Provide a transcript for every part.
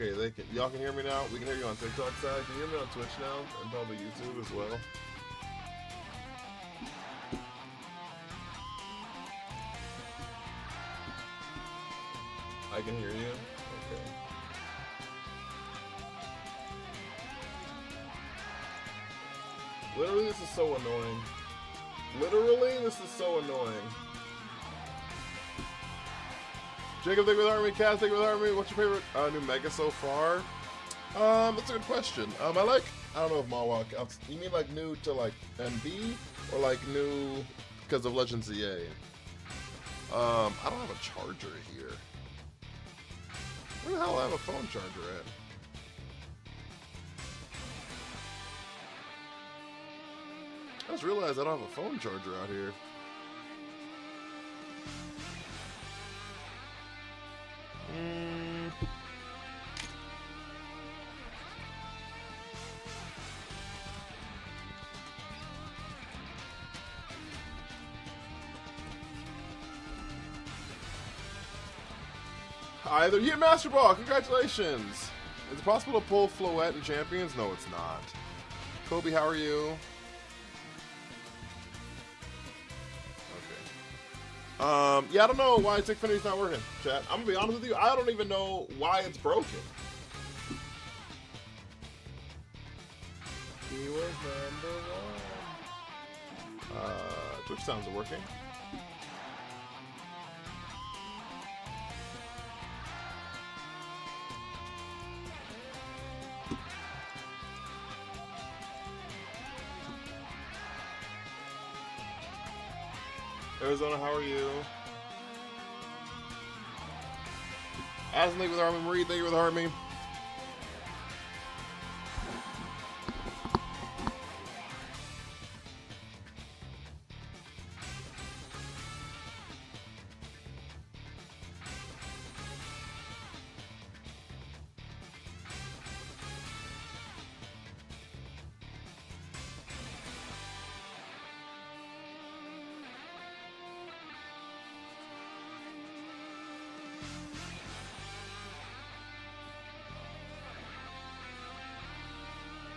Okay, y'all can hear me now. We can hear you on TikTok side. Can you hear me on Twitch now and probably YouTube as well? I can hear you. Okay. Literally, this is so annoying. Literally, this is so annoying. Jacob, thank you with Army. Kaz, thank you with Army. What's your favorite new Mega so far? That's a good question. I don't know if Mawak, you mean like new to like NB or like new because of Legends EA? I don't have a charger here. Where the hell do I have a phone charger at? I just realized I don't have a phone charger out here. Either you hit Master Ball, congratulations! Is it possible to pull Floette in Champions? No, it's not. Kobe, how are you? Okay. Yeah, I don't know why Tickfinity's not working, chat. I'm gonna be honest with you, I don't even know why it's broken. He was number 1. Twitch sounds are working. Arizona, how are you? Addison, thank you with the Army. Marie, thank you with the Army.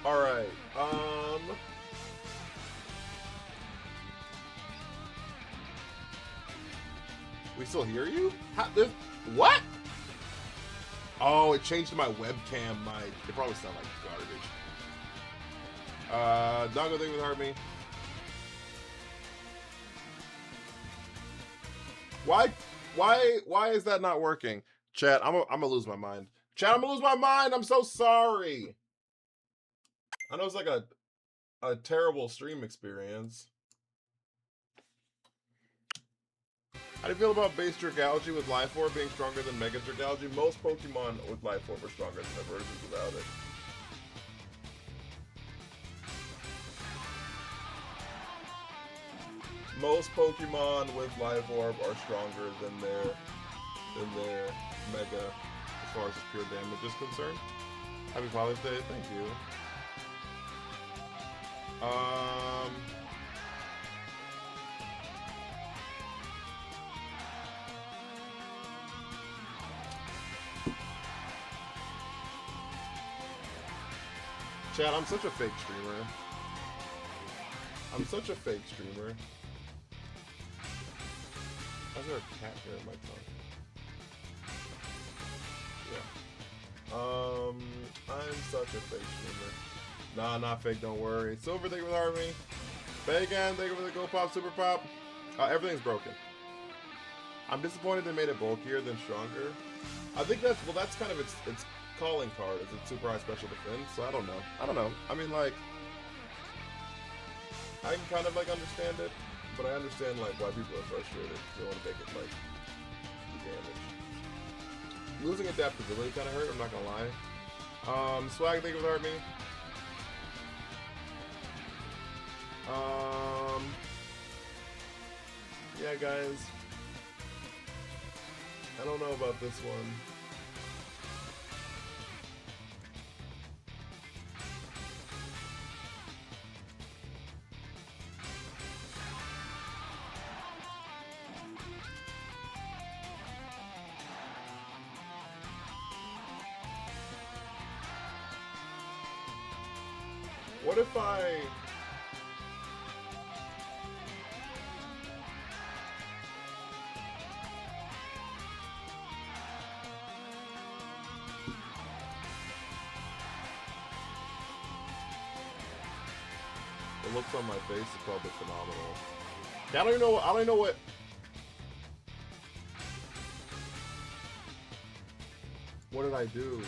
Alright, we still hear you? What? Oh, it changed to my webcam mic. It probably sounded like garbage. Dongo, thank you with Heart Why is that not working? Chat, I'm gonna lose my mind. Chat, I'm gonna lose my mind. I'm so sorry. I know it's like a terrible stream experience. How do you feel about base Dragalge with Life Orb being stronger than Mega Dragalge? Most Pokemon with Life Orb are stronger than their versions without it. Most Pokemon with Life Orb are stronger than their Mega as far as pure damage is concerned. Happy Father's Day, thank you. Chad, I'm such a fake streamer. I'm such a fake streamer. How's there a cat here in my tongue? Yeah. I'm such a fake streamer. Nah, not fake, don't worry. Silver, thank you for the Army. Bacon, thank you for the Go Pop, Super Pop. Everything's broken. I'm disappointed they made it bulkier than stronger. I think that's kind of its calling card. Is it super high special defense? So I don't know. I mean, like, I can kind of like understand it, but I understand like why people are frustrated. They want to make it like do damage. Losing adaptability kind of hurt. I'm not gonna lie. Swag, thank you for the Heart Me. Yeah, guys. I don't know about this one. What if I... The looks on my face is probably phenomenal. I don't even know. I don't even know what. What did I do?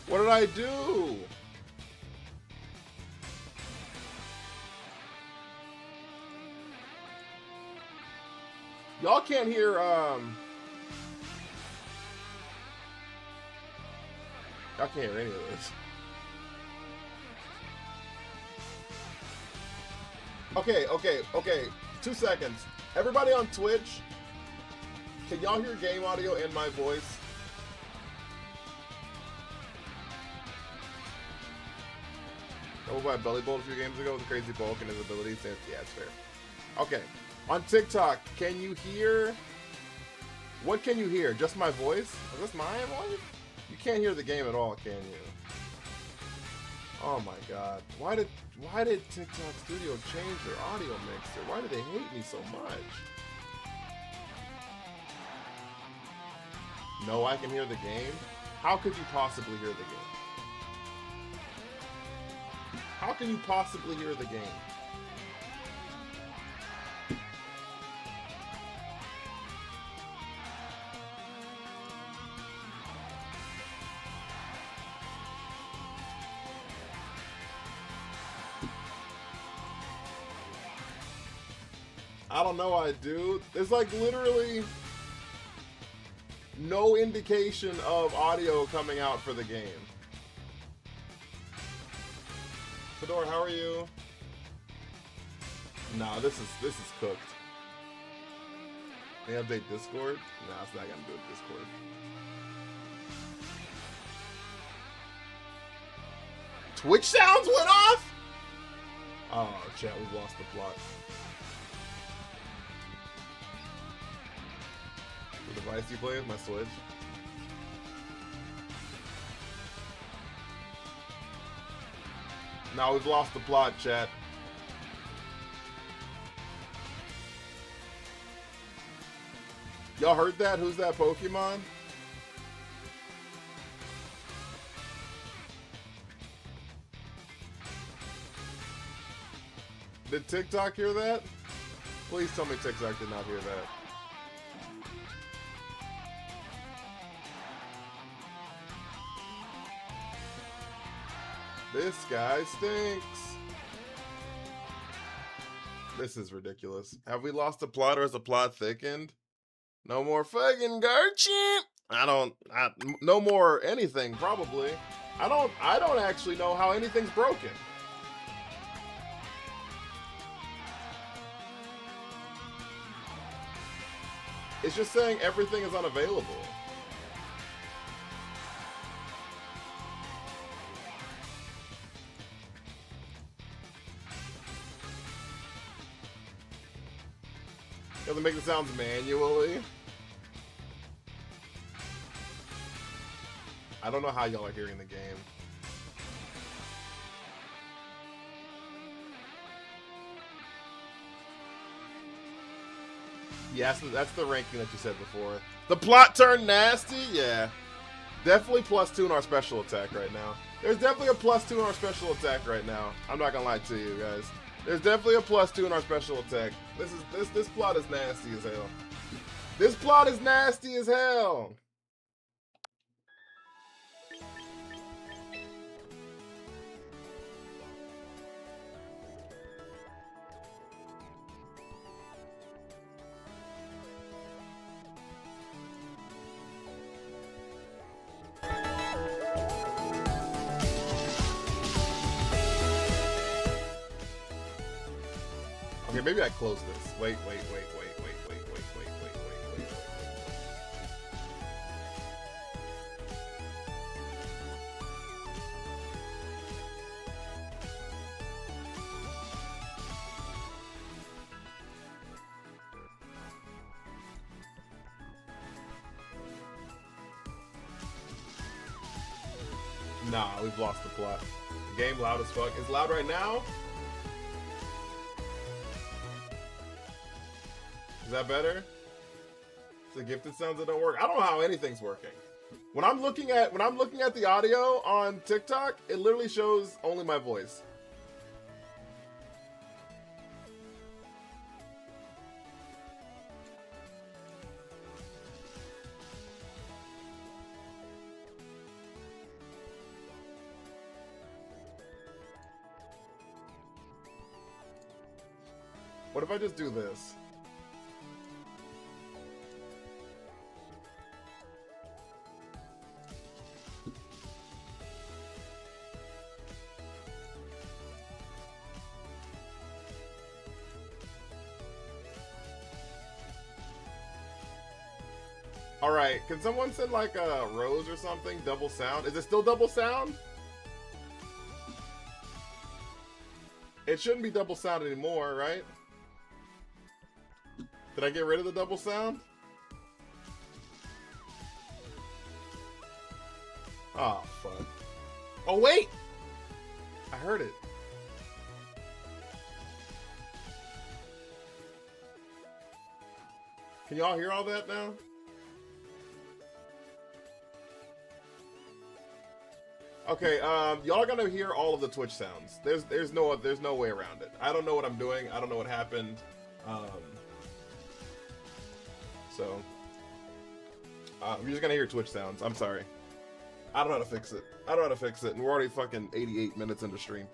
What did I do? Y'all can't hear. Y'all can't hear any of this. Okay. 2 seconds. Everybody on Twitch, can y'all hear game audio and my voice? Over by Belly Bolt a few games ago with a crazy bulk and his abilities. Yeah, it's fair. Okay. On TikTok, can you hear? What can you hear? Just my voice? Is this my voice? You can't hear the game at all, can you? Oh my god. Why did TikTok Studio change their audio mixer? Why do they hate me so much? No, I can hear the game? How could you possibly hear the game? How can you possibly hear the game? I don't know, I do. There's like literally no indication of audio coming out for the game. Fedor, how are you? Nah, this is cooked. They update Discord? Nah, it's not gonna do it Discord. Twitch sounds went off? Oh, chat, we've lost the plot. The device you play with, my Switch. Now we've lost the plot, chat. Y'all heard that? Who's that Pokemon? Did TikTok hear that? Please tell me TikTok did not hear that. This guy stinks. This is ridiculous. Have we lost the plot or has the plot thickened? No more fucking Garchip. No more anything, probably. I don't actually know how anything's broken. It's just saying everything is unavailable. You have to make the sounds manually. I don't know how y'all are hearing the game. Yes, that's the ranking that you said before. The plot turned nasty? Yeah. Definitely +2 in our special attack right now. There's definitely a +2 in our special attack right now. I'm not gonna lie to you guys. There's definitely a +2 in our special attack. This plot is nasty as hell. This plot is nasty as hell. Okay, maybe I close this. Wait. Nah, we've lost the plot. The game loud as fuck. It's loud right now? Is that better? It's the gifted sounds that don't work. I don't know how anything's working. When I'm looking at the audio on TikTok, it literally shows only my voice. What if I just do this? All right, can someone send like a rose or something? Double sound? Is it still double sound? It shouldn't be double sound anymore, right? Did I get rid of the double sound? Oh, fuck. Oh, wait! I heard it. Can y'all hear all that now? Okay, y'all are gonna hear all of the Twitch sounds. There's no way around it. I don't know what I'm doing. I don't know what happened. So you're just gonna hear Twitch sounds. I'm sorry. I don't know how to fix it. I don't know how to fix it. And we're already fucking 88 minutes into stream.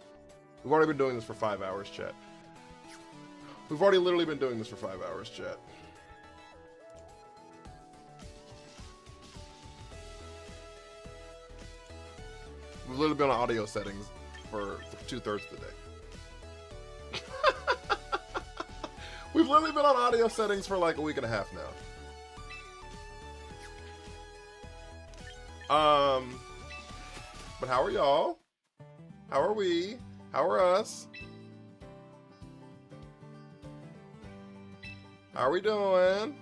We've already been doing this for 5 hours, chat. We've already literally been doing this for 5 hours, chat. We've literally been on audio settings for 2/3 of the day. We've literally been on audio settings for like a week and a half now. But how are y'all? How are we? How are us? How are we doing?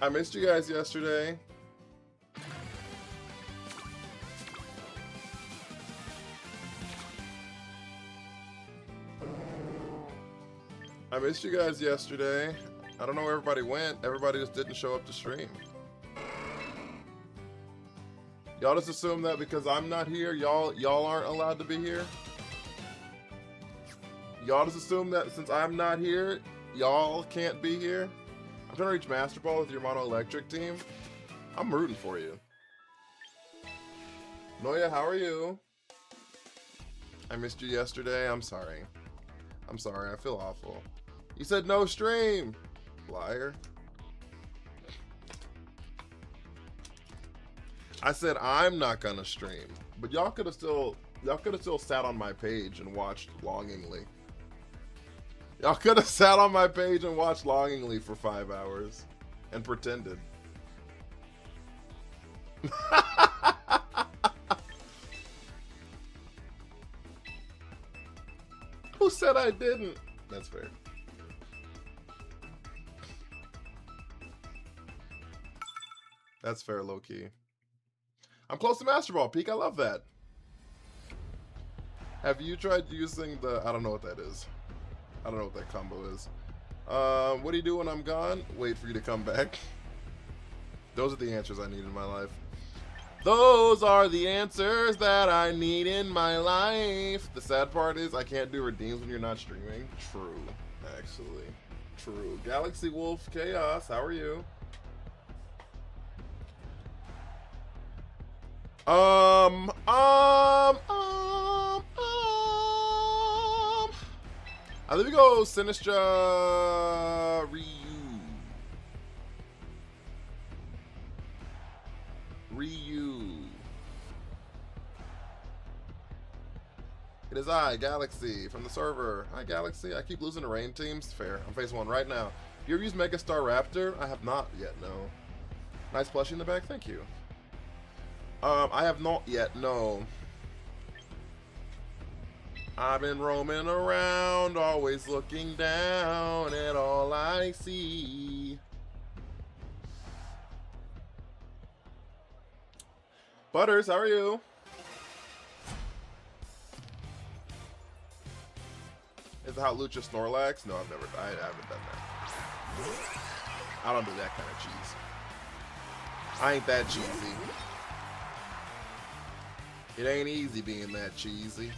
I missed you guys yesterday. I missed you guys yesterday. I don't know where everybody went. Everybody just didn't show up to stream. Y'all just assume that because I'm not here, y'all aren't allowed to be here? Y'all just assume that since I'm not here, y'all can't be here? I'm trying to reach Master Ball with your Mono Electric team. I'm rooting for you. Noya, how are you? I missed you yesterday. I'm sorry. I'm sorry. I feel awful. You said no stream. Liar. I said I'm not gonna stream, but y'all could have still sat on my page and watched longingly. Y'all could have sat on my page and watched longingly for 5 hours and pretended. Who said I didn't? That's fair. That's fair, low-key. I'm close to Master Ball Peak. I love that. Have you tried using the... I don't know what that is. I don't know what that combo is. What do you do when I'm gone? Wait for you to come back. Those are the answers I need in my life. Those are the answers that I need in my life. The sad part is I can't do redeems when you're not streaming. True, actually. True. Galaxy Wolf Chaos, how are you? I think we go Sinistra Ryu. It is I, Galaxy, from the server. Hi, Galaxy. I keep losing to rain teams. Fair. I'm facing one right now. You ever used Megastar Raptor? I have not yet, no. Nice plushie in the back. Thank you. I have not yet, no. I've been roaming around, always looking down at all I see. Butters, how are you? Is it how Lucha Snorlax? No, I haven't done that. I don't do that kind of cheese. I ain't that cheesy. It ain't easy being that cheesy.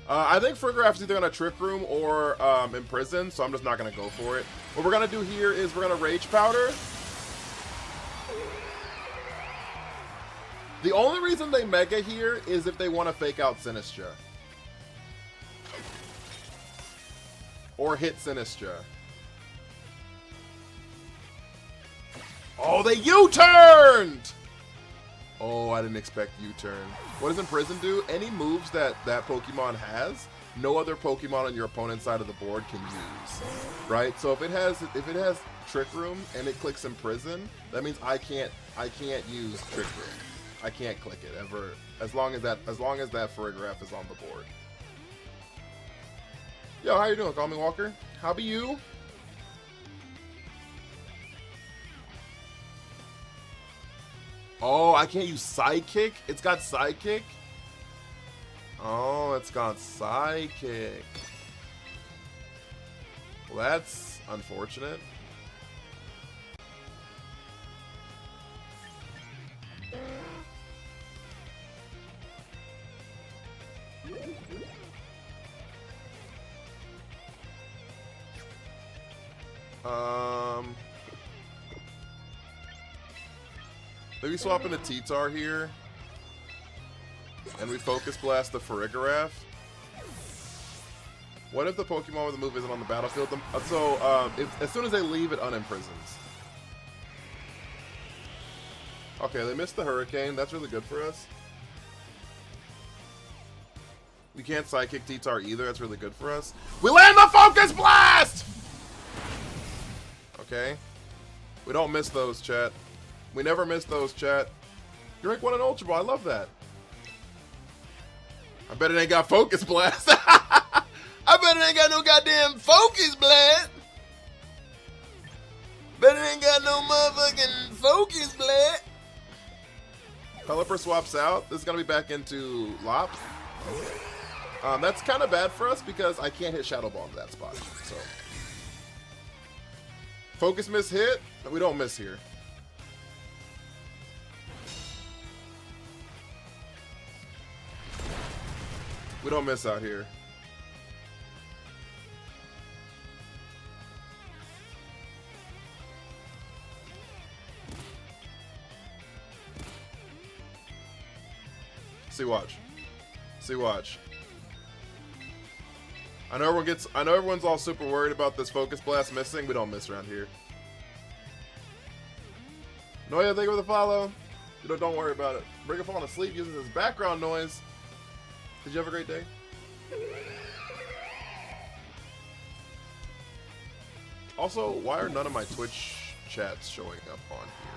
I think Frigoraph is either in a Trick Room or in prison, so I'm just not going to go for it. What we're going to do here is we're going to Rage Powder. The only reason they Mega here is if they want to fake out Sinistra. Or hit Sinistra. Oh, they U-turned! Oh, I didn't expect U-turn. What does Imprison do? Any moves that Pokemon has, no other Pokemon on your opponent's side of the board can use. Right? So if it has Trick Room and it clicks Imprison, that means I can't use Trick Room. I can't click it ever as long as that Farigiraf is on the board. Yo, how you doing? Call me Walker. How be you? Oh, I can't use Psychic? It's got Psychic? Oh, it's got Psychic. Well, that's unfortunate. Maybe swap into T-Tar here. And we Focus Blast the Farigiraf. What if the Pokemon with the move isn't on the battlefield? As soon as they leave, it unimprisons. Okay, they missed the Hurricane. That's really good for us. We can't Psychic T-Tar either. That's really good for us. We land the Focus Blast! Okay. We don't miss those, chat. We never miss those, chat. You rank 1 in Ultra Ball. I love that. I bet it ain't got Focus Blast. I bet it ain't got no goddamn Focus Blast. Bet it ain't got no motherfucking Focus Blast. Pelipper swaps out. This is going to be back into Lop. Okay. That's kind of bad for us because I can't hit Shadow Ball to that spot. So Focus Miss hit. We don't miss here. We don't miss out here. See, watch. See, watch. I know everyone's all super worried about this Focus Blast missing. We don't miss around here. Noya, thank you for the follow. Don't worry about it. Breaker falling asleep using this background noise. Did you have a great day? Also, why are none of my Twitch chats showing up on here?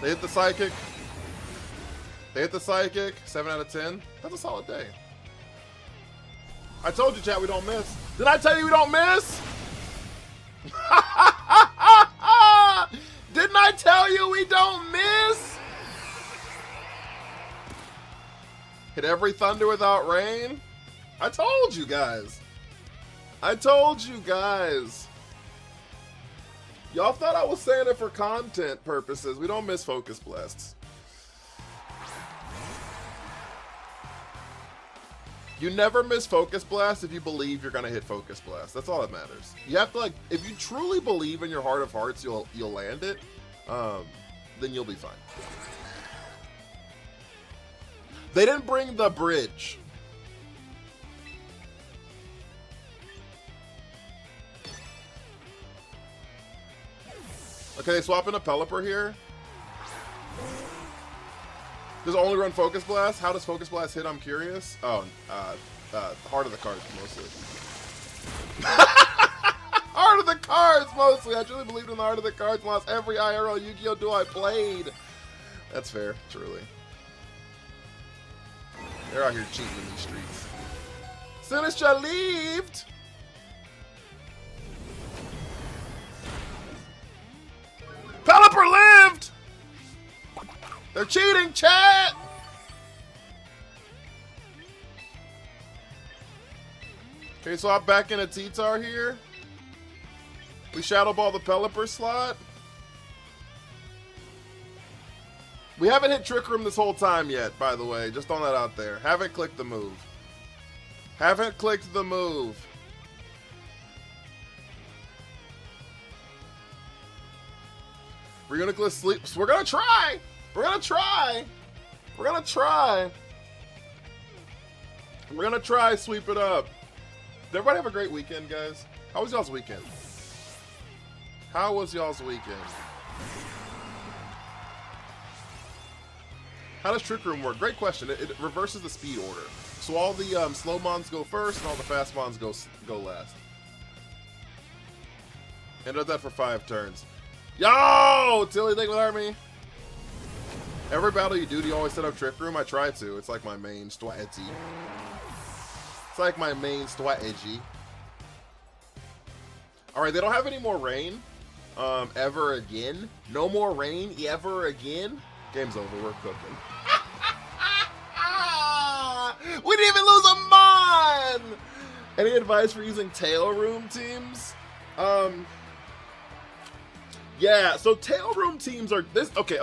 They hit the Psychic. They hit the Psychic. 7 out of 10. That's a solid day. I told you, chat, we don't miss. Did I tell you we don't miss? Didn't I tell you we don't miss? Hit every thunder without rain? I told you guys. I told you guys. Y'all thought I was saying it for content purposes. We don't miss Focus Blasts. You never miss Focus Blast if you believe you're gonna hit Focus Blast. That's all that matters. You have to, like, if you truly believe in your heart of hearts you'll land it, then you'll be fine. They didn't bring the bridge. Okay, they swap in a Pelipper here. Does it only run Focus Blast? How does Focus Blast hit? I'm curious. Oh, heart of the cards mostly. Heart of the cards mostly. I truly believed in the art of the cards and lost every IRL Yu-Gi-Oh! Duel I played. That's fair, truly. They're out here cheating in these streets. Sinistra leaved. Pelipper lived. They're cheating, chat. Okay, so I'm back in a T-Tar here. We Shadow Ball the Pelipper slot. We haven't hit Trick Room this whole time yet, by the way. Just throwing that out there. Haven't clicked the move. Haven't clicked the move. We're gonna go sleep. We're gonna try. We're gonna try. We're gonna try. We're gonna try sweep it up. Did everybody have a great weekend, guys? How was y'all's weekend? How was y'all's weekend? How does Trick Room work? Great question. It reverses the speed order. So all the slow mons go first and all the fast mons go last. And does that for 5 turns. Yo! Tilly, thank you for me. Every battle you do you always set up Trick Room? I try to. It's like my main strategy. It's like my main strategy. Alright, they don't have any more rain. Ever again. No more rain ever again. Game's over. We're cooking. We didn't even lose a mon! Any advice for using tail room teams? Yeah, so tail room teams are this. Okay.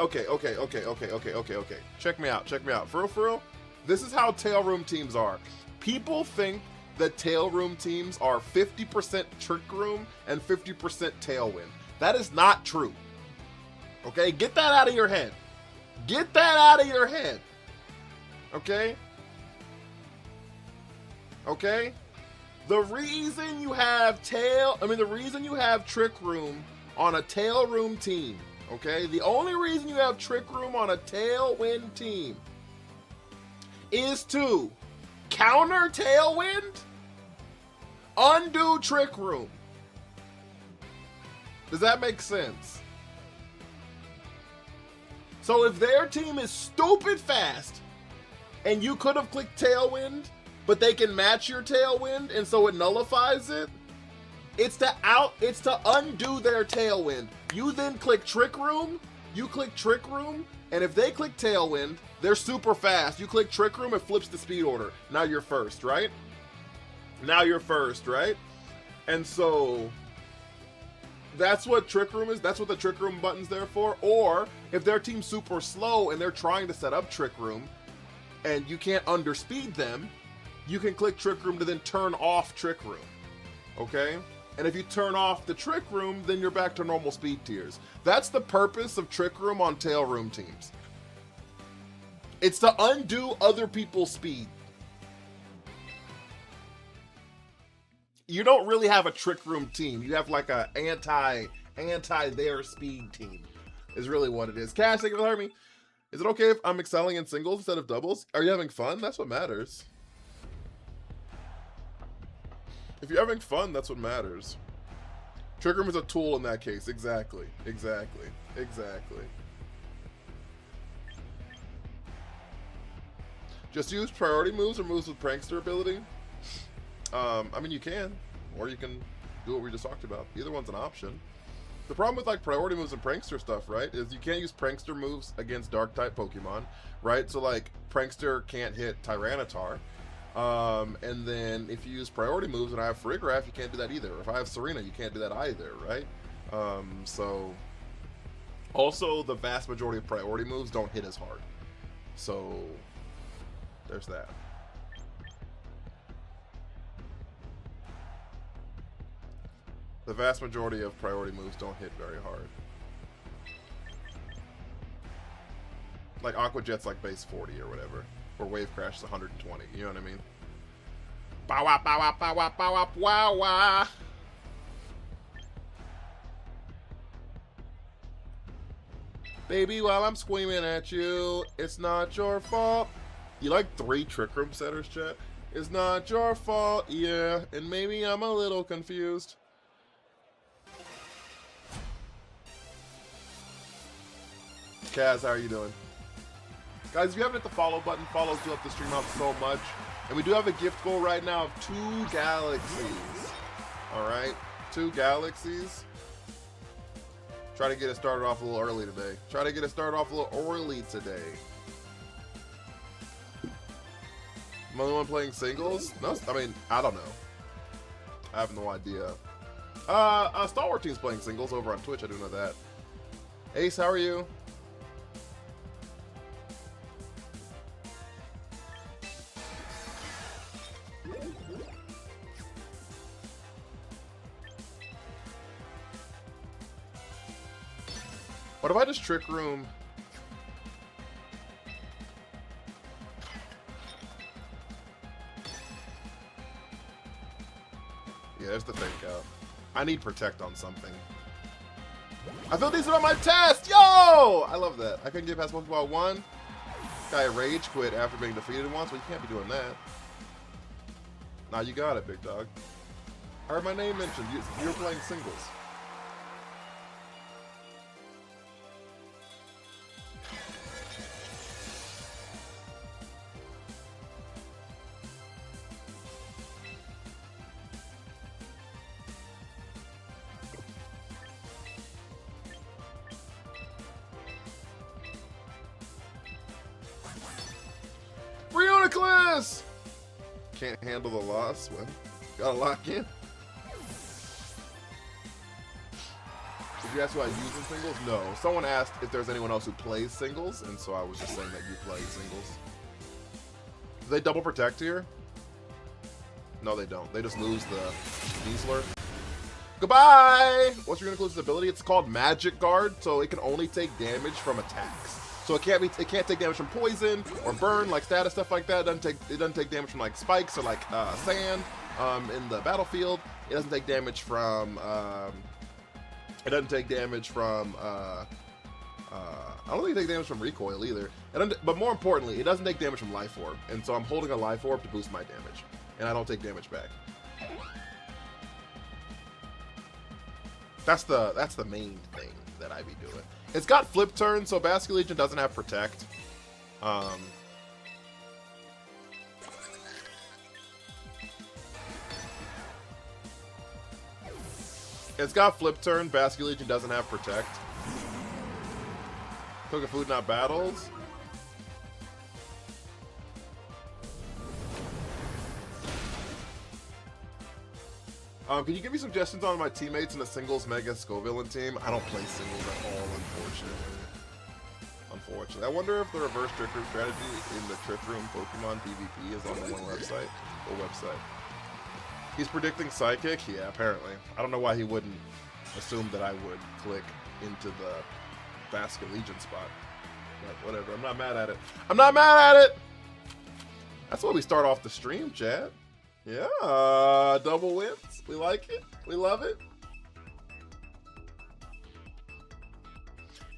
Check me out. For real. This is how tail room teams are. People think that tail room teams are 50% trick room and 50% tailwind. That is not true. Okay, get that out of your head. Get that out of your head. Okay? Okay? The reason you have the reason you have trick room on a tail room team, okay? The only reason you have trick room on a tailwind team is to counter tailwind, undo trick room. Does that make sense? So if their team is stupid fast and you could have clicked tailwind, but they can match your tailwind and so it nullifies it, it's to undo their tailwind. You then click trick room, and if they click tailwind, they're super fast. You click trick room, it flips the speed order. Now you're first, right? And so that's what trick room is. That's what the trick room button's there for. Or if their team's super slow and they're trying to set up trick room and you can't underspeed them, you can click trick room to then turn off trick room. Okay? And if you turn off the trick room, then you're back to normal speed tiers. That's the purpose of trick room on tail room teams. It's to undo other people's speed. You don't really have a trick room team. You have like a anti their speed team is really what it is. Cash, thank you for hearing me. Is it okay if I'm excelling in singles instead of doubles? Are you having fun? That's what matters. If you're having fun, that's what matters. Trick room is a tool in that case. Exactly. Just use priority moves or moves with prankster ability. I mean, you can, or you can do what we just talked about. Either one's an option. The problem with like priority moves and prankster stuff, right, is you can't use prankster moves against dark type Pokemon, right? So like prankster can't hit Tyranitar. And then if you use priority moves and I have Farigiraf, you can't do that either. If I have Serena, you can't do that either, right? So also the vast majority of priority moves don't hit as hard. So there's that. The vast majority of priority moves don't hit very hard. Like Aqua Jet's like base 40 or whatever. Or Wave Crash is 120, you know what I mean? Bow wow, bow wow, bow wow, bow wow, wow, wow. Baby, while I'm screaming at you, it's not your fault. You like 3 Trick Room setters, chat? It's not your fault, yeah. And maybe I'm a little confused. Kaz, how are you doing? Guys, if you haven't hit the follow button, follows do help the stream out so much. And we do have a gift goal right now of 2 galaxies. Alright? 2 galaxies. Try to get it started off a little early today. I'm the only one playing singles? No, I mean, I don't know. I have no idea. Star Wars team's playing singles over on Twitch. I do know that. Ace, how are you? What if I just trick room? Yeah, there's the fake out. I need protect on something. I feel decent on my test! Yo! I love that. I couldn't get past Pokeball 1. Guy rage quit after being defeated once. Well, you can't be doing that. Nah, you got it, big dog. I heard my name mentioned. You're playing singles. Can't handle the loss. Well, gotta lock in. Did you ask who I use in singles? No. Someone asked if there's anyone else who plays singles, and so I was just saying that you play singles. Do they double protect here? No, they don't. They just lose the Weasler. Goodbye! What's your Uniqlo's ability? It's called Magic Guard, so it can only take damage from attacks. So it can't take damage from poison or burn, like status stuff like that. It doesn't take damage from like spikes or like sand in the battlefield. It doesn't take damage from I don't think it takes damage from recoil either. But more importantly, it doesn't take damage from Life Orb, and so I'm holding a Life Orb to boost my damage, and I don't take damage back. That's the main thing that I be doing. It's got flip turn, so Basket Legion doesn't have protect. It's got flip turn. Basket Legion doesn't have protect. Cook a food, not battles. Can you give me suggestions on my teammates in the singles Mega Scovillain team? I don't play singles at all, unfortunately. I wonder if the reverse trick room strategy in the Trick Room Pokemon PvP is on the one website. What website? He's predicting Psychic? Yeah, apparently. I don't know why he wouldn't assume that I would click into the Basket Legion spot. But whatever, I'm not mad at it. That's why we start off the stream, chat. Yeah, double wins. We like it. We love it.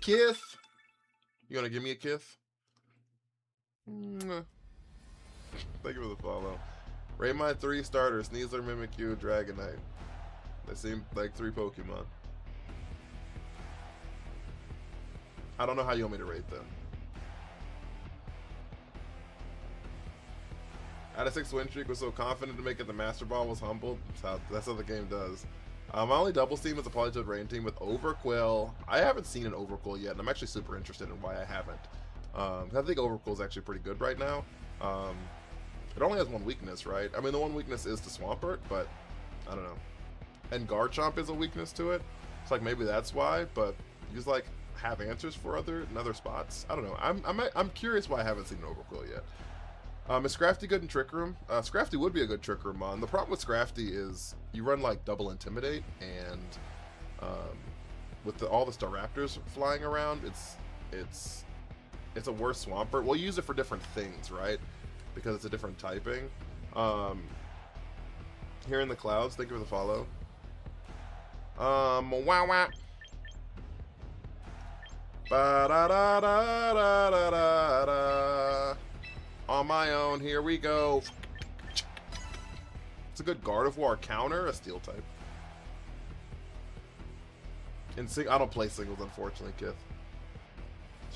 Kiss. You gonna give me a kiss? Thank you for the follow. Rate my 3 starters: Sneasler, Mimikyu, Dragonite. They seem like 3 Pokemon. I don't know how you want me to rate them. At a 6-win streak, was so confident to make it the Master Ball, was humbled. That's how the game does. My only double team is a Polytoad Rain team with Overquill. I haven't seen an Overquill yet, and I'm actually super interested in why I haven't. I think Overquill is actually pretty good right now. It only has 1 weakness, right? I mean, the 1 weakness is to Swampert, but I don't know. And Garchomp is a weakness to it. It's like maybe that's why, but you just like have answers for other spots. I don't know. I'm curious why I haven't seen an Overquill yet. Is Scrafty good in Trick Room? Scrafty would be a good Trick Room mon. The problem with Scrafty is you run like double Intimidate, and with all the Staraptors flying around, it's a worse Swampert. We'll use it for different things, right? Because it's a different typing. Here in the Clouds, thank you for the follow. Wow. Ba-da-da-da-da-da-da. On my own, here we go. It's a good Gardevoir counter, a Steel type. I don't play singles, unfortunately, Kith.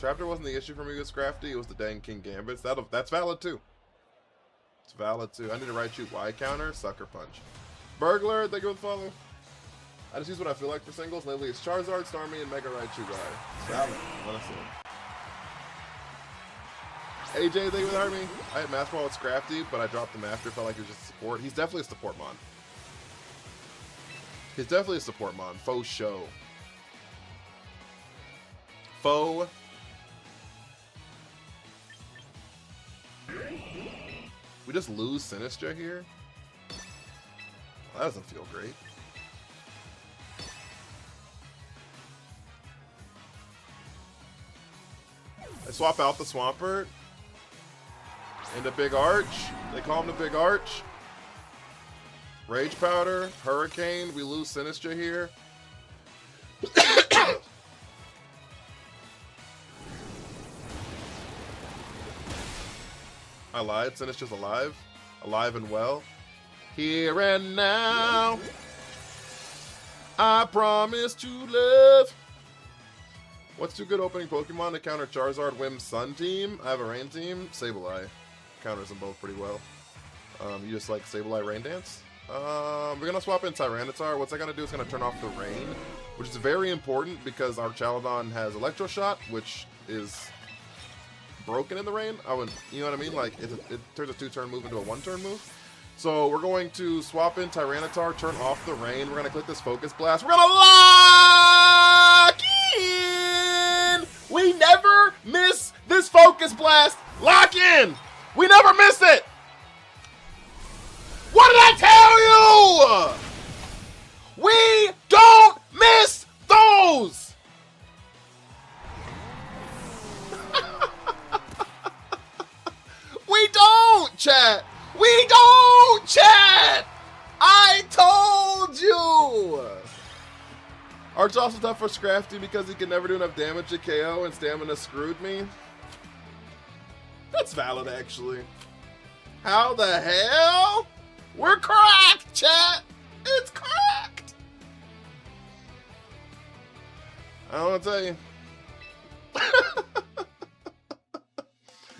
Chapter wasn't the issue for me with Scrafty, it was the dang King Gambits. That's valid too. It's valid too. I need a right shoot Y counter, Sucker Punch. Burglar, thank you for the follow. I just use what I feel like for singles. Lately it's Charizard, Starmie, and Mega Raichu Y. It's valid, honestly. AJ, thank you for the Army. I had Master Ball with Scrafty, but I dropped him after. Felt like he was just a support. He's definitely a support mon. He's definitely a support mon. Faux show. Faux. We just lose Sinistra here? Well, that doesn't feel great. I swap out the Swampert into Big Arch. They call him the Big Arch. Rage Powder, Hurricane. We lose Sinistra here. I lied. Sinistra's alive. Alive and well. Here and now. I promise to live. What's two good opening Pokemon to counter Charizard, Whim, Sun team? I have a Rain team. Sableye. Counters them both pretty well. You just like Sableye Rain Dance? We're going to swap in Tyranitar. What's that going to do is going to turn off the rain, which is very important because our Chaladon has Electro Shot, which is broken in the rain. You know what I mean? Like, it turns a 2-turn move into a 1-turn move. So we're going to swap in Tyranitar, turn off the rain. We're going to click this Focus Blast. We're going to lock in! We never miss this Focus Blast. Lock in! We never miss it! What did I tell you? We don't miss those! We don't, chat! We don't, chat! I told you! Art's also tough for Scrafty because he can never do enough damage to KO and stamina screwed me. That's valid, actually. How the hell? We're cracked, chat! It's cracked! I don't want to tell you.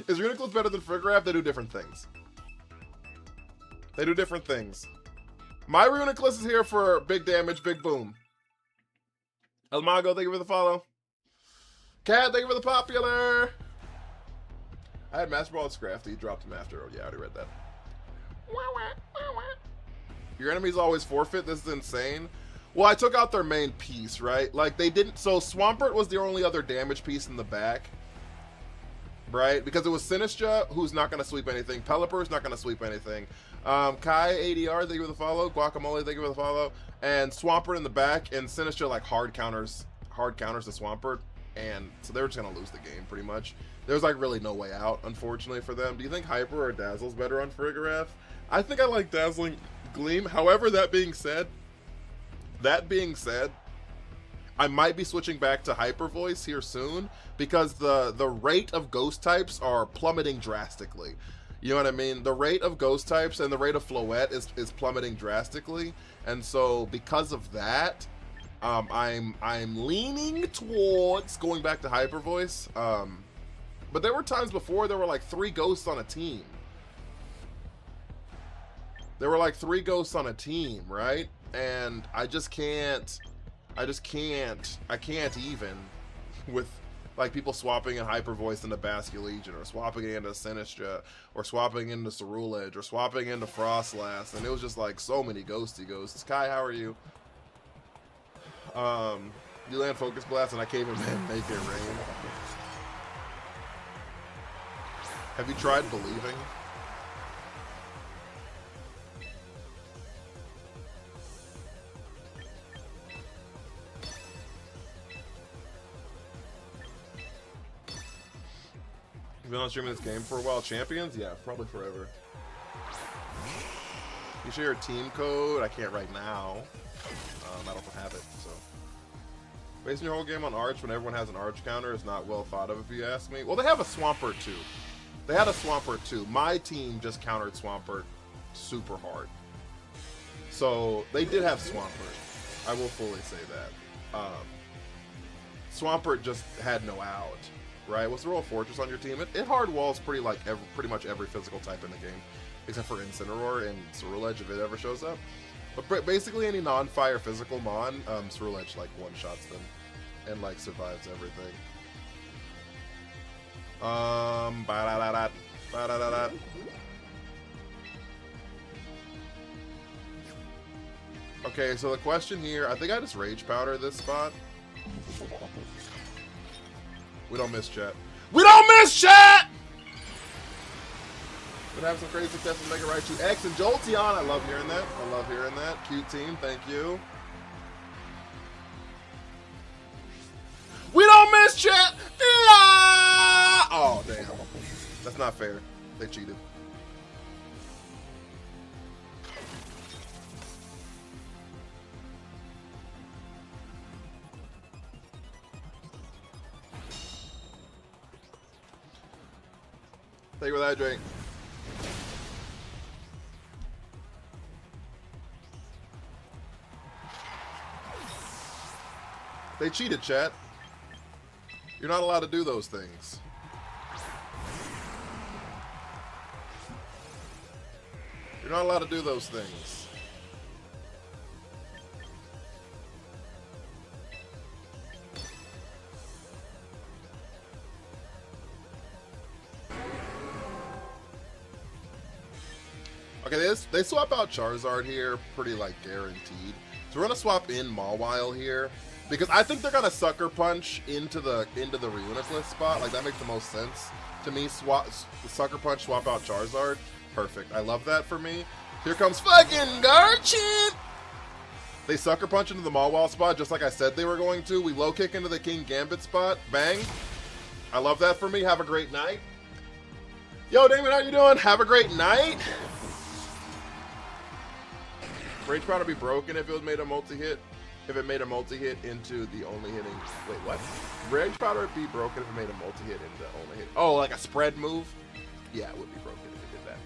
Is Reuniclus better than Frigoraph? They do different things. They do different things. My Reuniclus is here for big damage, big boom. El Mago, thank you for the follow. Cat, thank you for the popular. I had Master Ball with Scrafty, dropped him after. Oh yeah, I already read that. Your enemies always forfeit. This is insane. Well, I took out their main piece, right? Like, they didn't... So, Swampert was the only other damage piece in the back. Right? Because it was Sinistra, who's not going to sweep anything. Pelipper's not going to sweep anything. Kai, ADR, thank you for the follow. Guacamole, thank you for the follow. And Swampert in the back, and Sinistra, like, hard counters the Swampert. And so they were just going to lose the game, pretty much. There's, like, really no way out, unfortunately, for them. Do you think Hyper or Dazzle's better on Frigoraph? I think I like Dazzling Gleam. However, that being said, I might be switching back to Hyper Voice here soon because the rate of ghost types are plummeting drastically. You know what I mean? The rate of ghost types and the rate of Floette is plummeting drastically, and so because of that, I'm leaning towards going back to Hyper Voice. But there were times before there were like 3 ghosts on a team. There were like 3 ghosts on a team, right? And I can't even with like people swapping in Hyper Voice into Basculegion, or swapping into Sinistra, or swapping into Cerulege, or swapping into Frostlass, and it was just like so many ghosty ghosts. Kai, how are you? You land Focus Blast and I can't even make it rain. Have you tried believing? You've been on streaming this game for a while. Champions? Yeah, probably forever. You share your team code? I can't right now. I don't have it, so. Basing your whole game on Arch when everyone has an Arch counter is not well thought of, if you ask me. Well, they have a Swampert too. They had a Swampert too. My team just countered Swampert super hard. So, they did have Swampert. I will fully say that. Swampert just had no out. right? What's the role of Fortress on your team? It hard walls pretty much every physical type in the game, except for Incineroar and Ceruledge if it ever shows up. But basically any non-fire physical mon, Ceruledge like one-shots them and like survives everything. Okay, so the question here, I think I just Rage Powder this spot. We don't miss chat. We don't miss chat! Gonna have some crazy success with Mega Raichu X and Jolteon. I love hearing that. I love hearing that. Cute team, thank you. We don't miss chat! Oh, damn. That's not fair. They cheated. Thank you for that, Drake. They cheated, chat. You're not allowed to do those things. You're not allowed to do those things. Okay, they swap out Charizard here, pretty like guaranteed. So we're gonna swap in Mawile here because I think they're gonna Sucker Punch into the Reuniclus spot. Like that makes the most sense to me. Sucker Punch, swap out Charizard. Perfect. I love that for me. Here comes fucking Garchomp. They Sucker Punch into the Mawile spot just like I said they were going to. We low kick into the King Gambit spot. Bang. I love that for me. Have a great night. Yo, Damon, how you doing? Have a great night. Rage Powder be broken if it was made a multi-hit. If it made a multi-hit into the only hitting. Wait, what? Rage Powder would be broken if it made a multi-hit into only hit. Oh, like a spread move? Yeah, it would be broken if it did that.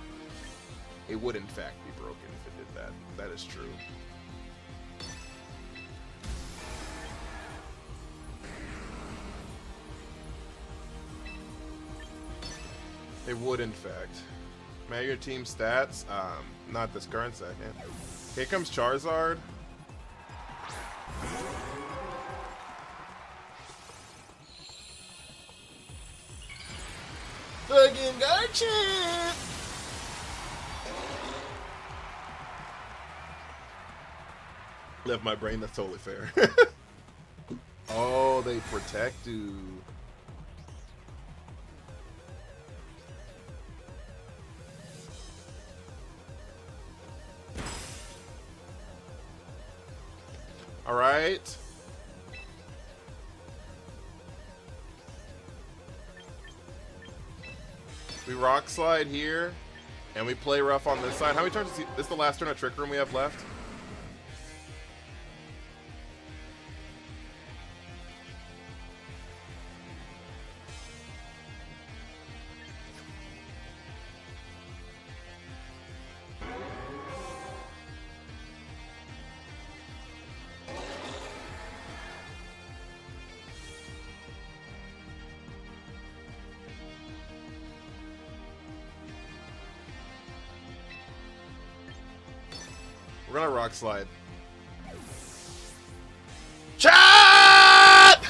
It would in fact be broken if it did that. That is true. It would in fact. Man, your team stats? Not this current second. Here comes Charizard. Fucking Garchomp! Left my brain, that's totally fair. Oh, they protect you. All right. We Rock Slide here, and we play rough on this side. How many turns is this? Is the last turn of Trick Room we have left? We're gonna Rock Slide. Chat!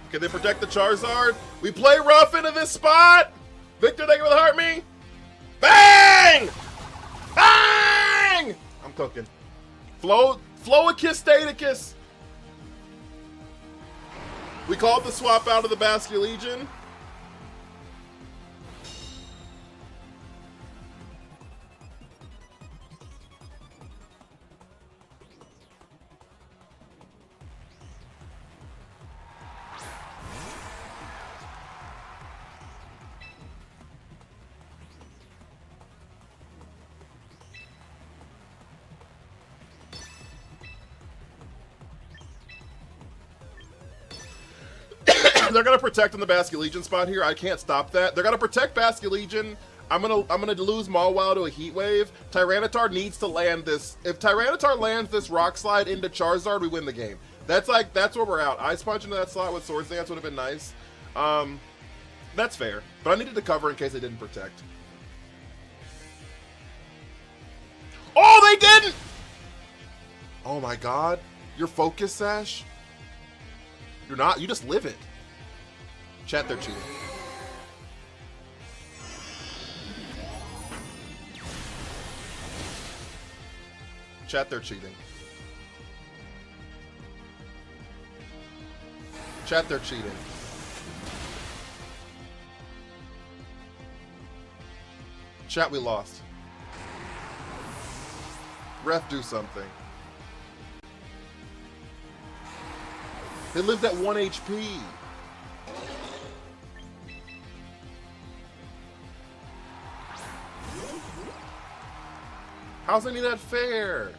Can they protect the Charizard? We play rough into this spot. Victor, thank you for the heart me. Bang! Bang! I'm cooking. Flow a kiss, stay to kiss. We called the swap out of the Basculegion. They're gonna protect on the Basculegion spot here. I can't stop that. They're gonna protect Basculegion. I'm gonna lose Mawile to a Heat Wave. Tyranitar needs to land this. If Tyranitar lands this Rock Slide into Charizard, we win the game. That's where we're out. Ice Punch into that slot with Swords Dance would have been nice. That's fair. But I needed to cover in case they didn't protect. Oh, they didn't! Oh my god. Your focus sash? You're not. You just live it. Chat, they're cheating. Chat, they're cheating. Chat, they're cheating. Chat, we lost. Ref, do something. They lived at 1 HP. How's any of that fair?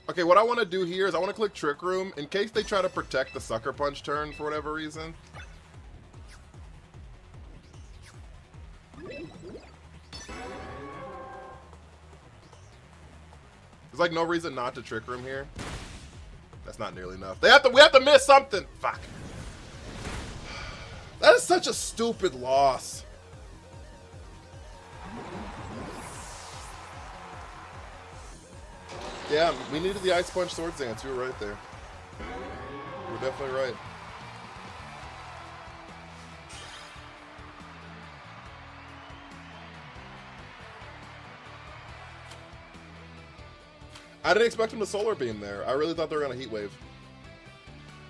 Okay, what I want to do here is I want to click Trick Room in case they try to protect the Sucker Punch turn for whatever reason. There's like no reason not to Trick Room here. That's not nearly enough. We have to miss something. Fuck. That is such a stupid loss. Yeah, we needed the Ice Punch Swords Dance. You were right there. You were definitely right. I didn't expect him to Solar Beam there. I really thought they were going to Heat Wave.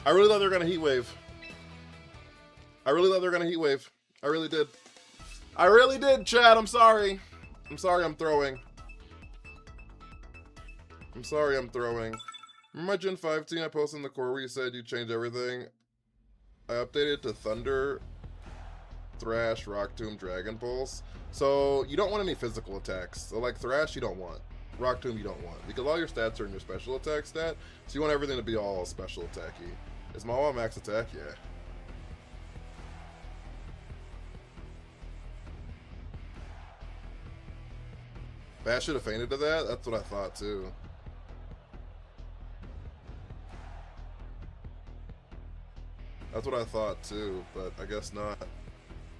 I really did. I really did, Chad. I'm sorry. I'm throwing. Remember my Gen 5 team I posted in the core where you said you change everything? I updated it to Thunder, Thrash, Rock Tomb, Dragon Pulse. So you don't want any physical attacks. So like Thrash you don't want. Rock Tomb you don't want. Because all your stats are in your special attack stat. So you want everything to be all special attacky. Is Mawa max attack? Yeah. Bash should have fainted to that? That's what I thought too. That's what I thought too, but I guess not.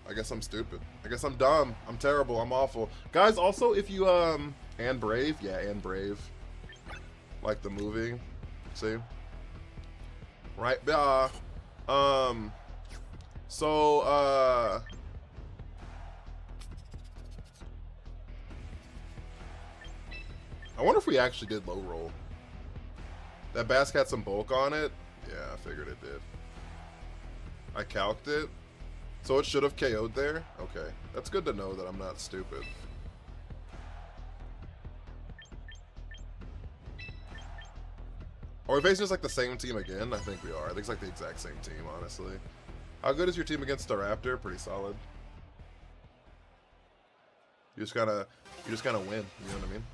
I guess I'm stupid. I guess I'm dumb. I'm terrible. I'm awful. Guys, also if you and Brave, yeah, and Brave. Like the movie. See? Right, so I wonder if we actually did low roll. That Bask had some bulk on it? Yeah, I figured it did. I calced it. So it should have KO'd there? Okay. That's good to know that I'm not stupid. Are we facing just like the same team again? I think we are. I think it's like the exact same team, honestly. How good is your team against the Raptor? Pretty solid. You just gotta win, you know what I mean?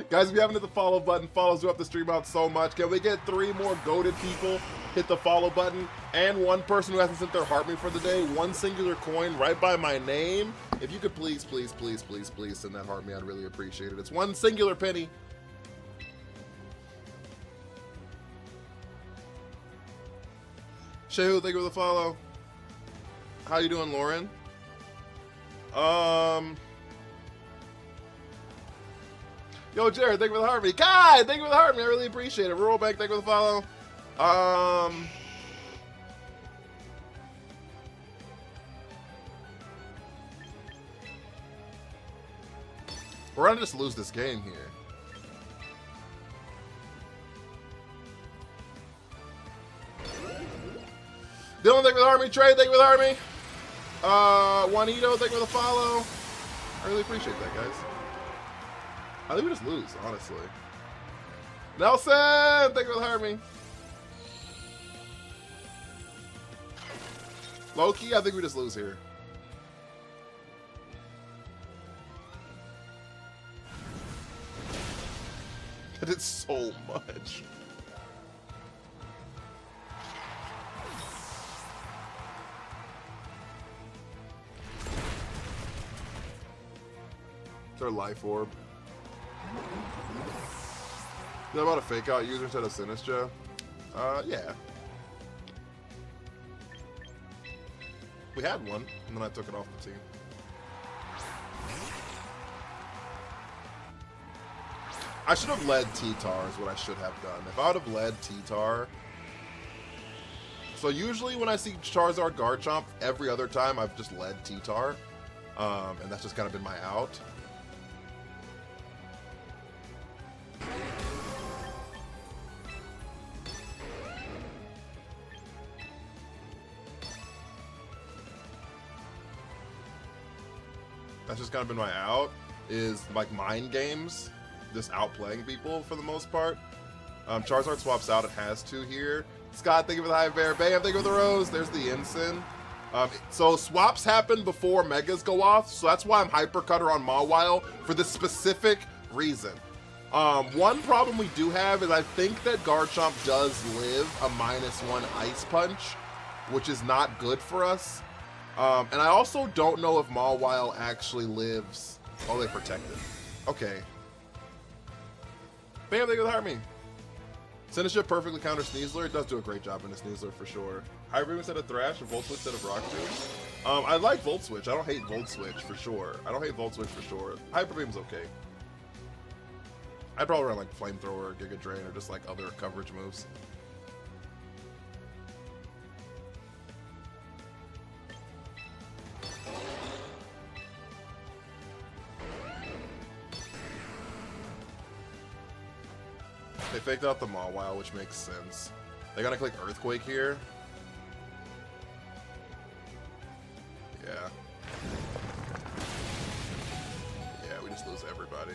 Guys, if you haven't hit the follow button, follows you up the stream out so much. Can we get 3 more goated people hit the follow button and 1 person who hasn't sent their heart me for the day, 1 singular coin right by my name? If you could please send that heart me, I'd really appreciate it. It's 1 singular penny. Shehu, thank you for the follow. How you doing, Lauren? Yo, Jared, thank you for the heart me. Kai, thank you for the heart me. I really appreciate it. Rural Bank, thank you for the follow. We're gonna just lose this game here. Dylan, thank you for the heart me. Trey, thank you for the heart me. Juanito, thank you for the follow. I really appreciate that, guys. I think we just lose, honestly. Nelson, thank you for the heart me. Loki, I think we just lose here. That is so much. their life orb. Is that about a fake out user instead of Sinistra? Yeah. We had one, and then I took it off the team. I should have led T-Tar is what I should have done. If I would have led T-Tar... So usually when I see Charizard Garchomp, every other time I've just led T-Tar. And that's just kind of been my out. That's just kind of been my out, is like mind games, just outplaying people for the most part. Charizard swaps out, it has to here. Scott, thank you for the high bear. Bam, thank you for the rose. There's the ensign. So swaps happen before megas go off, so that's why I'm Hypercutter on Mawile for this specific reason. One problem we do have is I think that Garchomp does live a -1 Ice Punch, which is not good for us. And I also don't know if Mawile actually lives. Oh, they protected. Okay. Bam, they go hurt me. Sinistra perfectly counters Sneasler. It does do a great job in the Sneasler for sure. Hybrid instead of Thrash and Volt Switch instead of Rock Tomb. I like Volt Switch. I don't hate Volt Switch for sure. Hyper Beam's okay. I'd probably run like Flamethrower, Giga Drain, or just like other coverage moves. They faked out the Mawile, which makes sense. They gotta click Earthquake here. Yeah. Yeah, we just lose everybody.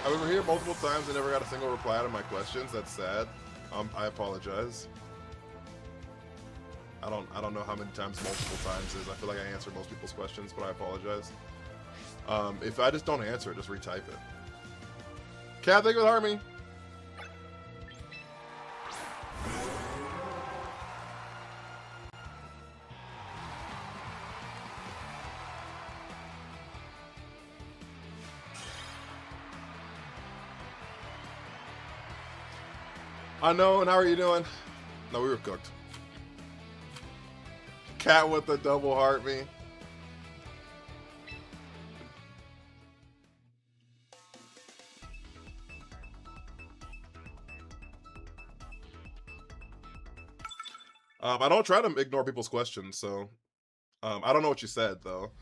I was here multiple times and never got a single reply to my questions. That's sad. I apologize. I don't know how many times multiple times is. I feel like I answered most people's questions, but I apologize. If I just don't answer it, just retype it. Cat, thank you for the army. I know, and how are you doing? No, we were cooked. Cat with the double heart me. I don't try to ignore people's questions, so I don't know what you said though.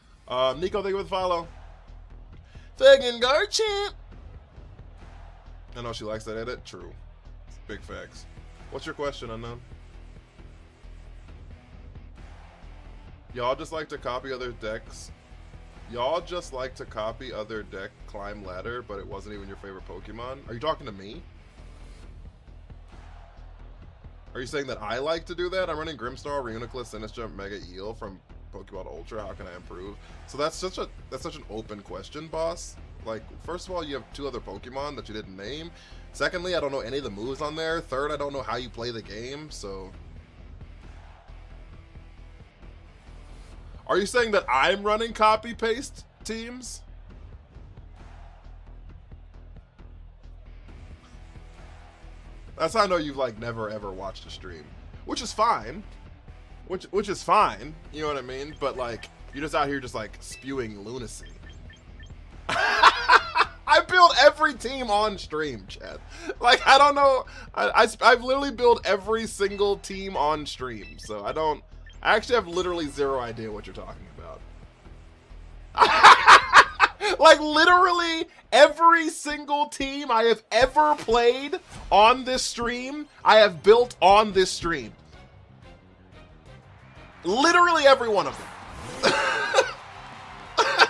Nico, thank you for the follow. Fucking Garchomp. I know she likes that edit. True. Big facts. What's your question, unknown? Y'all just like to copy other decks. Y'all just like to copy other deck climb ladder, but it wasn't even your favorite Pokemon. Are you talking to me? Are you saying that I like to do that? I'm running Grimmsnarl, Reuniclus, Sinistra, Mega Eel from Pokeball Ultra. How can I improve? So that's such an open question, boss. Like, first of all, you have 2 other Pokemon that you didn't name. Secondly, I don't know any of the moves on there. Third, I don't know how you play the game, so... Are you saying that I'm running copy-paste teams? That's how I know you've, like, never, ever watched a stream. Which is fine. Which is fine, you know what I mean? But, like, you're just out here just, like, spewing lunacy. I build every team on stream, Chad. Like, I don't know. I've literally built every single team on stream, so I actually have literally zero idea what you're talking about. Like, literally every single team I have ever played on this stream, I have built on this stream. Literally every one of them.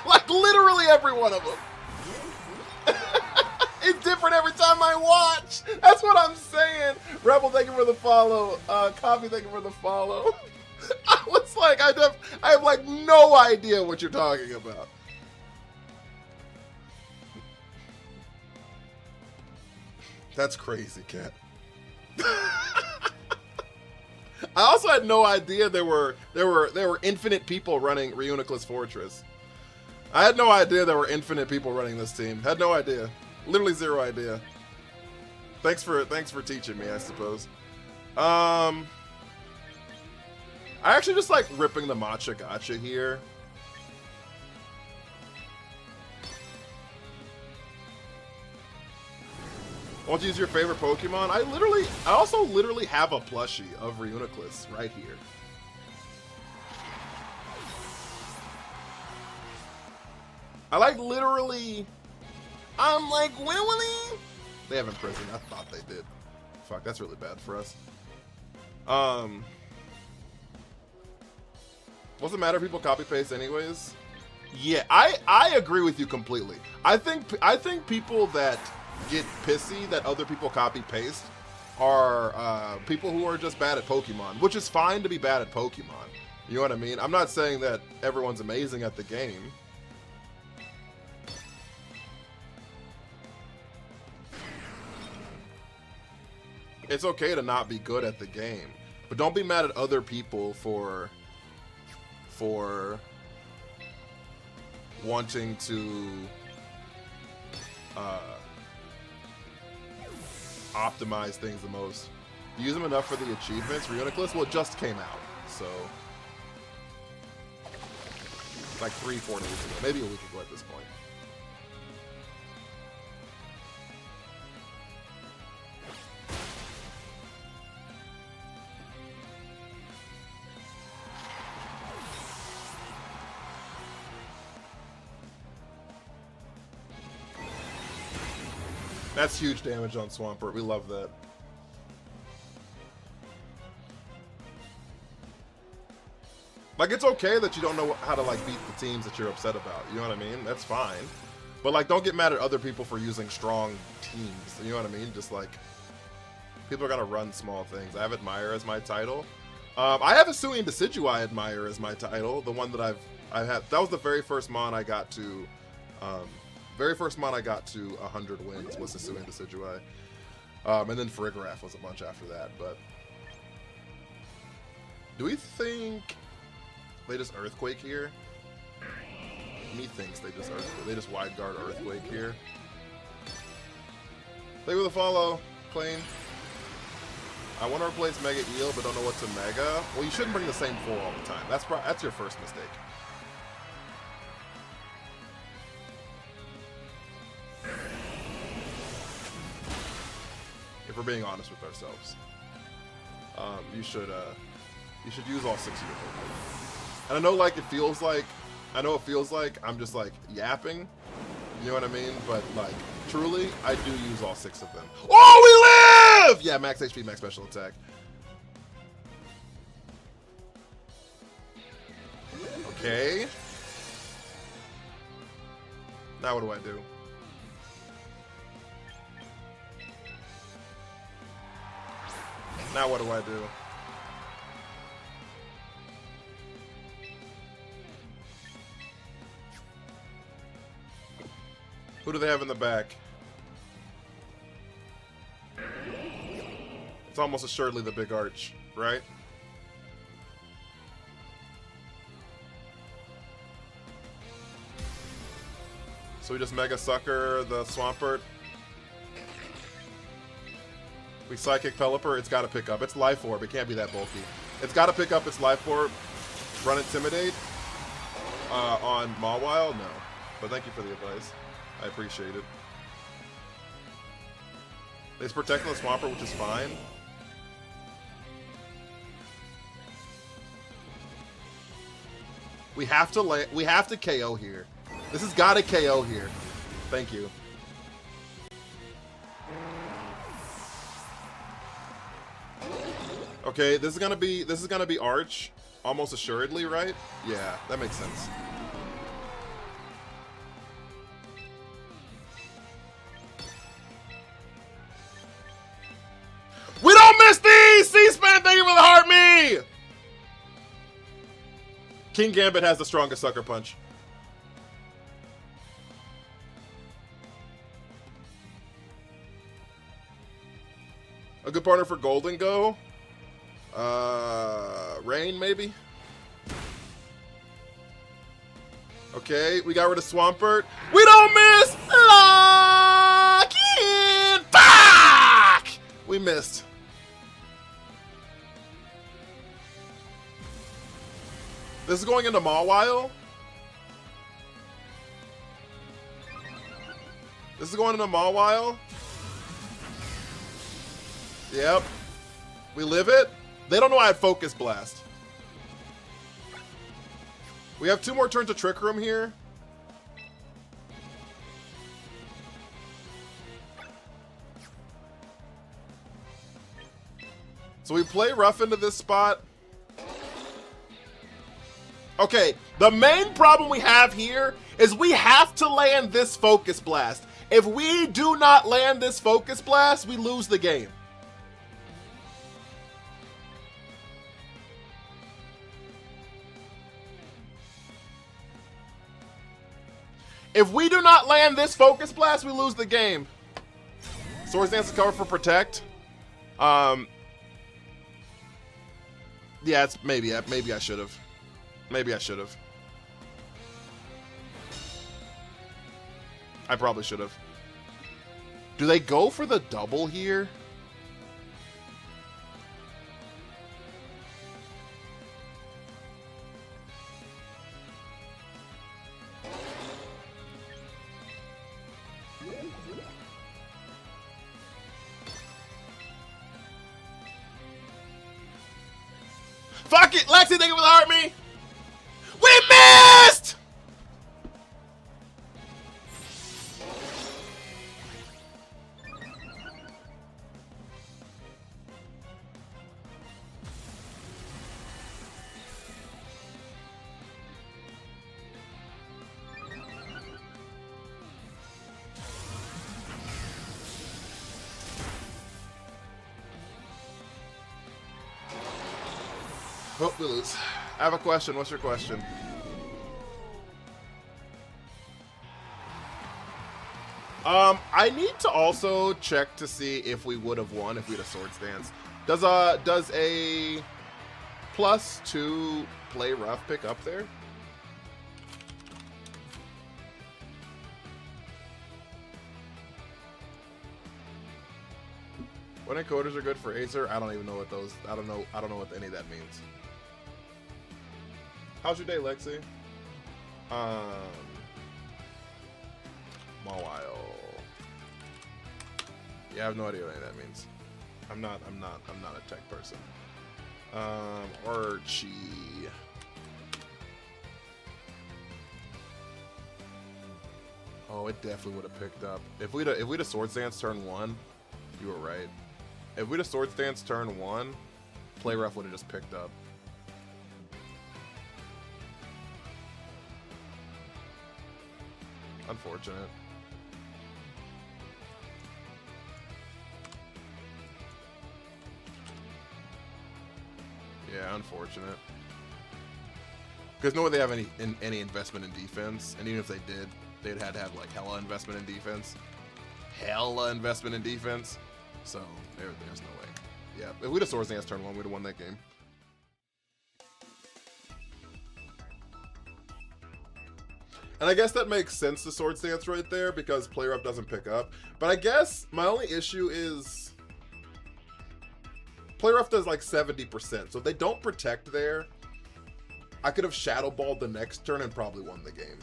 Like, literally every one of them. It's different every time I watch. That's what I'm saying. Rebel, thank you for the follow. Coffee, thank you for the follow. I was like, I have like no idea what you're talking about. That's crazy, Cat. I also had no idea there were infinite people running Reuniclus Fortress. I had no idea there were infinite people running this team. Had no idea. Literally zero idea. Thanks for teaching me, I suppose. I actually just like ripping the Matcha Gotcha here. Want to use your favorite Pokemon? I also literally have a plushie of Reuniclus right here. I like literally, I'm like, Willy. They have imprisoned. I thought they did. Fuck, that's really bad for us. What's the matter if people copy paste anyways? Yeah, I agree with you completely. I think people that get pissy that other people copy paste are people who are just bad at Pokemon, which is fine to be bad at Pokemon. You know what I mean? I'm not saying that everyone's amazing at the game. It's okay to not be good at the game, but don't be mad at other people for wanting to optimize things the most. Use them enough for the achievements. Reuniclus, well, it just came out, so like 3-4 days ago, maybe a week ago at this point. That's huge damage on Swampert. We love that. Like, it's okay that you don't know how to, like, beat the teams that you're upset about. You know what I mean? That's fine. But, like, don't get mad at other people for using strong teams. You know what I mean? Just, like, people are gonna run small things. I have Admire as my title. I have Hisuian Decidueye Admire as my title. The one that I've had. That was the very first mon I got to... very first mon I got to 100 wins was Hisuian Decidueye. And then Farigiraf was a bunch after that, but... Do we think they just Earthquake here? Me thinks they just Earthquake. They just Wide Guard Earthquake here. Thank you for the follow, Plane. I want to replace Mega Eel, but don't know what to Mega. Well, you shouldn't bring the same 4 all the time. That's your first mistake. If we're being honest with ourselves, you should use all 6 of your Pokemon. And I know, like, it feels like I'm just like yapping, you know what I mean? But like, truly, I do use all 6 of them. Oh, we live! Yeah, max HP, max special attack. Okay. Now what do I do? Now what do I do? Who do they have in the back? It's almost assuredly the Big Arch, right? So we just Mega Sucker the Swampert. We Psychic Pelipper, it's got to pick up. It's Life Orb, it can't be that bulky. It's got to pick up its Life Orb. Run Intimidate on Mawile? No. But thank you for the advice. I appreciate it. It's protecting the Swampert, which is fine. We have to KO here. This has got to KO here. Thank you. Okay, this is gonna be Arch, almost assuredly, right? Yeah, that makes sense. We don't miss these! C-SPAN, thank you for the heart me! King Gambit has the strongest Sucker Punch. A good partner for Golden Go? Rain, maybe? Okay, we got rid of Swampert. We don't miss! Lock in! Fuck! We missed. This is going into Mawile. This is going into Mawile. Yep. We live it. They don't know I had Focus Blast. We have 2 more turns to Trick Room here. So we play rough into this spot. Okay, the main problem we have here is we have to land this Focus Blast. If we do not land this Focus Blast, we lose the game. If we do not land this Focus Blast, we lose the game. Swords Dance is cover for Protect. Yeah, it's maybe I should have. Maybe I should have. I probably should have. Do they go for the double here? Fuck it! Lexi, thank you for the heart me! We missed! Oh, we lose. I have a question. What's your question? I need to also check to see if we would have won if we had a Swords Dance. Does a +2 play rough pick up there? What encoders are good for Acer? I don't even know what those. I don't know what any of that means. How's your day, Lexi? Mawile. Yeah, I have no idea what any of that means. I'm not a tech person. Archie. Oh, it definitely would have picked up. If we'd have Swords Dance turn 1, you were right. If we'd have Swords Dance turn 1, Play Rough would have just picked up. Unfortunate. Yeah, unfortunate. Because no way they have any investment in defense, and even if they did, they'd had to have like hella investment in defense. Hella investment in defense. So there's no way. Yeah, if we'd have Swords Dance turn 1, we'd have won that game. And I guess that makes sense, the Swords Dance right there, because Play Rough doesn't pick up. But I guess my only issue is Play Rough does like 70%. So if they don't protect there, I could have Shadow Balled the next turn and probably won the game.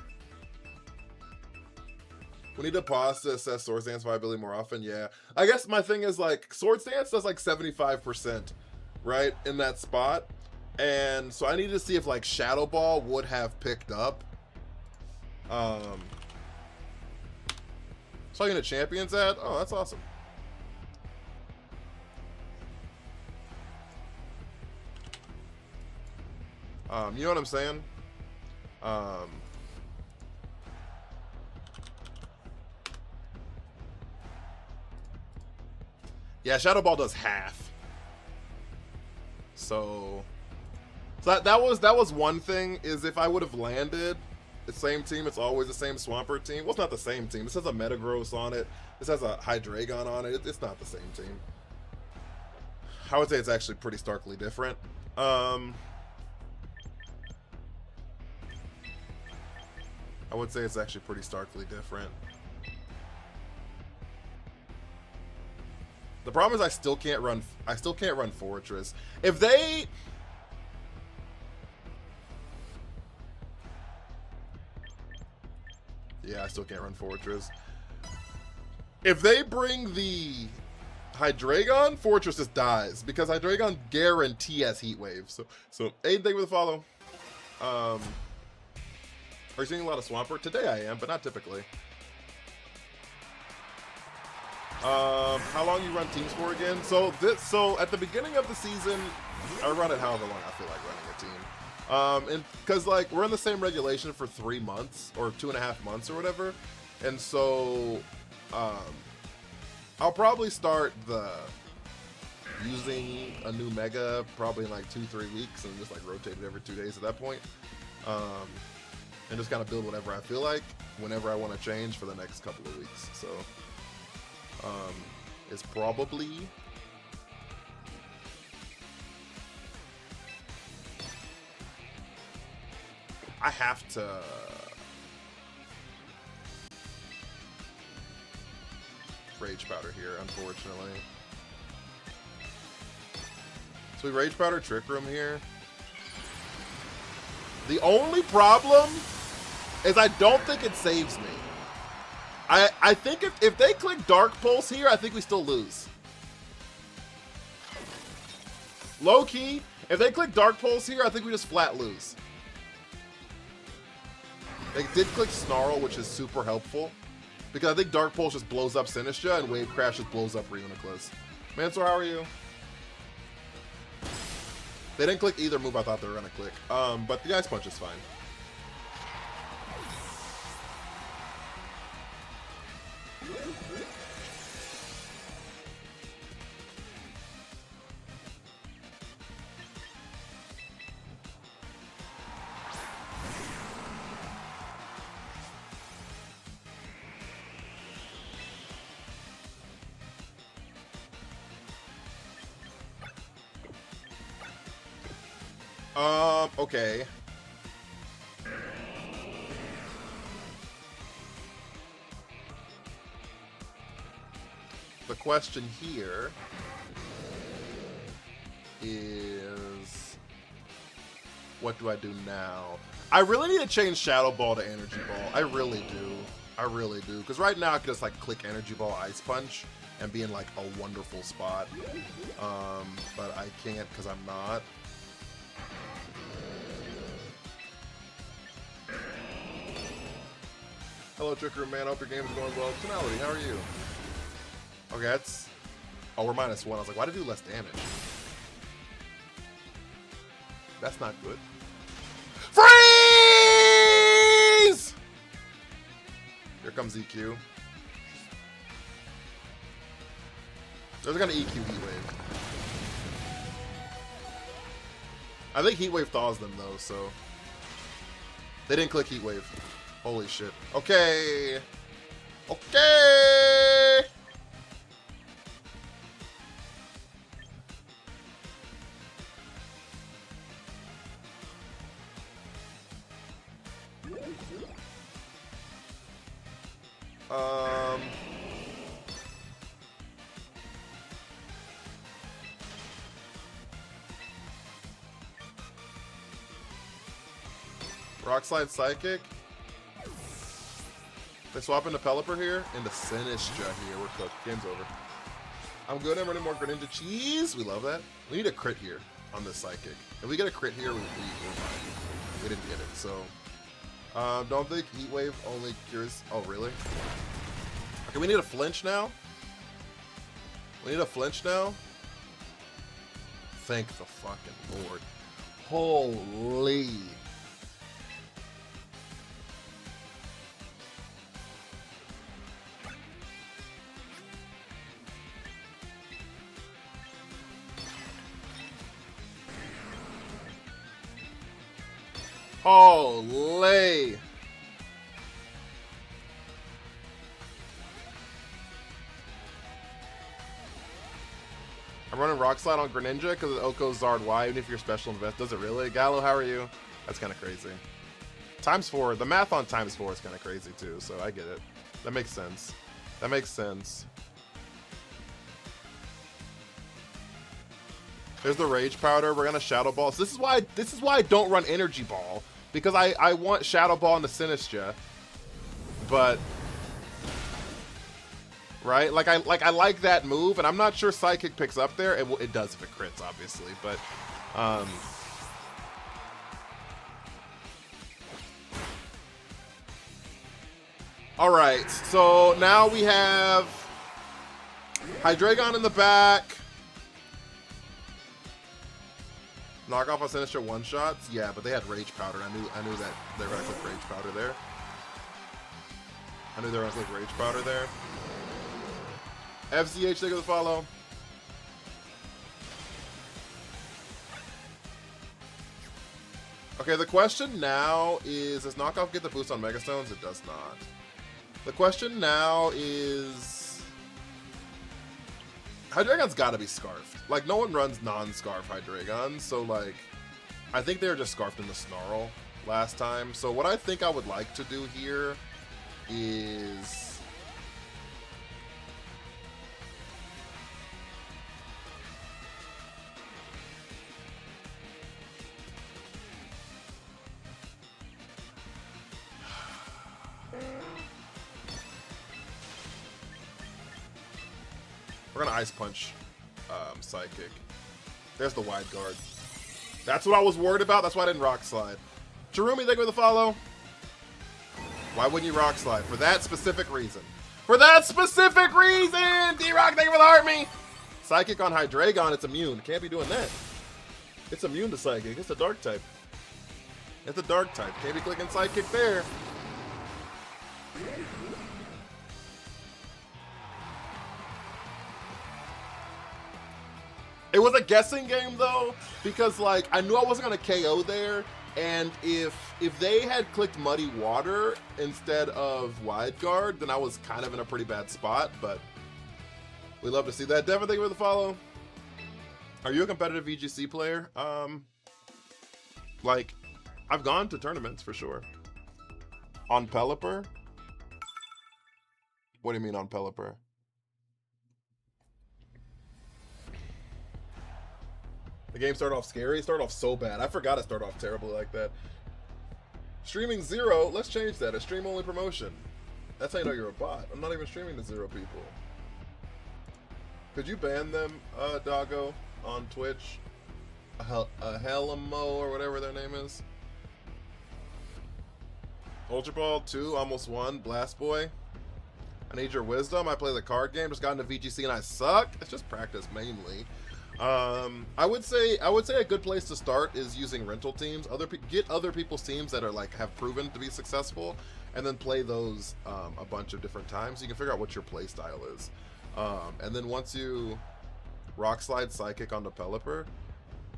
We need to pause to assess Swords Dance viability more often. Yeah. I guess my thing is like Swords Dance does like 75%, right? In that spot. And so I need to see if like Shadow Ball would have picked up. So I'm gonna champions at? Oh, that's awesome. You know what I'm saying? Yeah, Shadow Ball does half. So that was one thing, is if I would have landed the same team, it's always the same Swampert team. Well, it's not the same team. This has a Metagross on it. This has a Hydreigon on it. It's not the same team. I would say it's actually pretty starkly different. I would say it's actually pretty starkly different. The problem is I still can't run Fortress. If they Yeah, I still can't run Fortress. If they bring the Hydreigon, Fortress just dies because Hydreigon guarantee has Heat Wave. So Aiden, thank you for the follow. Are you seeing a lot of Swampert? Today I am, but not typically. How long you run teams for again? So at the beginning of the season, I run it however long I feel like running a team. And because like we're in the same regulation for 3 months or 2.5 months or whatever, and so I'll probably start using a new mega probably in like 2-3 weeks and just like rotate it every 2 days at that point. And just kind of build whatever I feel like whenever I want to change for the next couple of weeks. So it's probably I have to Rage Powder here, unfortunately. So we Rage Powder Trick Room here. The only problem is I don't think it saves me. I think if they click Dark Pulse here, I think we still lose. Low key, if they click Dark Pulse here, I think we just flat lose. They did click Snarl, which is super helpful. Because I think Dark Pulse just blows up Sinistra and Wave Crash just blows up Reuniclus. Mansour, how are you? They didn't click either move I thought they were going to click. But the Ice Punch is fine. Okay. The question here is, what do I do now? I really need to change Shadow Ball to Energy Ball. I really do. I really do. Because right now I could just like click Energy Ball, Ice Punch, and be in like a wonderful spot. But I can't because I'm not. Hello, Trick Room man. Hope your game is going well. Tonality, how are you? Okay, that's... Oh, we're -1. I was like, why did it do less damage? That's not good. Freeze! Here comes EQ. They're gonna EQ Heat Wave. I think Heat Wave thaws them, though, so... They didn't click Heat Wave. Holy shit. Okay. Okay. Rock Slide Psychic. They swap into Pelipper here, into Sinistra here. We're cooked. Game's over. I'm good. I'm running more Greninja cheese. We love that. We need a crit here on this Psychic. If we get a crit here, we're fine. We didn't get it, so... don't think Heat Wave only cures... Oh, really? Okay, we need a flinch now. We need a flinch now. Thank the fucking Lord. Holy... Holy! I'm running doing Rock Slide on Greninja because of Oko Zard Y, even if you're special invest. Does it really? Gallo, how are you? That's kind of crazy. ×4. The math on ×4 is kind of crazy too, so I get it. That makes sense. That makes sense. There's the Rage Powder. We're gonna Shadow Ball. So this is why I don't run Energy Ball, because I want Shadow Ball into Sinistra, but right, like I like that move, and I'm not sure Psychic picks up there. It does if it crits, obviously, but all right. So now we have Hydreigon in the back. Knock off on Sinistra one-shots? Yeah, but they had Rage Powder. I knew that they were going to click Rage Powder there. I knew they were going to click Rage Powder there. FZH, take the follow. Okay, the question now is, does Knockoff get the boost on Mega Stones? It does not. The question now is, Hydreigon's got to be Scarfed. Like, no one runs non-Scarf Hydreigon, so, like, I think they were just Scarfed in the Snarl last time. So what I think I would like to do here is... we're gonna Ice Punch Psychic. There's the Wide Guard. That's what I was worried about. That's why I didn't Rock Slide. Chirumi, thank you for the follow. Why wouldn't you Rock Slide? For that specific reason. For that specific reason! D-Rock, thank you for the heart me! Psychic on Hydreigon, it's immune. Can't be doing that. It's immune to Psychic. It's a Dark type. It's a Dark type. Can't be clicking Psychic there. It was a guessing game though, because like I knew I wasn't gonna KO there, and if they had clicked Muddy Water instead of Wide Guard, then I was kind of in a pretty bad spot. But we love to see that. Devin, thank you for the follow. Are you a competitive VGC player? Like I've gone to tournaments for sure. On Pelipper? What do you mean on Pelipper? The game started off scary. It started off so bad. I forgot it started off terribly like that. Streaming 0. Let's change that. A stream-only promotion. That's how you know you're a bot. I'm not even streaming to 0 people. Could you ban them, Doggo, on Twitch? Helamo or whatever their name is. Ultra Ball 2, almost won. Blast Boy. I need your wisdom. I play the card game. Just got into VGC and I suck. It's just practice mainly. I would say a good place to start is using rental teams. Get other people's teams that are like have proven to be successful, and then play those a bunch of different times. You can figure out what your play style is, and then once you Rock Slide Psychic onto Pelipper,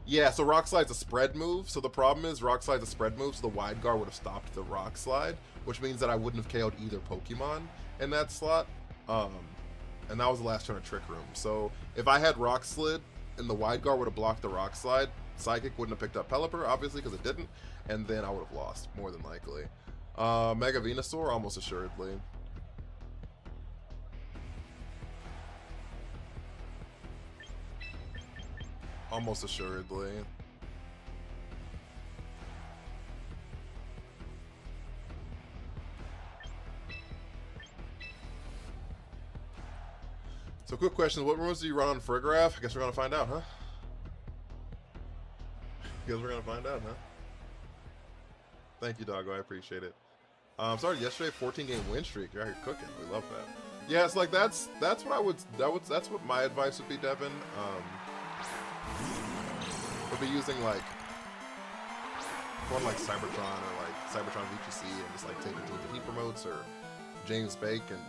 yeah. So Rock Slide's a spread move. So the problem is Rock Slide's a spread move. So the Wide Guard would have stopped the Rock Slide, which means that I wouldn't have KO'd either Pokemon in that slot. And that was the last turn of Trick Room. So if I had Rock Slid and the Wide Guard would have blocked the Rock Slide, Psychic wouldn't have picked up Pelipper, obviously, because it didn't, and then I would have lost, more than likely. Mega Venusaur, almost assuredly. Almost assuredly. So quick question, what rumors do you run on Frigoraph? I guess we're gonna find out, huh? Guess we're gonna find out, huh? Thank you, Doggo, I appreciate it. Started yesterday, 14-game win streak. You're out here cooking. We love that. Yeah, it's like that's what my advice would be, Devin. Would be using like one like Cybertron or like Cybertron VGC and just like taking teams that he promotes, or James Bake and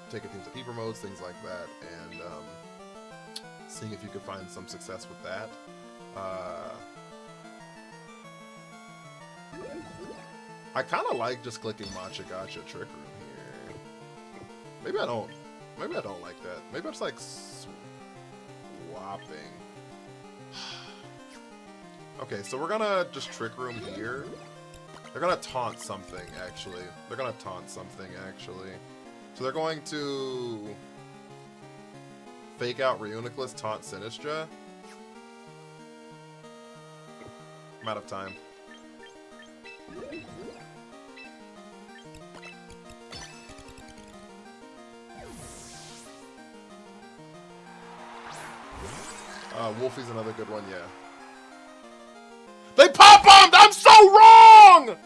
taking teams that he promotes, things like that, and seeing if you could find some success with that. I kind of like just clicking Matcha Gotcha Trick Room here. Maybe I don't like that. Maybe I'm just like swapping. Okay, so we're gonna just Trick Room here. They're gonna taunt something, actually. They're gonna taunt something, actually. So they're going to fake out Reuniclus, taunt Sinistra. I'm out of time. Wolfie's another good one, yeah. They pop bombed! I'm so wrong!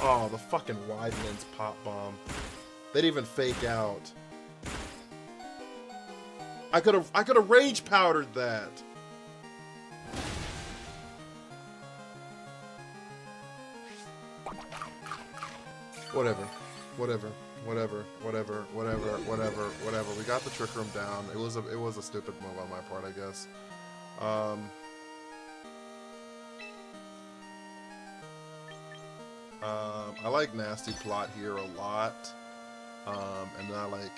Oh, the fucking wide lens pop bomb. They didn't even fake out. I could have rage powdered that. Whatever. We got the Trick Room down. It was a stupid move on my part, I guess. I like Nasty Plot here a lot. And then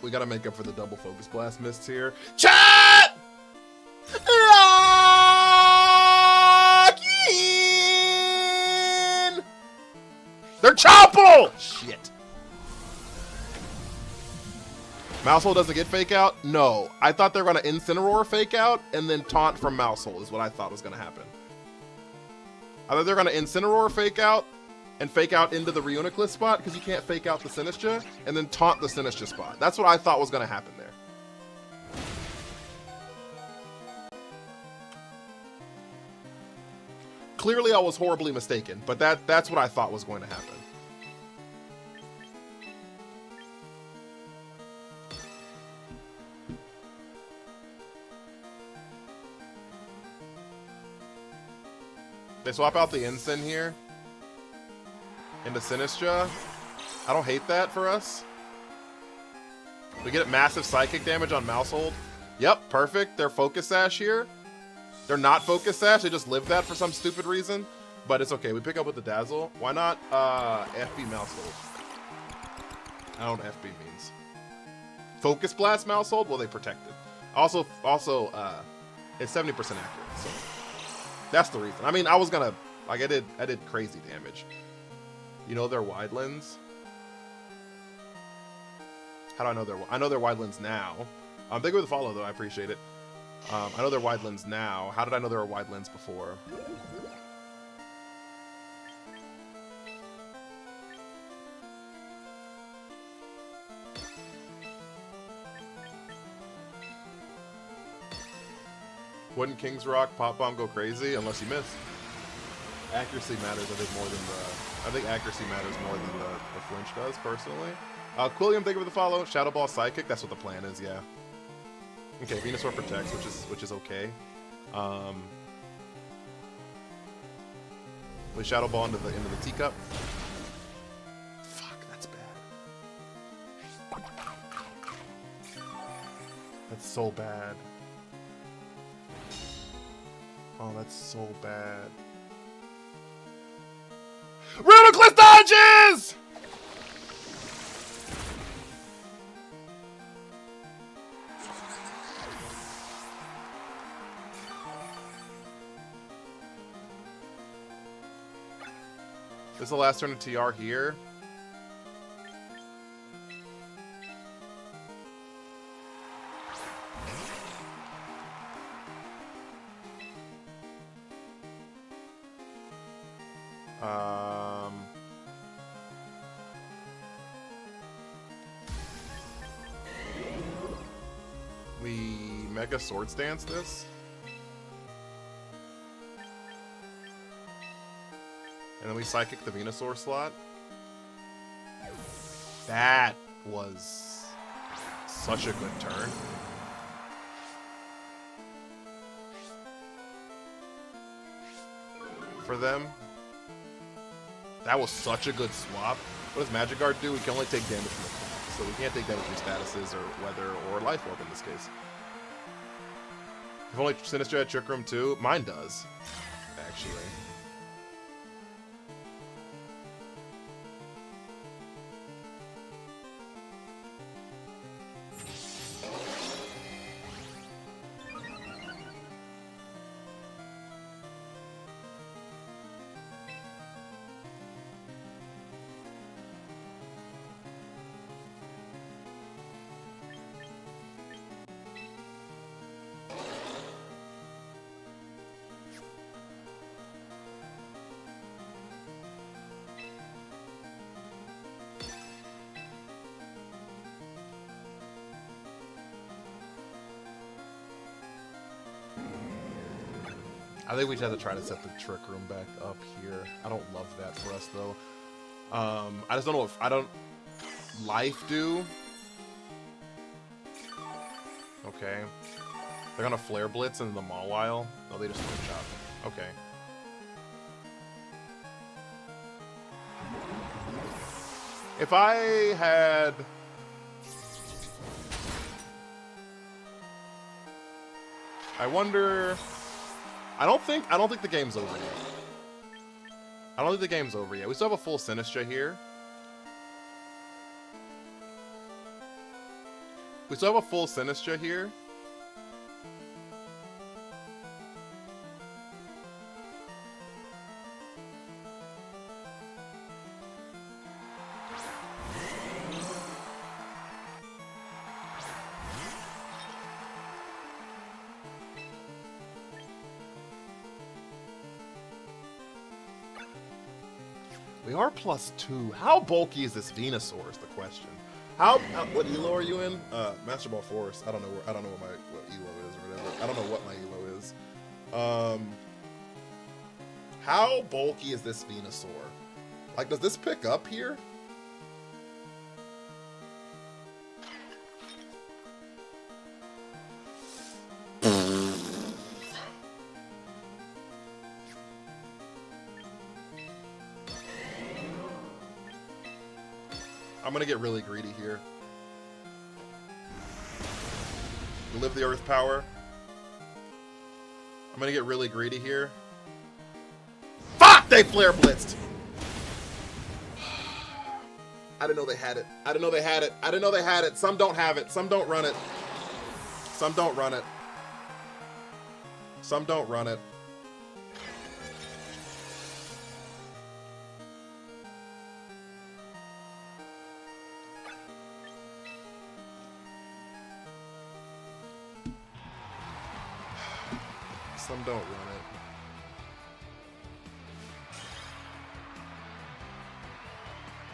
we gotta make up for the double Focus Blast missed here. Chat! Lock in! They're choppable! Shit. Mousehole doesn't get fake out? No. I thought they were gonna Incineroar fake out and then taunt from Mousehole is what I thought was gonna happen. I thought they were gonna Incineroar fake out and fake out into the Reuniclus spot because you can't fake out the Sinistra, and then taunt the Sinistra spot. That's what I thought was gonna happen there. Clearly I was horribly mistaken, but that's what I thought was going to happen. They swap out the Incin here into Sinistra. I don't hate that for us. We get massive psychic damage on Mousehold. Yep, perfect. They're Focus Sash here. They're not Focus Sash. They just live that for some stupid reason. But it's okay. We pick up with the Dazzle. Why not FB Mousehold? I don't know what FB means. Focus Blast Mousehold? Well, they protect it. Also, it's 70% accurate. So that's the reason. I mean, I was gonna I did crazy damage. You know they're wide lens. How do I know they're wide lens now? Thank you for the follow though. I appreciate it. I know they're wide lens now. How did I know they were wide lens before? Wouldn't King's Rock Pop Bomb go crazy unless you miss? Accuracy matters, I think, more than I think accuracy matters more than the flinch does, personally. Quilliam, thank you for the follow. Shadow Ball Psychic, that's what the plan is, yeah. Okay, Venusaur protects, which is okay. We Shadow Ball into the teacup. Fuck, that's bad. That's so bad. Oh, that's so bad. Reuniclus dodges! This is the last turn of TR here. We Mega Swords Dance this. And then we Psychic the Venusaur slot. That was such a good turn. For them. That was such a good swap. What does Magic Guard do? We can only take damage from the clock, so we can't take damage from statuses or weather or Life Orb in this case. If only Sinistra had Trick Room too, mine does, actually. I think we just have to try to set the Trick Room back up here. I don't love that for us, though. I just don't know if... I don't... Life do? Okay. They're gonna Flare Blitz into the Mawile? No, they just one-shot. Okay. If I had... I wonder... I don't think the game's over yet. I don't think the game's over yet. We still have a full Sinistcha here. We still have a full Sinistcha here. We are +2. How bulky is this Venusaur is the question. What elo are you in? Master Ball Forest. I don't know what elo is or whatever. I don't know what my elo is. How bulky is this Venusaur? Like, does this pick up here? I'm gonna get really greedy here. Live the Earth Power. I'm gonna get really greedy here. Fuck! They Flare Blitzed! I didn't know they had it. I didn't know they had it. I didn't know they had it. Some don't have it. Some don't run it. Some don't run it. Some don't run it. Some don't run it.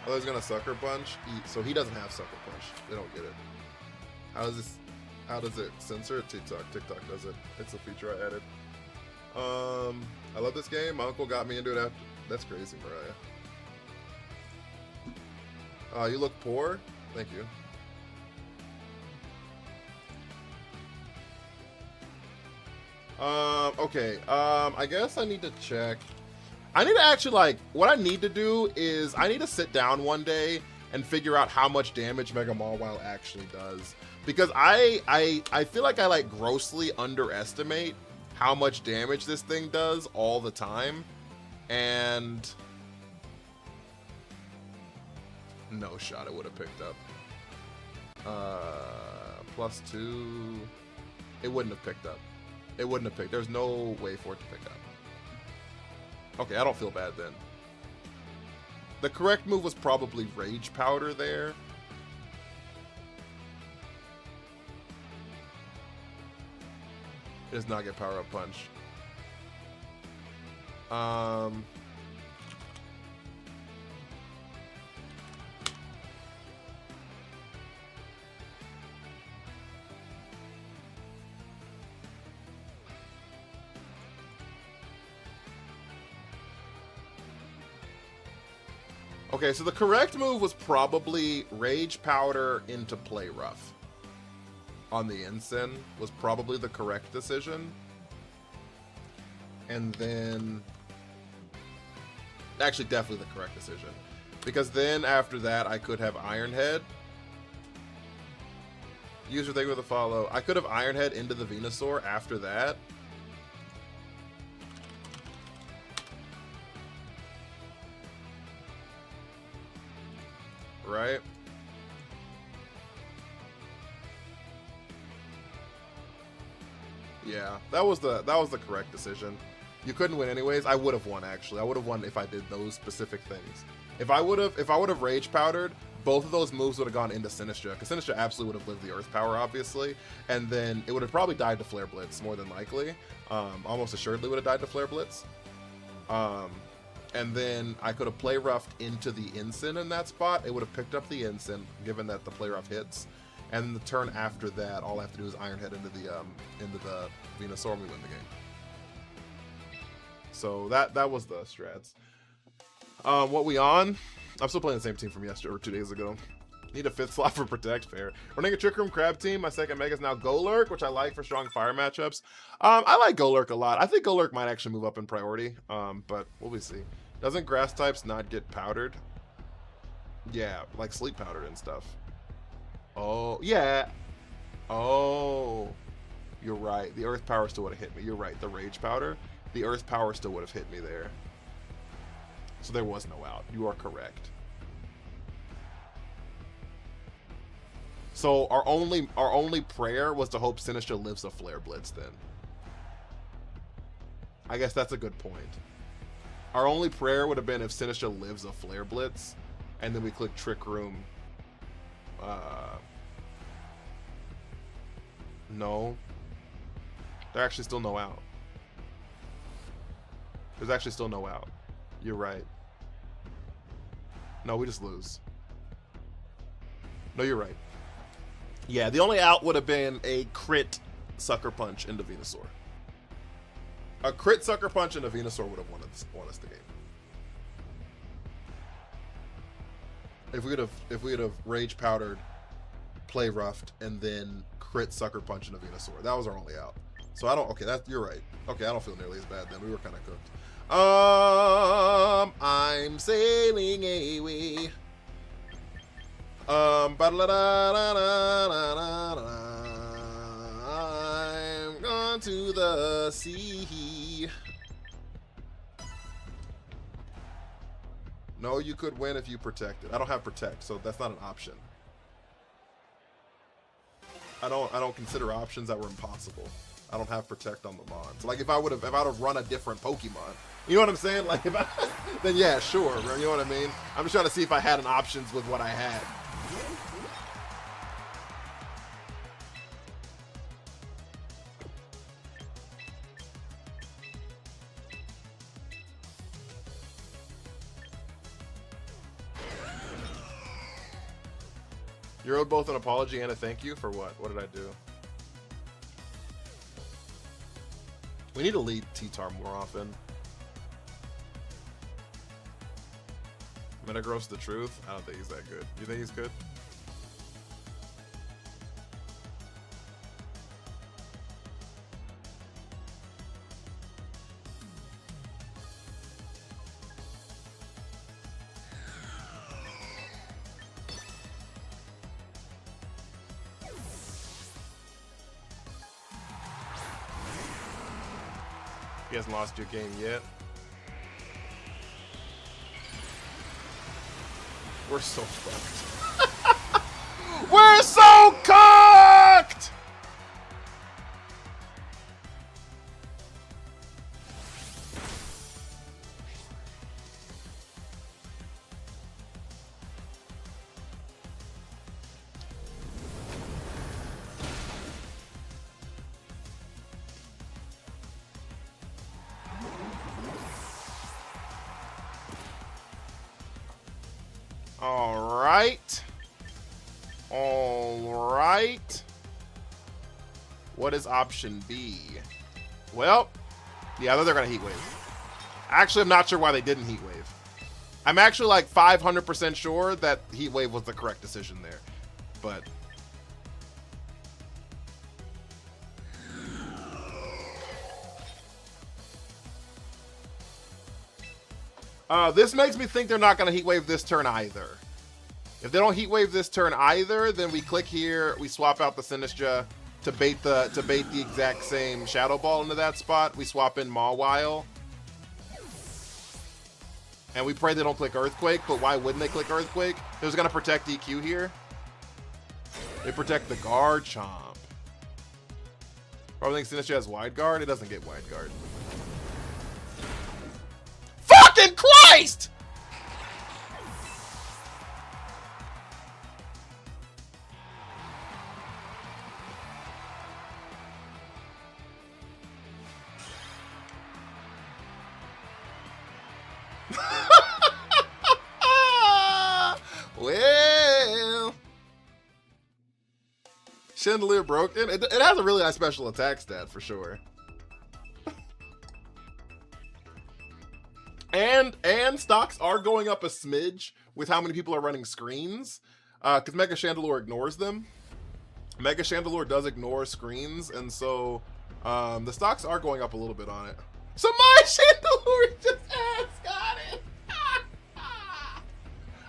Oh, he's gonna Sucker Punch? So he doesn't have Sucker Punch. They don't get it. How does it censor it? TikTok does it. It's a feature I added. I love this game. My uncle got me into it after. That's crazy, Mariah. You look poor? Thank you. Okay, I guess I need to check. I need to actually, like, what I need to do is I need to sit down one day and figure out how much damage Mega Mawile actually does. Because I feel like I, like, grossly underestimate how much damage this thing does all the time. And no shot it would have picked up. +2. It wouldn't have picked up. It wouldn't have picked. There's no way for it to pick up. Okay, I don't feel bad then. The correct move was probably Rage Powder there. It does not get Power Up Punch. Okay, so the correct move was probably Rage Powder into Play Rough. On the Ensign was probably the correct decision. And then... Actually, definitely the correct decision. Because then, after that, I could have Iron Head. Use your thing with a follow. I could have Iron Head into the Venusaur after that. Right? Yeah, that was the correct decision. You couldn't win anyways. I would have won actually. I would have won if I did those specific things. If I would have Rage Powdered, both of those moves would have gone into Sinistcha, because Sinistcha absolutely would have lived the Earth Power, obviously, and then it would have probably died to Flare Blitz more than likely. Almost assuredly would have died to Flare Blitz. And then I could have Play Roughed into the Ensign in that spot. It would have picked up the Ensign, given that the Play Rough hits. And the turn after that, all I have to do is Iron Head into the Venusaur and we win the game. So that was the strats. What we on? I'm still playing the same team from yesterday or 2 days ago. Need a 5th slot for Protect, fair. Running a Trick Room Crab team. My second mega is now Golurk, which I like for strong fire matchups. I like Golurk a lot. I think Golurk might actually move up in priority, but we'll see. Doesn't grass types not get powdered? Yeah, like sleep powdered and stuff. Oh, yeah. Oh, you're right. The earth power still would have hit me. You're right. The rage powder, the earth power still would have hit me there. So there was no out. You are correct. So our only prayer was to hope Sinistra lives a Flare Blitz then. I guess that's a good point. Our only prayer would have been if Sinistra lives a Flare Blitz, and then we click Trick Room. No. There's actually still no out. There's actually still no out. You're right. No, we just lose. No, you're right. Yeah, the only out would have been a crit Sucker Punch into Venusaur. A crit Sucker Punch into Venusaur would have won us the game. If we would have Rage Powdered, Play Roughed, and then crit Sucker Punch into Venusaur. That was our only out. So I don't. Okay, you're right. Okay, I don't feel nearly as bad then. We were kind of cooked. I'm sailing away. I'm gone to the sea. No, you could win if you protected. I don't have Protect, so that's not an option. I don't consider options that were impossible. I don't have Protect on the Mon. So like if I would have run a different Pokemon, you know what I'm saying? Like if then yeah, sure. You know what I mean? I'm just trying to see if I had an options with what I had. You owed both an apology and a thank you for what? What did I do? We need to lead T-Tar more often. Metagross the truth? I don't think he's that good. You think he's good? He hasn't lost your game yet. We're so fucked. We're so cooked! All right. What is option B? Well, yeah, they're gonna Heat Wave. Actually, I'm not sure why they didn't Heat Wave. I'm actually like 500% sure that Heat Wave was the correct decision there, but this makes me think they're not going to Heat Wave this turn either. If they don't Heat Wave this turn either, then we click here, we swap out the Sinistra to bait the exact same Shadow Ball into that spot. We swap in Mawile. And we pray they don't click Earthquake, but why wouldn't they click Earthquake? They're just going to protect EQ here. They protect the Garchomp. Probably think Sinistra has Wide Guard. It doesn't get Wide Guard. Fucking Christ! Well, Chandelier broken. It has a really high special attack stat for sure. And stocks are going up a smidge with how many people are running screens, because Mega Chandelure ignores them. Mega Chandelure does ignore screens, and so the stocks are going up a little bit on it. So my Chandelure just got it.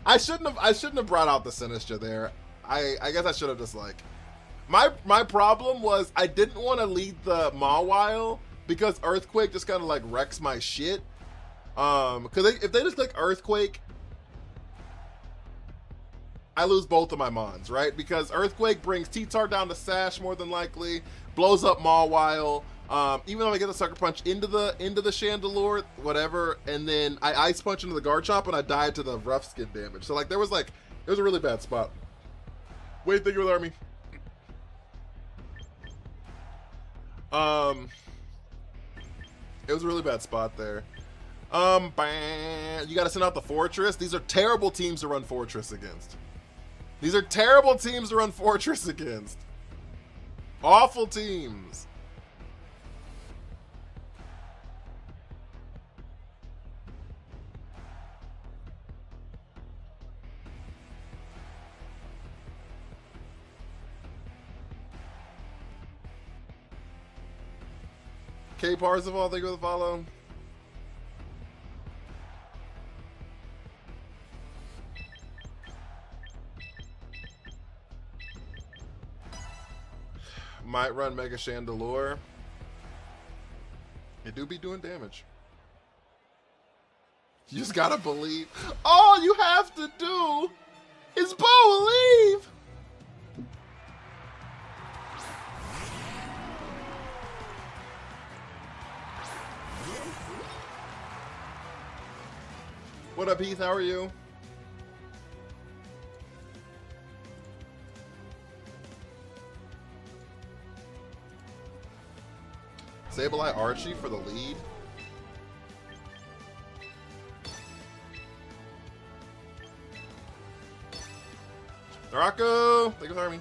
I shouldn't have brought out the Sinistra there. I guess I should have just like my problem was I didn't want to lead the Mawile because Earthquake just kind of like wrecks my shit. Because if they just click Earthquake, I lose both of my Mons, right? Because Earthquake brings T-Tar down to Sash more than likely, blows up Mawile. Even though I get the Sucker Punch into the Chandelure, whatever, and then I Ice Punch into the Garchomp and I died to the Rough Skin damage. So like it was a really bad spot. Wait, thank you, Army. It was a really bad spot there. You gotta send out the Fortress. These are terrible teams to run Fortress against. These are terrible teams to run Fortress against. Awful teams. K Parzival, thank you for the follow. Might run Mega Chandelure. It do be doing damage. You just gotta believe. All you have to do is believe. What up, Heath? How are you? Sableye Archie for the lead. Narako! Thank you for me.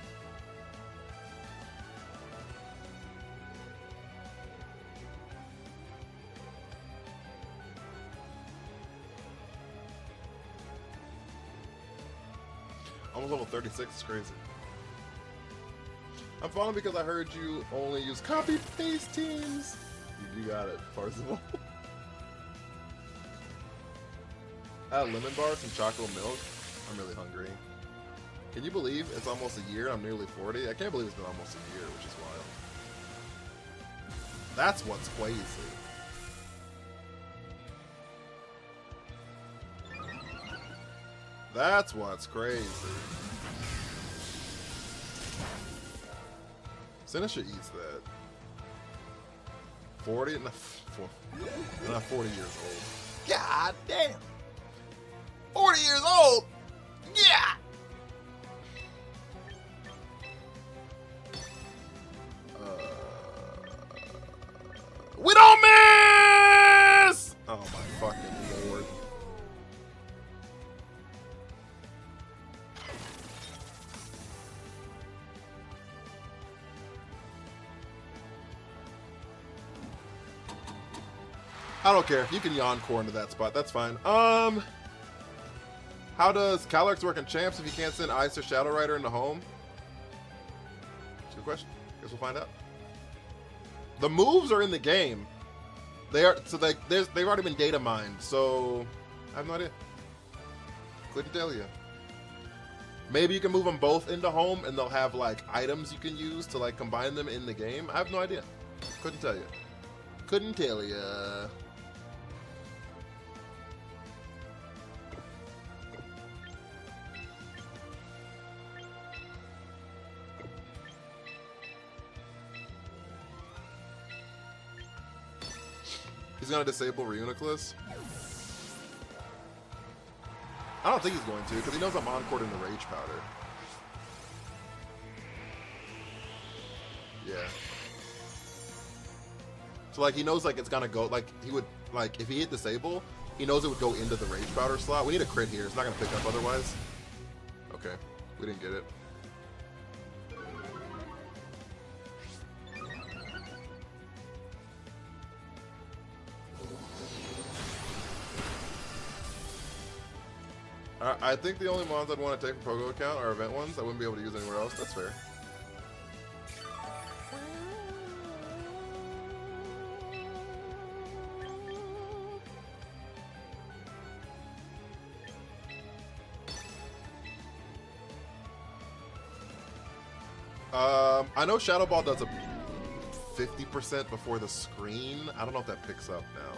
Almost level 36 is crazy. I'm following because I heard you only use copy-paste teams. You got it, Parzival. Add lemon bars, some chocolate milk. I'm really hungry. Can you believe it's almost a year? I'm nearly 40. I can't believe it's been almost a year, which is wild. That's what's crazy. That's what's crazy. Sinistra eats that. 40? Not 40 years old. God damn! 40 years old? Yeah! We don't miss! Oh my fucking lord. I don't care. You can yawn core into that spot. That's fine. How does Calyrex work in champs if you can't send Ice or Shadow Rider into home? That's a good question. Guess we'll find out. The moves are in the game. They are they've already been data mined. So I have no idea. Couldn't tell you. Maybe you can move them both into home, and they'll have like items you can use to like combine them in the game. I have no idea. Couldn't tell you. Couldn't tell you. He's gonna disable Reuniclus. I don't think he's going to, because he knows I'm Encore in the Rage Powder. Yeah. So like he knows like it's gonna go like he would like if he hit disable, he knows it would go into the Rage Powder slot. We need a crit here. It's not gonna pick up otherwise. Okay, we didn't get it. I think the only mons I'd want to take from Pogo account are event ones. I wouldn't be able to use anywhere else. That's fair. I know Shadow Ball does a 50% before the screen. I don't know if that picks up now.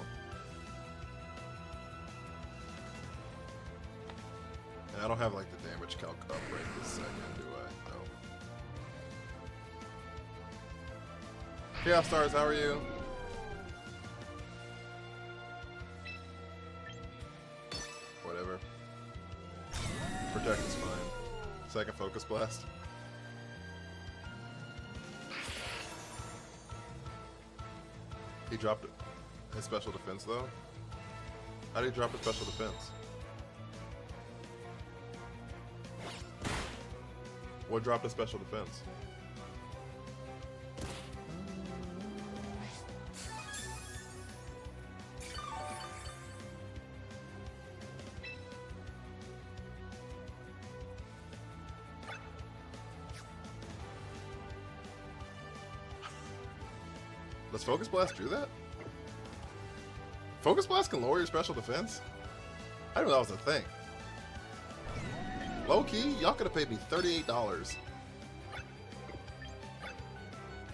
And I don't have like the damage calc up right this second, do I? No. Chaos Stars, how are you? Whatever. Protect is fine. Second Focus Blast. He dropped his special defense though. How did he drop his special defense? What dropped his special defense? Does Focus Blast do that? Focus Blast can lower your special defense? I didn't know that was a thing. Low key, y'all could have paid me $38.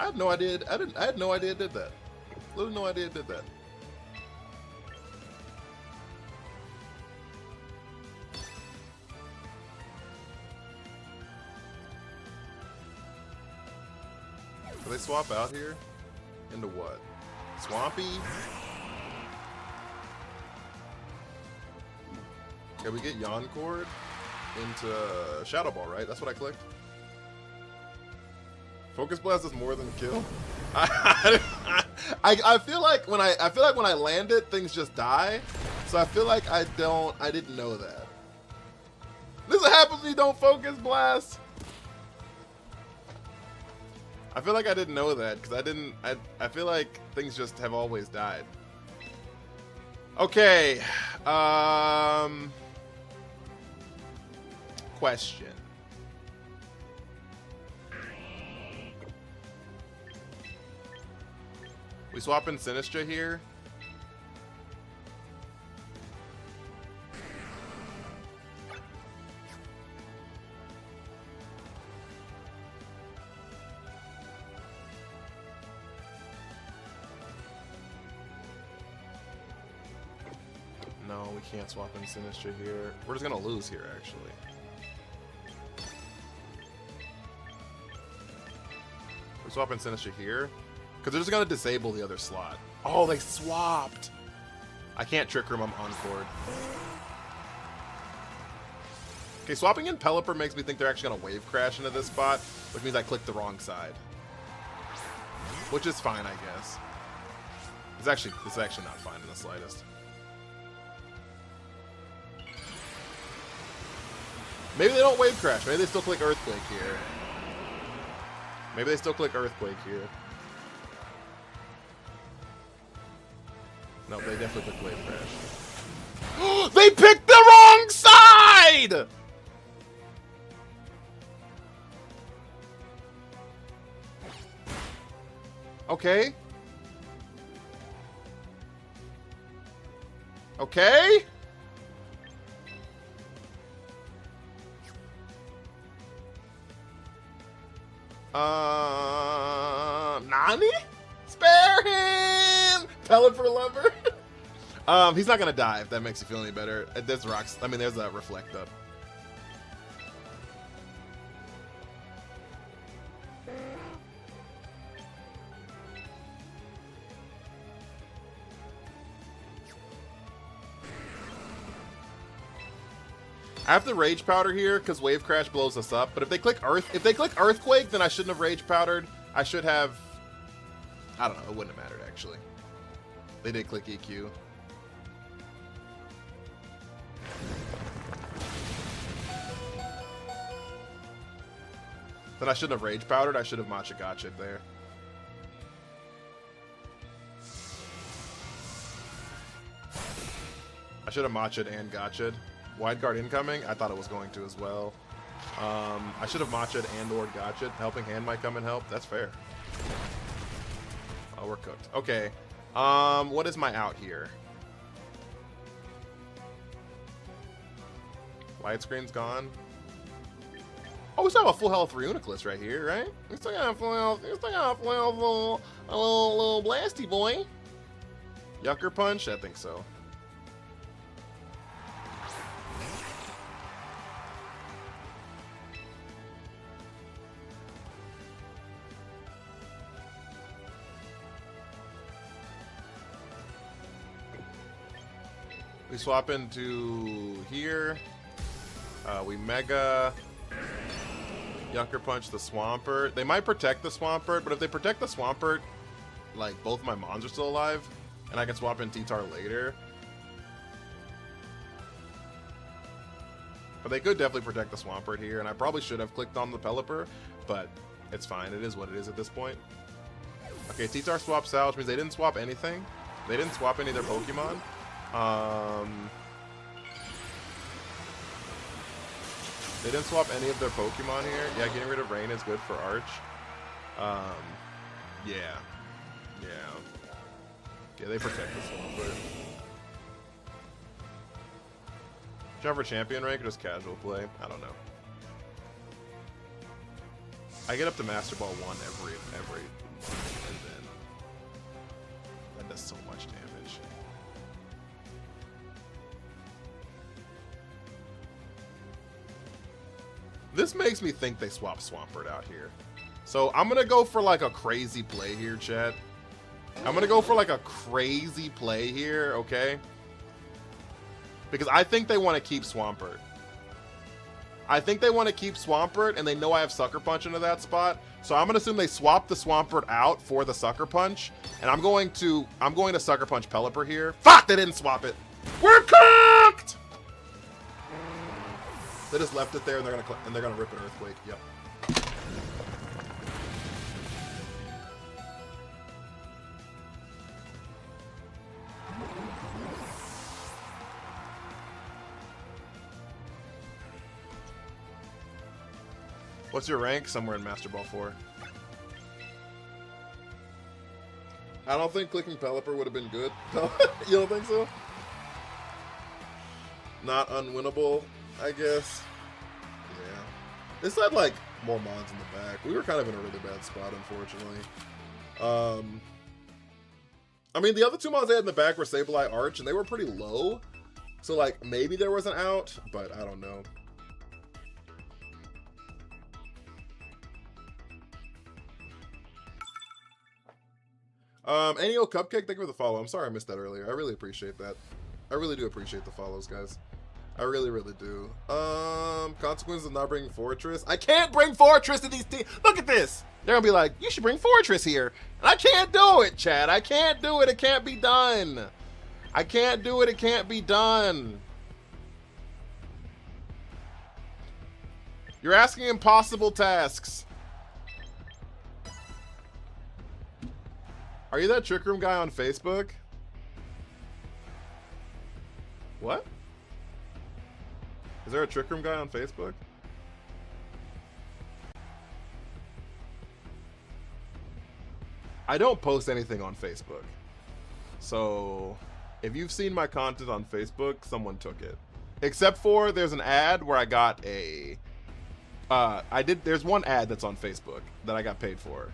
I had no idea. I had no idea it did that. Literally no idea it did that. Do they swap out here? Into what? Swampy? Okay, we get Yawn Cord into Shadow Ball, right? That's what I clicked. Focus Blast is more than kill. I feel like when I land it, things just die. So I feel like I didn't know that. This is what happens when you don't Focus Blast. I feel like I didn't know that because I feel like things just have always died. Okay. Question. We swap in Sinistra here. No, we can't swap in Sinistra here. We're just gonna lose here, actually. We're swapping Sinistra here. Because they're just gonna disable the other slot. Oh, they swapped! I can't trick room, I'm Encored. Okay, swapping in Pelipper makes me think they're actually gonna wave crash into this spot, which means I clicked the wrong side. Which is fine, I guess. It's actually not fine in the slightest. Maybe they don't wave crash. Maybe they still click Earthquake here. Maybe they still click Earthquake here. No, they definitely click wave crash. They picked the wrong side! Okay. Okay. Nani? Spare him! Pelipper lover. He's not gonna die if that makes you feel any better. There's rocks. I mean, there's that reflect up. I have to Rage Powder here because Wave Crash blows us up. But if they click Earthquake, then I shouldn't have Rage Powdered. I should have. I don't know. It wouldn't have mattered actually. They did click EQ. Then I shouldn't have Rage Powdered. I should have Matcha Gotcha'd there. I should have Matcha'd and Gotcha'd. Wide guard incoming. I thought it was going to as well. I should have matcha'd and or gotcha'd. Helping hand might come and help. That's fair. Oh, we're cooked. Okay. What is my out here? Widescreen's gone. Oh, we still have a full health Reuniclus right here, right? We still got a full health. We still got a full health little blasty boy. Yucker punch? I think so. We swap into here. We Mega Yucker Punch the Swampert. They might protect the Swampert, but if they protect the Swampert, like both my mons are still alive, and I can swap in T-Tar later. But they could definitely protect the Swampert here, and I probably should have clicked on the Pelipper, but it's fine. It is what it is at this point. Okay, T-Tar swaps out, which means they didn't swap anything. They didn't swap any of their Pokemon. They didn't swap any of their Pokemon here. Yeah, getting rid of Rain is good for Arch. Yeah. Yeah, they protect this one, but jump for champion rank or just casual play? I don't know. I get up to Master Ball 1 every, and then that does so much damage. This makes me think they swap Swampert out here. So I'm going to go for like a crazy play here, chat. I'm going to go for like a crazy play here, okay? Because I think they want to keep Swampert. I think they want to keep Swampert, and they know I have Sucker Punch into that spot. So I'm going to assume they swap the Swampert out for the Sucker Punch. And I'm going to Sucker Punch Pelipper here. Fuck, they didn't swap it. We're cooked! They just left it there, and they're gonna rip an Earthquake. Yep. What's your rank? Somewhere in Master Ball 4. I don't think clicking Pelipper would have been good. You don't think so? Not unwinnable, I guess. Yeah. This had like more mons in the back. We were kind of in a really bad spot, unfortunately. I mean, the other two mons they had in the back were Sableye, Arch, and they were pretty low. So like maybe there was an out, but I don't know. Anio Cupcake, thank you for the follow. I'm sorry I missed that earlier. I really appreciate that. I really do appreciate the follows, guys. I really, really do. Consequences of not bringing Fortress. I can't bring Fortress to these teams. Look at this. They're gonna be like, you should bring Fortress here. And I can't do it, Chad. I can't do it. It can't be done. I can't do it. It can't be done. You're asking impossible tasks. Are you that Trick Room guy on Facebook? What? Is there a Trick Room guy on Facebook? I don't post anything on Facebook. So, if you've seen my content on Facebook, someone took it. Except for there's an ad where I got a... there's one ad that's on Facebook that I got paid for.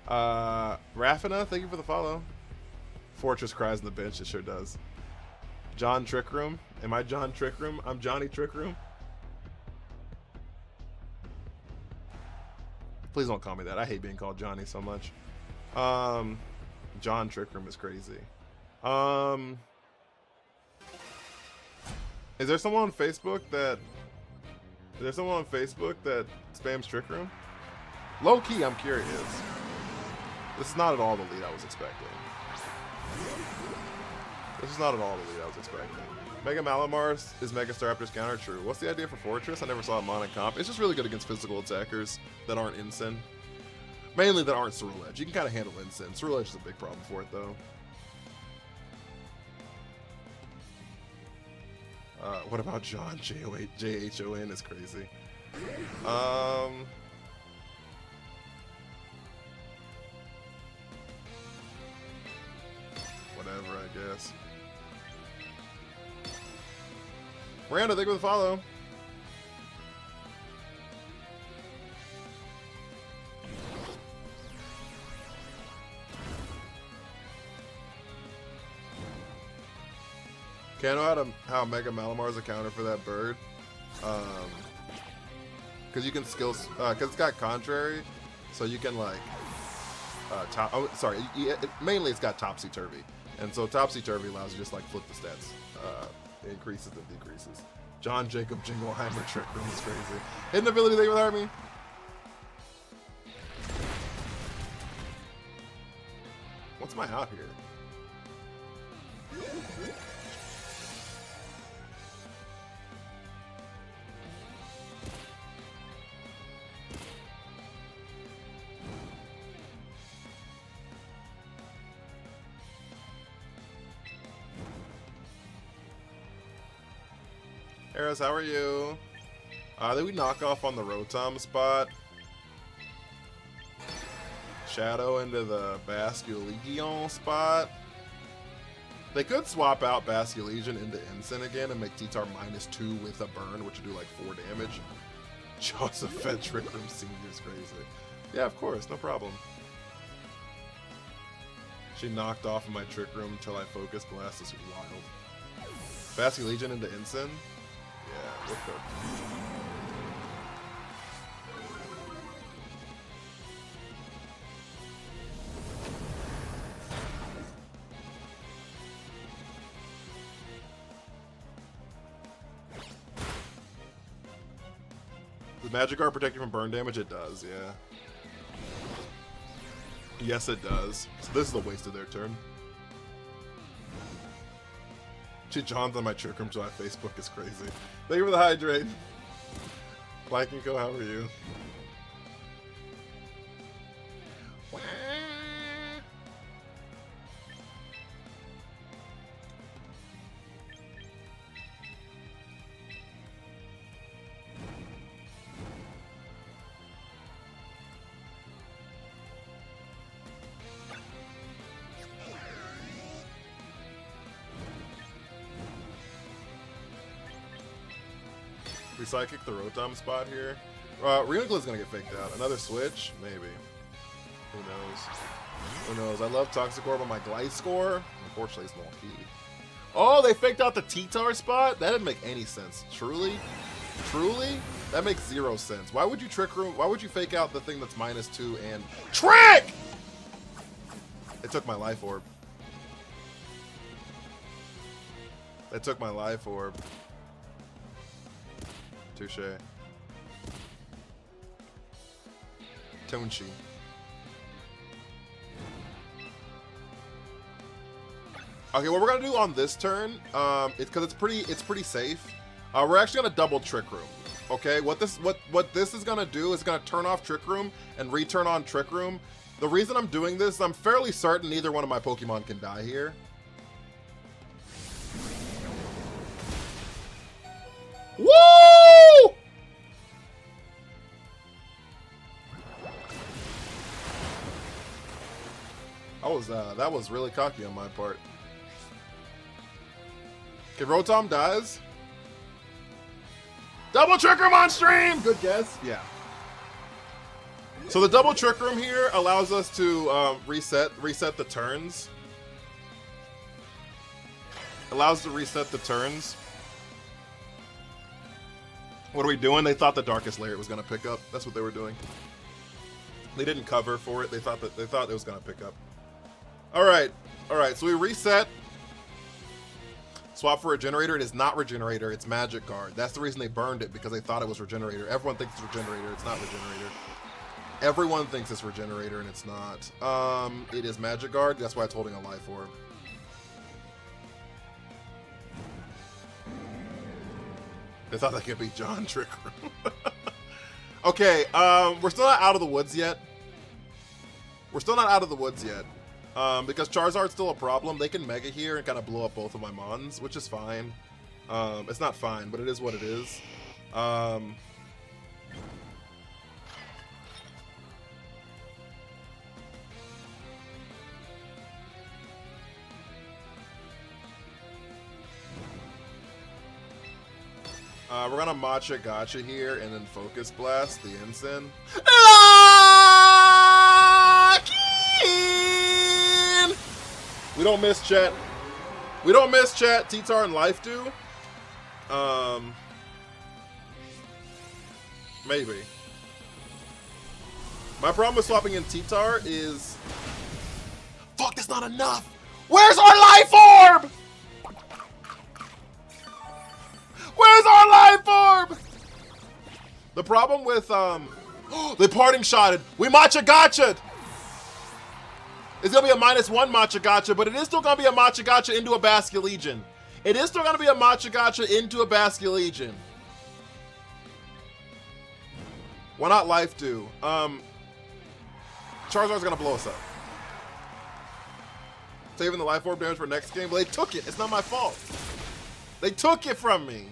Raffina, thank you for the follow. Fortress cries in the bench, it sure does. John Trick Room. Am I John Trick Room? I'm Johnny Trick Room. Please don't call me that. I hate being called Johnny so much. John Trick Room is crazy. Is there someone on Facebook that spams Trick Room? Low key, I'm curious. This is not at all the lead I was expecting. This is not at all the lead I was expecting. Mega Malamars is Mega Staraptor's counter. True. What's the idea for Fortress? I never saw a mon in comp. It's just really good against physical attackers that aren't Incin. Mainly that aren't Ceruledge. Edge. You can kind of handle Incin. Ceruledge Edge is a big problem for it, though. What about John? J-H-O-N is crazy. Whatever, I guess. Miranda, thank you for the follow. Can't know how Mega Malamar is a counter for that bird. Because you can skills, because it's got contrary, so you can like, mainly it's got topsy-turvy. And so topsy-turvy allows you just like flip the stats. It increases and decreases. John Jacob Jingleheimer Trick Room is crazy. Hidden ability, thank you for the army. What's my out here? Eris, how are you? Then we knock off on the Rotom spot. Shadow into the Basculegion spot. They could swap out Basculegion into Ensign again and make T-Tar -2 with a burn, which would do like 4 damage. Joseph Fed Trick Room Senior is crazy. Yeah, of course, no problem. She knocked off of my Trick Room until I focused Blast. This is wild. Basculegion into Ensign? Yeah, we're cooked. Does Magikarp protect you from burn damage? It does, yeah. Yes, it does. So this is a waste of their turn. She John's on my Trick Room to my Facebook is crazy. Thank you for the hydrate. Blank and Co, how are you? We psychic the Rotom spot here. Renegla's gonna get faked out. Another switch? Maybe. Who knows? Who knows? I love Toxicorp on my Gliscor. Unfortunately, it's not key. Oh, they faked out the T-Tar spot? That didn't make any sense. Truly? Truly? That makes 0 sense. Why would you Trick Room? Why would you fake out the thing that's -2 and Trick? It took my life orb. It took my life orb. Touche. Tonchi. Okay, what we're gonna do on this turn, it's because it's pretty safe. We're actually gonna double Trick Room. Okay, what this is gonna do is gonna turn off Trick Room and return on Trick Room. The reason I'm doing this, I'm fairly certain neither one of my Pokemon can die here. Woo! That was really cocky on my part. Okay, Rotom dies. Double Trick Room on stream! Good guess. Yeah. So the double Trick Room here allows us to reset the turns. Allows to reset the turns. What are we doing? They thought the Darkest Lair was gonna pick up. That's what they were doing. They didn't cover for it. They thought it was gonna pick up. All right. So we reset. Swap for Regenerator. It is not Regenerator. It's Magic Guard. That's the reason they burned it, because they thought it was Regenerator. Everyone thinks it's Regenerator. It's not Regenerator. Everyone thinks it's Regenerator, and it's not. It is Magic Guard. That's why it's holding a life orb. They thought they could beat John Trick Room. Okay, we're still not out of the woods yet. Because Charizard's still a problem. They can Mega here and kind of blow up both of my Mons, which is fine. It's not fine, but it is what it is. We're gonna matcha gotcha here and then focus blast the ensign. We don't miss chat. We don't miss chat. T-Tar and Life do. Maybe. My problem with swapping in T-Tar is, fuck, that's not enough. Where's our life orb? Where's our life orb? The problem with they parting shotted. We matcha gotcha'd. It's gonna be a -1 matcha gotcha, but it is still gonna be a matcha gotcha into a Basket Legion. It is still gonna be a matcha gotcha into a Basket Legion. Why not Life do? Charizard's gonna blow us up. Saving the life orb damage for next game. Well, they took it. It's not my fault. They took it from me.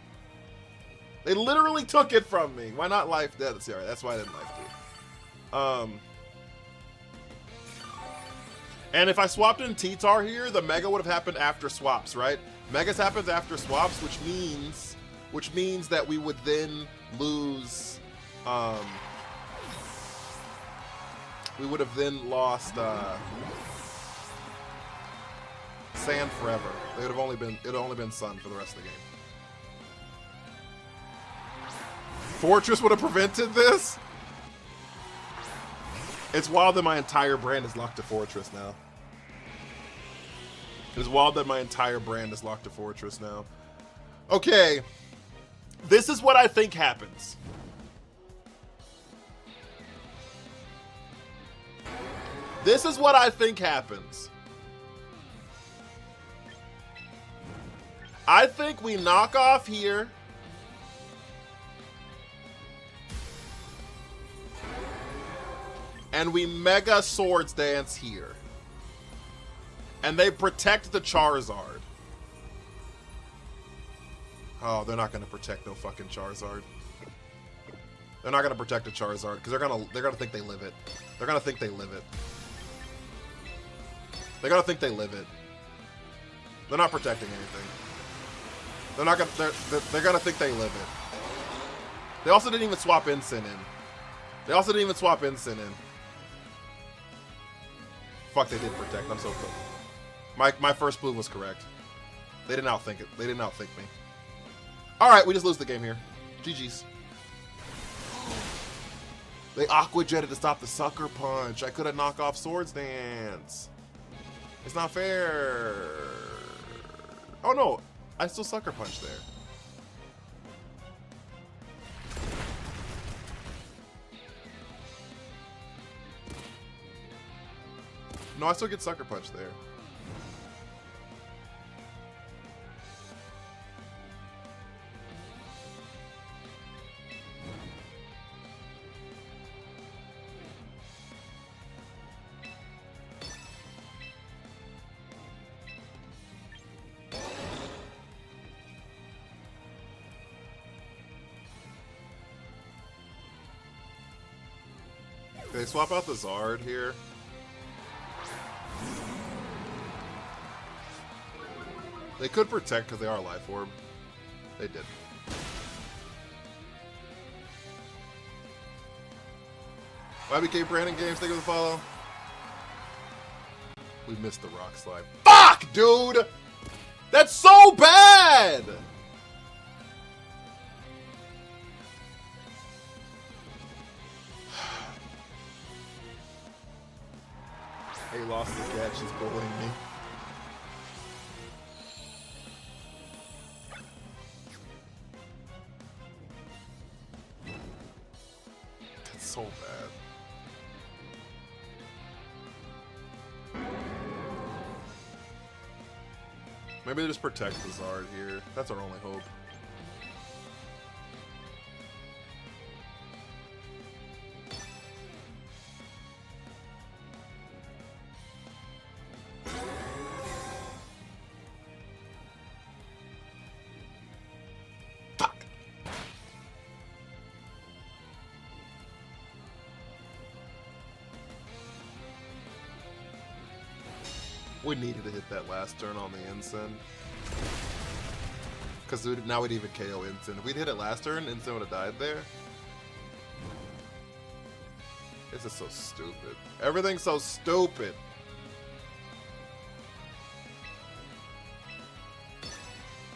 They literally took it from me. Why not Life dead? See, alright, that's why I didn't Life do. And if I swapped in T-Tar here, the Mega would have happened after swaps, right? Megas happens after swaps, which means that we would then lose. We would have then lost Sand forever. It would have only been Sun for the rest of the game. Fortress would have prevented this. It's wild that my entire brand is locked to Fortress now. It's wild that my entire brand is locked to Fortress now. Okay. This is what I think happens. This is what I think happens. I think we knock off here. And we Mega Swords Dance here. And they protect the Charizard. Oh, they're not gonna protect no fucking Charizard. They're not gonna protect a Charizard because they're gonna think they live it. They're gonna think they live it. They're gonna think they live it. They're not protecting anything. They're not gonna. They're gonna think they live it. They also didn't even swap Ensign in. They also didn't even swap Ensign in. Fuck, they did protect. I'm so cool. My first move was correct. They didn't outthink it. They didn't outthink me. All right, we just lose the game here. GG's. They Aqua Jetted to stop the Sucker Punch. I could have knocked off Swords Dance. It's not fair. Oh no, I still Sucker Punch there. No, I still get Sucker Punch there. They swap out the Zard here. They could protect because they are Life Orb. They did. YBK Brandon Games, thank you for the follow. We missed the Rock Slide. Fuck, dude! That's so bad! He lost the catch, he's bullying me. That's so bad. Maybe they just protect the Zard here. That's our only hope. We needed to hit that last turn on the Ensign. Because now we'd even KO Ensign. If we'd hit it last turn, Ensign would have died there. This is so stupid. Everything's so stupid.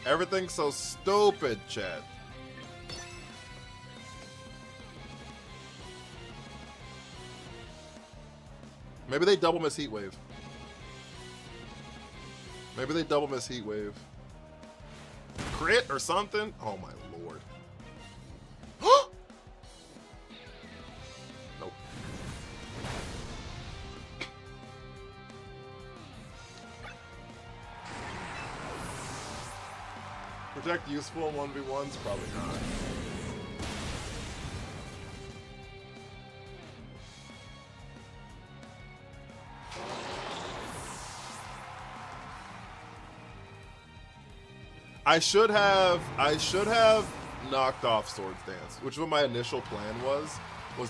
Everything's so stupid, chat. Maybe they double miss Heat Wave. Maybe they double miss Heat Wave. Crit or something? Oh my lord. Nope. Protect useful in 1v1s? Probably not. I should have knocked off Swords Dance, which is what my initial plan was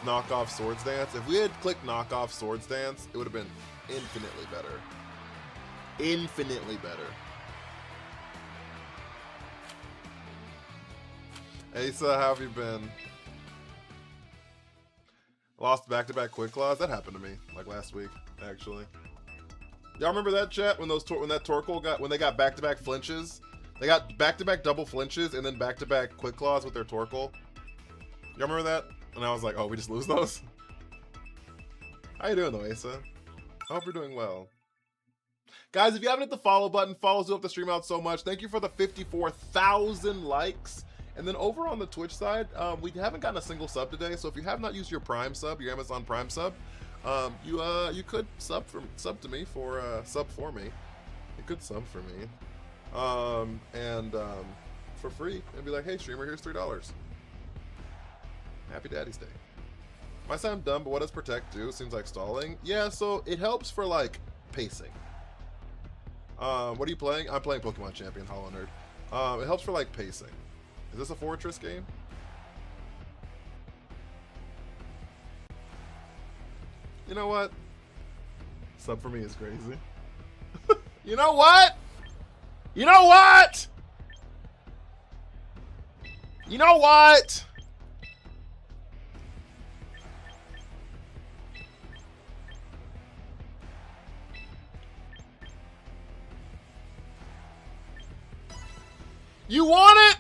knock off Swords Dance. If we had clicked knock off Swords Dance, it would have been infinitely better. Infinitely better. Asa, how have you been? Lost back-to-back quick claws? That happened to me, like last week, actually. Y'all remember that, chat? When that Torkoal when they got back-to-back flinches? They got back-to-back double flinches and then back-to-back quick claws with their Torkoal. Y'all remember that? And I was like, oh, we just lose those? How you doing, though, Asa? I hope you're doing well. Guys, if you haven't hit the follow button, follows up the stream out so much. Thank you for the 54,000 likes. And then over on the Twitch side, we haven't gotten a single sub today. So if you have not used your Prime sub, your Amazon Prime sub, you could sub to me for sub for me. You could sub for me. For free, and be like, hey streamer, here's $3. Happy Daddy's Day. Might sound dumb, but what does protect do? Seems like stalling. Yeah, so it helps for like pacing. What are you playing? I'm playing Pokemon Champion Hollow Nerd. It helps for like pacing. Is this a Fortress game? You know what? Sub for me is crazy. You know what? You know what? You know what? You want it?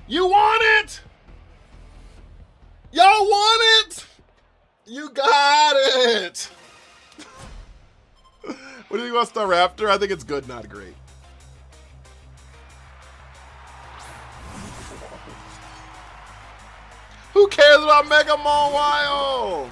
You want it? Y'all want it? You got it. What do you want, Staraptor? I think it's good, not great. Who cares about Megamon Wild?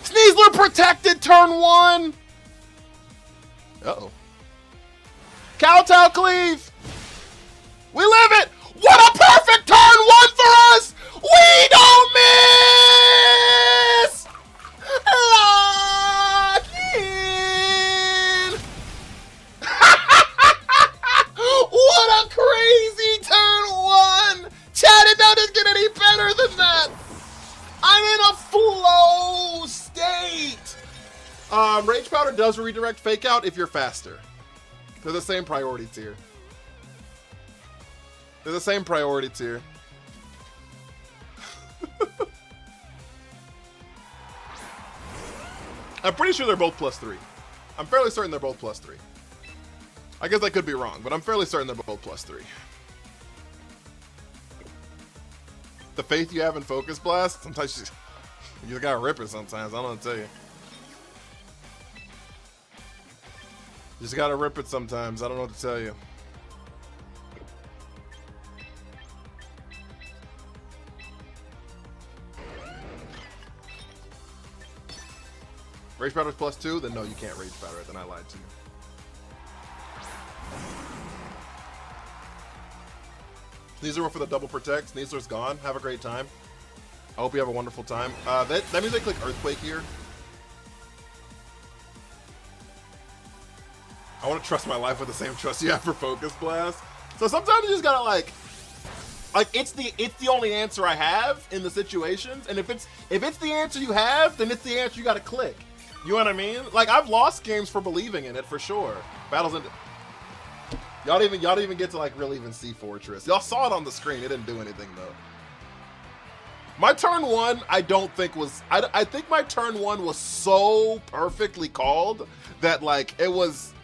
Sneasler protected turn 1. Uh-oh. Kowtow Cleave! We live it! What a perfect turn 1 for us! We don't miss! Lock in! What a crazy turn 1! Chat, it doesn't get any better than that! I'm in a flow state! Rage Powder does redirect Fake Out if you're faster. They're the same priority tier. They're the same priority tier. I'm pretty sure they're both +3. I'm fairly certain they're both +3. I guess I could be wrong, but I'm fairly certain they're both +3. The faith you have in Focus Blast, sometimes you gotta rip it sometimes, I don't know what to tell you. You just gotta rip it sometimes, I don't know what to tell you. Rage Powder's +2? Then no, you can't Rage Powder it, then I lied to you. Sneasler for the double protect. Sneasler's gone. Have a great time. I hope you have a wonderful time. That means I click Earthquake here. I want to trust my life with the same trust you have for Focus Blast. So sometimes you just gotta like it's the only answer I have in the situations, and if it's the answer you have, then it's the answer you gotta click. You know what I mean? Like, I've lost games for believing in it for sure. Battles in y'all didn't even get to like really even see Fortress. Y'all saw it on the screen. It didn't do anything though. My turn one, I don't think was. I think my turn one was so perfectly called that like it wasn't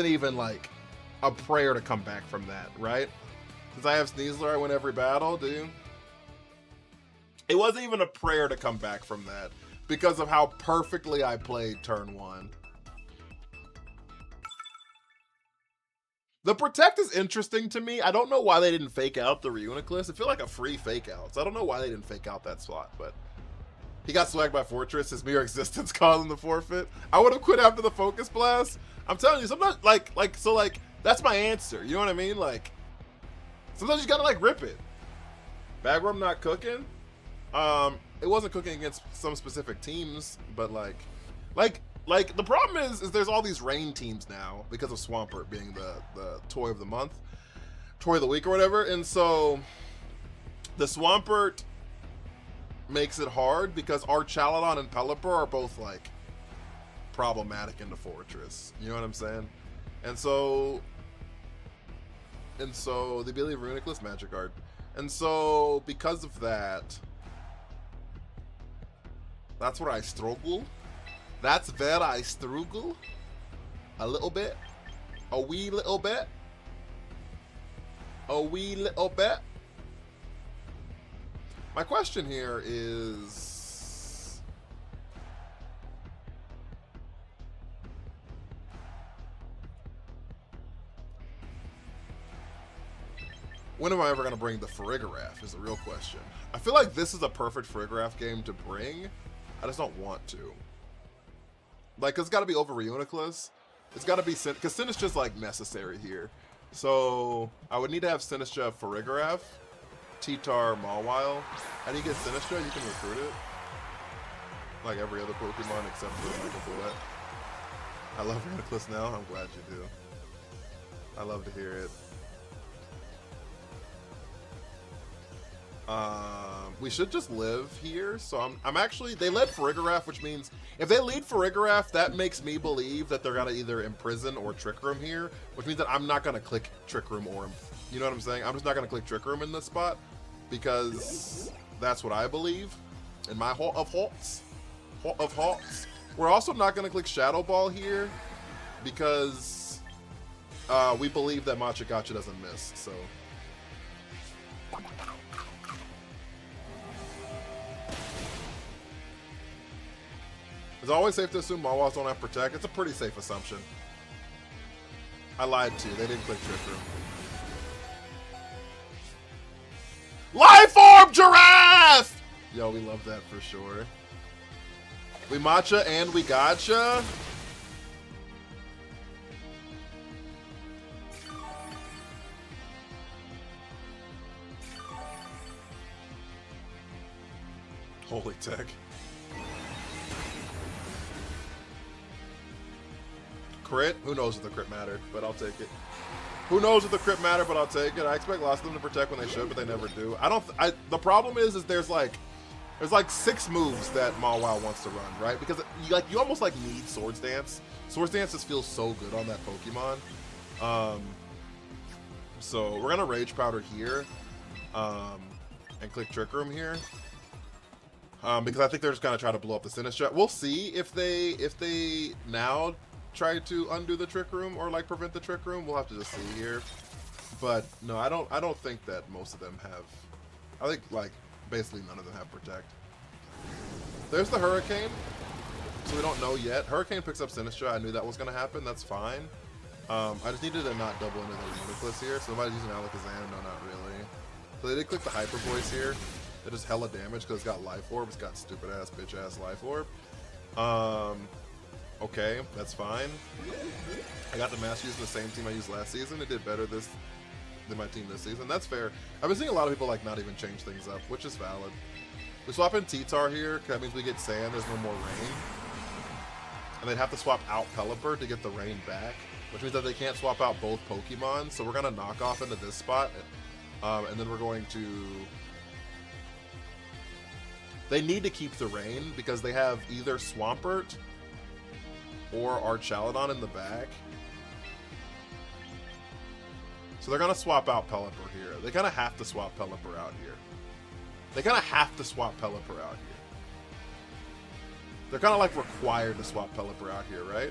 even like a prayer to come back from that, right? Since I have Sneasler, I win every battle, dude. It wasn't even a prayer to come back from that because of how perfectly I played turn one. The Protect is interesting to me. I don't know why they didn't fake out the Reuniclus. It feel like a free fake out. So I don't know why they didn't fake out that slot, but he got swagged by Fortress. His mere existence caused him to forfeit. I would have quit after the Focus Blast. I'm telling you, sometimes like that's my answer. You know what I mean? Like sometimes you gotta like rip it. Bagworm not cooking. It wasn't cooking against some specific teams, but like the problem is there's all these rain teams now because of Swampert being the toy of the month, toy of the week or whatever, and so the Swampert makes it hard because our Chaladon and Pelipper are both like problematic in the Fortress. You know what I'm saying? And so the ability of Reuniclus Magikarp. And so because of that, that's where I struggle. That's where I struggle. A little bit. A wee little bit. A wee little bit. My question here is, when am I ever going to bring the Farigiraf is the real question. I feel like this is a perfect Farigiraf game to bring. I just don't want to. Like, it's got to be over Reuniclus. It's got to be, because Sinistra's like necessary here. So I would need to have Sinistra, Farigiraf, T-Tar, Mawile. How do you get Sinistra? You can recruit it. Like every other Pokemon except for Michael Bullet. I love Reuniclus now. I'm glad you do. I love to hear it. We should just live here. So I'm actually, they led Farigiraf, which means if they lead Farigiraf, that makes me believe that they're gonna either imprison or Trick Room here, which means that I'm not gonna click Trick Room or, you know what I'm saying? I'm just not gonna click Trick Room in this spot because that's what I believe in my Halt of Halts. We're also not gonna click Shadow Ball here because we believe that Machagacha doesn't miss, so. It's always safe to assume Mawas don't have Protect. It's a pretty safe assumption. I lied to you. They didn't click Trick Room. Life Orb Giraffe! Yo, we love that for sure. We matcha and we gotcha. Holy tech. Crit? Who knows if the crit mattered, but I'll take it. Who knows if the crit mattered, but I'll take it. I expect lots of them to protect when they should, but they never do. The problem is there's like 6 moves that Mawile wants to run, right? Because you almost like need Swords Dance. Swords Dance just feels so good on that Pokemon. So we're gonna Rage Powder here, and click Trick Room here. Because I think they're just gonna try to blow up the Sinistra. We'll see if they now try to undo the Trick Room or like prevent the Trick Room. We'll have to just see here. But no, I don't think that most of them have. I think like basically none of them have Protect. There's the Hurricane. So we don't know yet. Hurricane picks up Sinistra. I knew that was gonna happen. That's fine. I just needed to not double into the Reuniclus here. So nobody's using Alakazam. No, not really. So they did click the Hyper Voice here. It does hella damage because it's got Life Orb. It's got stupid ass bitch ass Life Orb. Okay, that's fine. I got the Master using the same team I used last season. It did better than my team this season. That's fair. I've been seeing a lot of people like not even change things up, which is valid. We swap in T-Tar here, because that means we get Sand, there's no more rain. And they'd have to swap out Pelipper to get the rain back, which means that they can't swap out both Pokemon, so we're going to knock off into this spot, and then we're going to... They need to keep the rain, because they have either Swampert or Archaludon in the back. So they're going to swap out Pelipper here. They kind of have to swap Pelipper out here. They kind of have to swap Pelipper out here. They're kind of like required to swap Pelipper out here, right?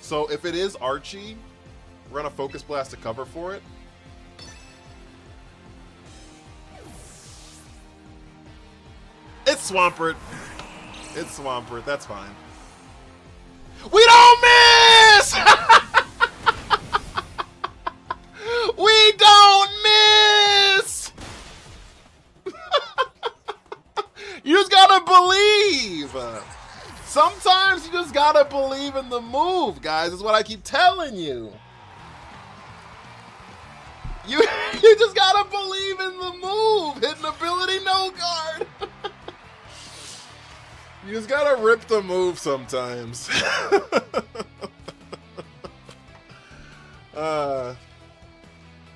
So if it is Archie, we're going to Focus Blast to cover for it. It's Swampert. It's Swampert. That's fine. We don't miss! We don't miss! You just gotta believe. Sometimes you just gotta believe in the move, guys. Is what I keep telling you. You just gotta believe in the move. Hidden ability, no guard. You just gotta rip the move sometimes. I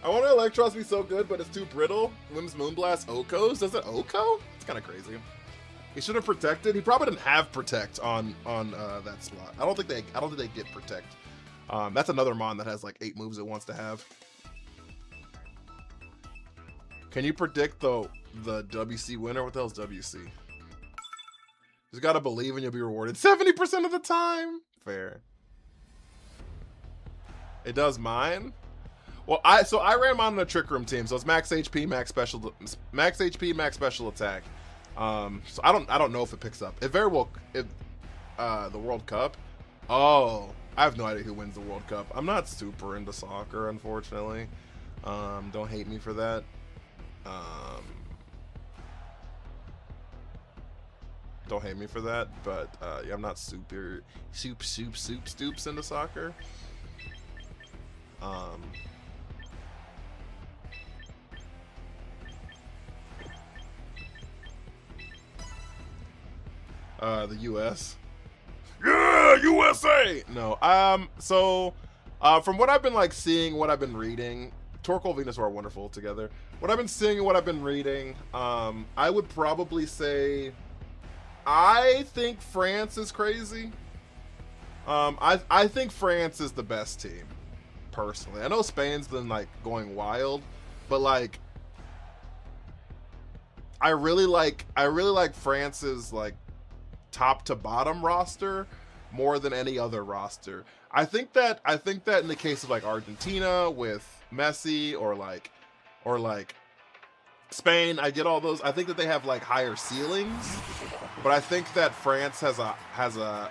want to Electros be so good, but it's too brittle. Limbs Moonblast Okos. Does it Oko? It's kind of crazy. He should have protected. He probably didn't have protect on that slot. I don't think they get protect. That's another mon that has like 8 moves it wants to have. Can you predict the WC winner? What the hell's WC? Just gotta believe and you'll be rewarded 70% of the time. Fair. It does mine. Well, I ran mine on a Trick Room team, so it's max HP, max special attack. So I don't know if it picks up. It very well, the World Cup. Oh, I have no idea who wins the World Cup. I'm not super into soccer, unfortunately. Don't hate me for that. Don't hate me for that, but yeah, I'm not super stoops into soccer. The US. Yeah, USA! No, so, from what I've been, like, seeing, what I've been reading, Torkoal and Venusaur are wonderful together. What I've been seeing and what I've been reading, I would probably say, I think France is crazy. I think France is the best team, personally. I know Spain's been, like, going wild, but, like, I really like France's, like, top to bottom roster more than any other roster. I think that in the case of like Argentina with Messi or like Spain, I get all those. I think that they have like higher ceilings, but I think that France has a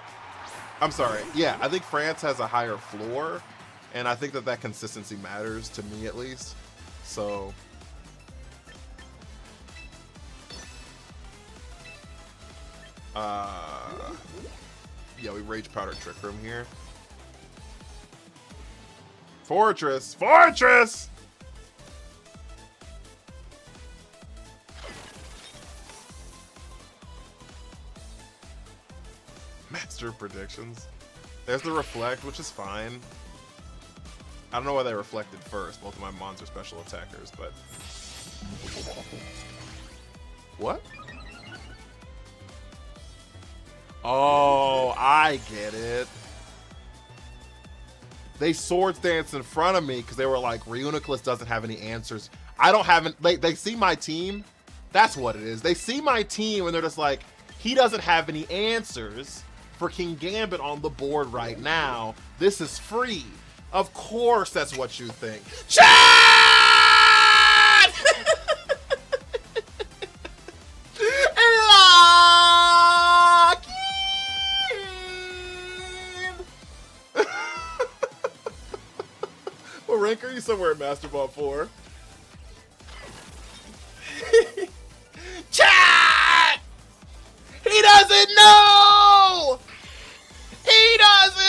I'm sorry. Yeah, I think France has a higher floor, and I think that consistency matters to me at least. So yeah, we Rage Powder Trick Room here. Fortress! Master predictions. There's the Reflect, which is fine. I don't know why they reflected first. Both of my mons are special attackers, but... What? Oh, I get it. They Swords Dance in front of me because they were like, Reuniclus doesn't have any answers. I don't have they see my team. That's what it is. They see my team and they're just like, he doesn't have any answers for King Gambit on the board right now. This is free. Of course that's what you think. Chat! What rank are you somewhere at Master Ball 4? Chat! He doesn't know! He doesn't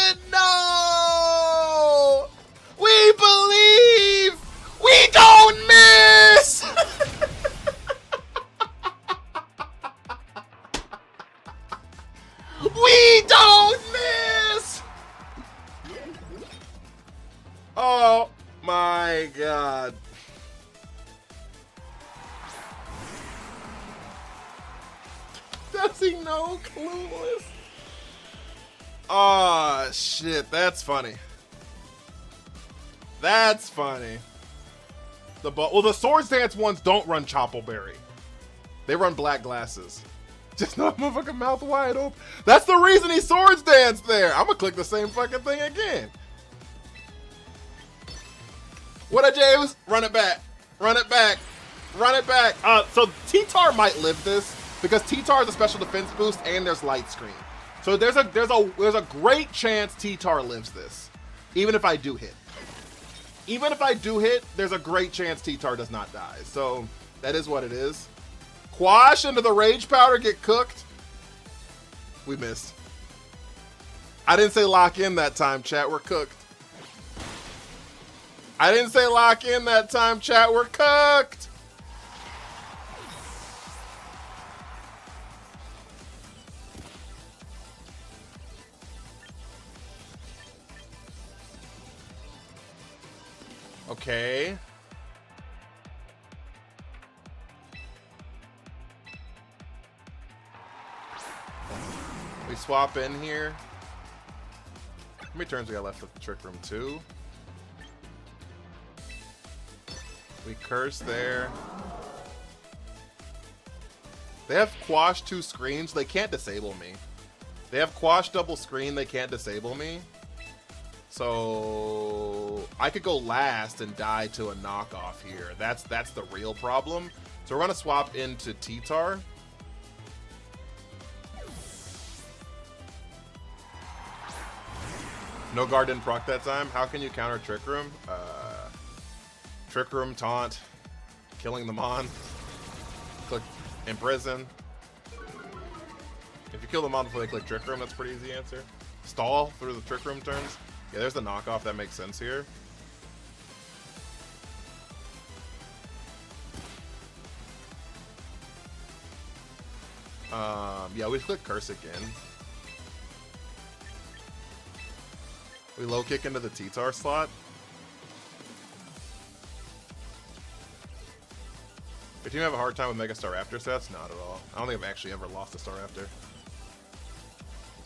Does he know? Clueless. Ah, shit. That's funny. That's funny. Well, the Swords Dance ones don't run Choppleberry. They run Black Glasses. Just not motherfucking mouth wide open. That's the reason he Swords Dance there. I'm gonna click the same fucking thing again. What up, James? Run it back. Run it back. Run it back. So T-Tar might live this because T-Tar is a special defense boost and there's light screen. So there's a great chance T-Tar lives this, even if I do hit. Even if I do hit, there's a great chance T-Tar does not die. So that is what it is. Quash into the Rage Powder, get cooked. We missed. I didn't say lock in that time, chat. We're cooked. I didn't say lock in that time, chat. We're cooked. Okay. We swap in here. How many turns we got left with the Trick Room? 2. We curse there. They have Quash 2 screens. They can't disable me. They have Quash double screen. They can't disable me. So I could go last and die to a knockoff here. That's the real problem. So we're gonna swap into T-Tar. No guard didn't proc that time. How can you counter Trick Room? Trick Room, taunt, killing them on, click imprison. If you kill them on before they click Trick Room, that's a pretty easy answer. Stall through the Trick Room turns. Yeah, there's the knockoff. That makes sense here. Yeah, we click Curse again. We low kick into the T-Tar slot. Your team have a hard time with Mega Star Raptor sets? Not at all. I don't think I've actually ever lost a Star Raptor.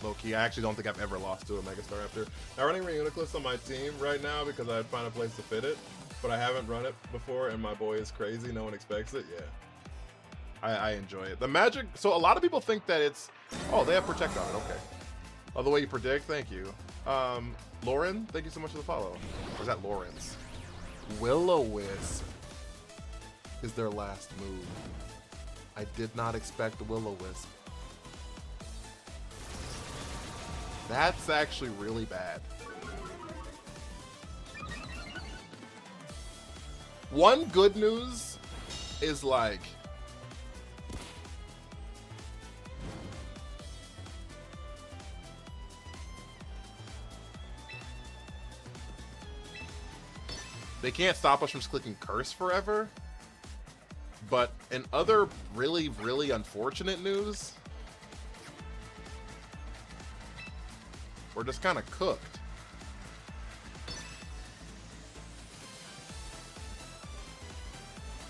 Low key, I actually don't think I've ever lost to a Mega Star Raptor. I'm running Reuniclus on my team right now because I'd find a place to fit it, but I haven't run it before, and my boy is crazy. No one expects it. Yeah. I enjoy it. The magic, so a lot of people think that it's, oh, they have Protect on it. Okay. Oh, the way you predict, thank you. Lauren, thank you so much for the follow. Or is that Lawrence? Will-O-Wisp is their last move. I did not expect Will-O-Wisp. That's actually really bad. One good news is like, they can't stop us from clicking Curse forever. But in other really, really unfortunate news, we're just kind of cooked.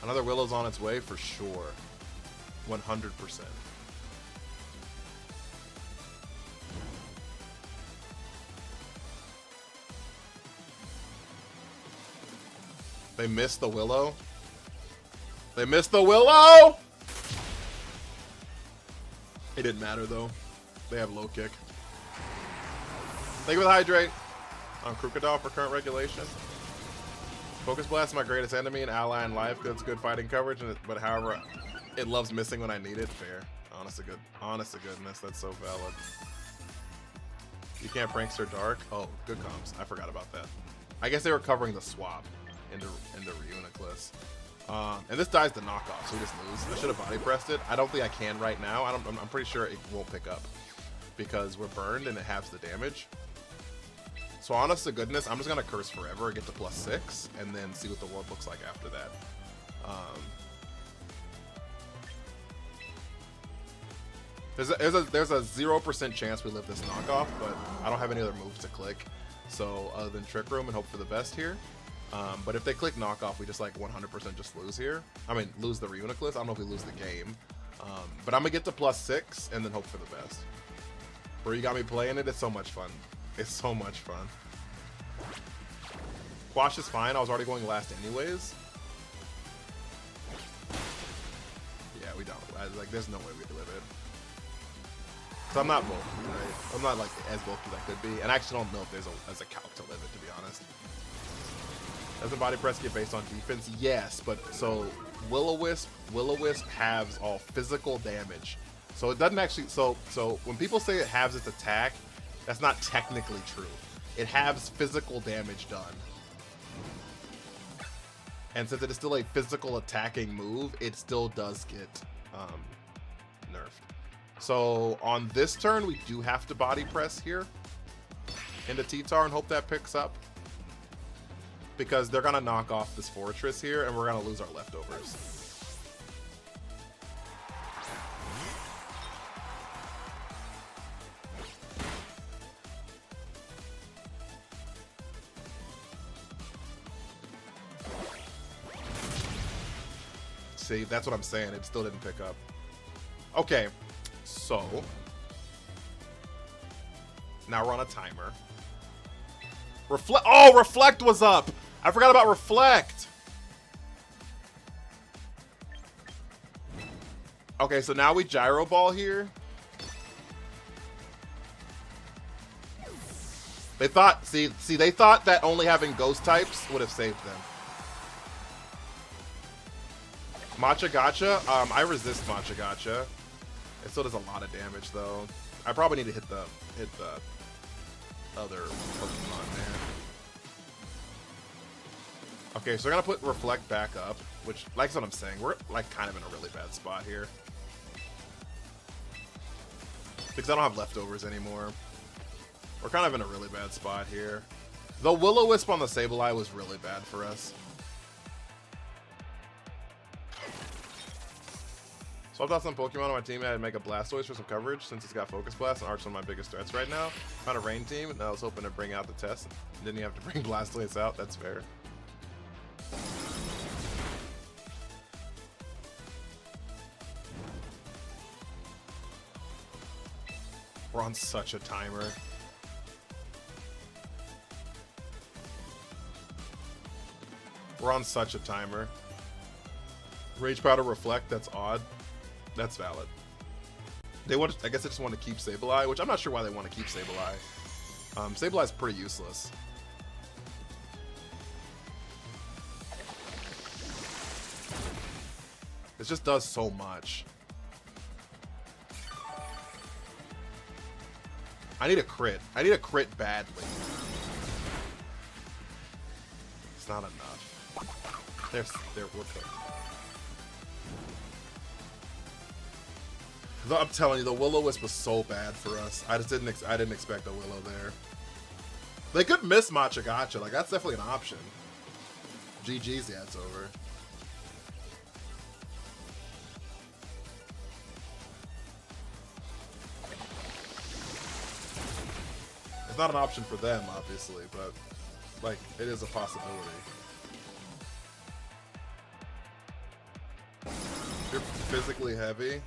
Another Willow's on its way for sure. 100%. They missed the Willow. They missed the Willow! It didn't matter though. They have low kick. Thank you for the hydrate on Crocodile for current regulation. Focus Blast is my greatest enemy and ally in life. It's good fighting coverage, but however, it loves missing when I need it. Fair. Honest to goodness, that's so valid. You can't prankster Dark. Oh, good comms. I forgot about that. I guess they were covering the swap into Reuniclus. And this dies the knockoff, so we just lose. I should have body pressed it. I don't think I can right now. I'm pretty sure it won't pick up because we're burned and it halves the damage. So honest to goodness, I'm just gonna curse forever and get to +6 and then see what the world looks like after that. There's a 0% chance we live this knockoff, but I don't have any other moves to click. So other than Trick Room and hope for the best here. But if they click knockoff, we just like 100% just lose here. I mean, lose the Reuniclus. I don't know if we lose the game. But I'm gonna get to +6 and then hope for the best. Bro, you got me playing it. It's so much fun. It's so much fun. Quash is fine. I was already going last anyways. Yeah, we don't. Like, there's no way we live it. So I'm not bulky, right? I'm not like as bulky as I could be, and I actually don't know if there's a calc to live it, to be honest. Does the body press get based on defense? Yes, but so Will-O-Wisp halves all physical damage. So it doesn't actually. So when people say it halves its attack, that's not technically true. It halves physical damage done. And since it is still a physical attacking move, it still does get nerfed. So on this turn, we do have to body press here into T-Tar and hope that picks up. Because they're going to knock off this fortress here, and we're going to lose our leftovers. See, that's what I'm saying. It still didn't pick up. Okay, so now we're on a timer. Reflect. Oh, Reflect was up. I forgot about Reflect. Okay, so now we Gyro Ball here. They thought, see, they thought that only having ghost types would have saved them. Matcha Gotcha. I resist Matcha Gotcha. It still does a lot of damage though. I probably need to hit the other Pokemon there. Okay, so we're gonna put Reflect back up, which, like what I'm saying, we're like kind of in a really bad spot here. Because I don't have leftovers anymore. We're kind of in a really bad spot here. The Will-O-Wisp on the Sableye was really bad for us. So I've got some Pokemon on my team. I had to make a Blastoise for some coverage since it's got Focus Blast, and Arch's one of my biggest threats right now. Found a Rain team, and I was hoping to bring out the test. Didn't you have to bring Blastoise out? That's fair. We're on such a timer. We're on such a timer. Rage Powder Reflect, that's odd. That's valid. They want to, I guess they just want to keep Sableye, which I'm not sure why they want to keep Sableye. Sableye's pretty useless. It just does so much. I need a crit. I need a crit badly. It's not enough. We're cooked. I'm telling you, the Will-O-Wisp was so bad for us. I didn't expect a Willow there. They could miss Matcha Gotcha. Like, that's definitely an option. GG's, yeah, it's over. It's not an option for them, obviously, but like, it is a possibility. You're physically heavy.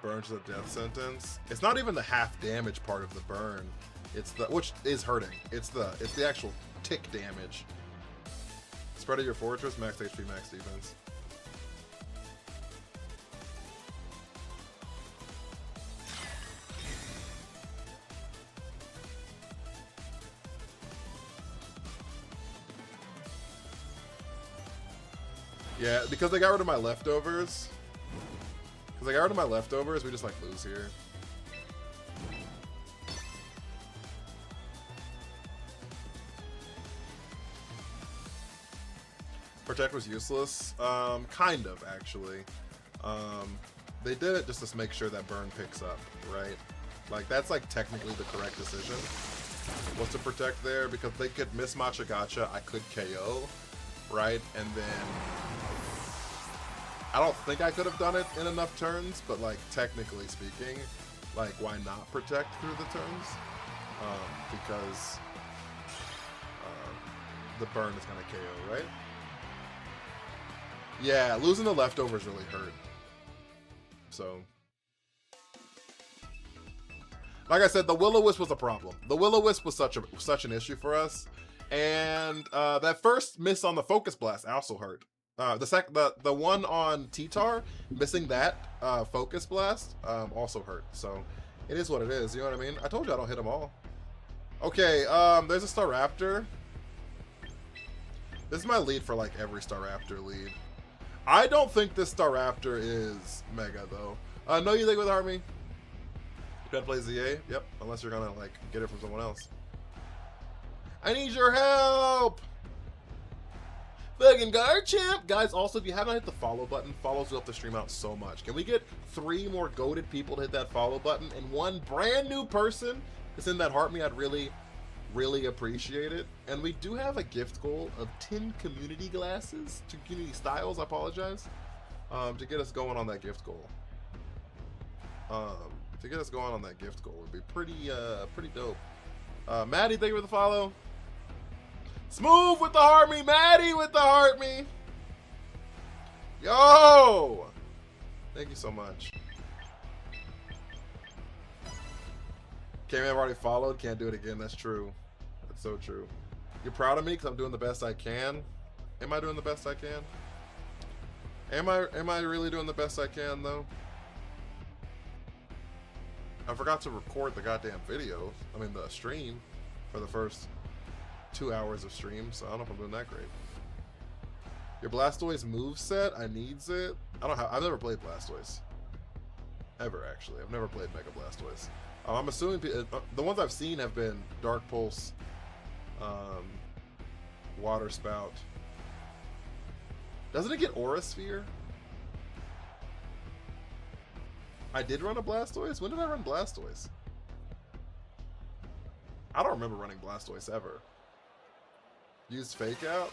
Burns is a death sentence. It's not even the half damage part of the burn. It's the, which is hurting. It's the actual tick damage. Spread of your fortress, max HP, max defense. Yeah, because they got rid of my leftovers. Because I got rid of my leftovers, we just like lose here. Protect was useless. Kind of, actually. They did it just to make sure that burn picks up, right? Like, that's like technically the correct decision. Was to protect there, because they could miss Matcha Gotcha, I could KO, right? And then I don't think I could have done it in enough turns, but like technically speaking, like why not protect through the turns? Because the burn is gonna KO, right? Yeah, losing the leftovers really hurt. So, like I said, the Will-O-Wisp was a problem. The Will-O-Wisp was such an issue for us, and that first miss on the Focus Blast also hurt. The one on T-Tar, missing that Focus Blast also hurt. So it is what it is. You know what I mean? I told you I don't hit them all. Okay, there's a Staraptor. This is my lead for like every Staraptor lead. I don't think this Staraptor is Mega though. No, you think with Army? You gotta play ZA? Yep, unless you're gonna like get it from someone else. I need your help! Fucking Garchomp! Guys, also, if you haven't hit the follow button, follows will help the stream out so much. Can we get 3 more goated people to hit that follow button and 1 brand new person that's in that heart me? I'd really, really appreciate it. And we do have a gift goal of 10 community glasses, 2 community styles, I apologize, to get us going on that gift goal. To get us going on that gift goal would be pretty dope. Maddie, thank you for the follow. Smooth with the heart me, Maddie with the heart me. Yo! Thank you so much. Okay, man, I've already followed. Can't do it again. That's true. That's so true. You're proud of me because I'm doing the best I can. Am I doing the best I can? Am I really doing the best I can though? I forgot to record the goddamn video. I mean the stream for the first 2 hours of stream, so I don't know if I'm doing that great. Your Blastoise moveset, I needs it. I've never played Blastoise. Ever, actually. I've never played Mega Blastoise. I'm assuming the ones I've seen have been Dark Pulse, Water Spout. Doesn't it get Aura Sphere? I did run a Blastoise? When did I run Blastoise? I don't remember running Blastoise ever. Used Fake Out?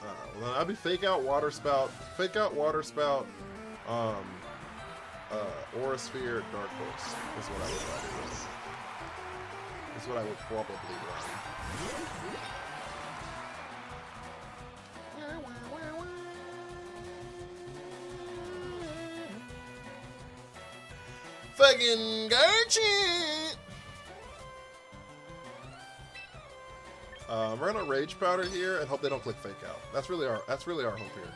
Well, then I'd be Fake Out, Water Spout, Aura Sphere, Dark Pulse is what I would probably run. Is what I would probably run. Fucking Garchomp! We're gonna Rage Powder here and hope they don't click Fake Out. That's really our hope here.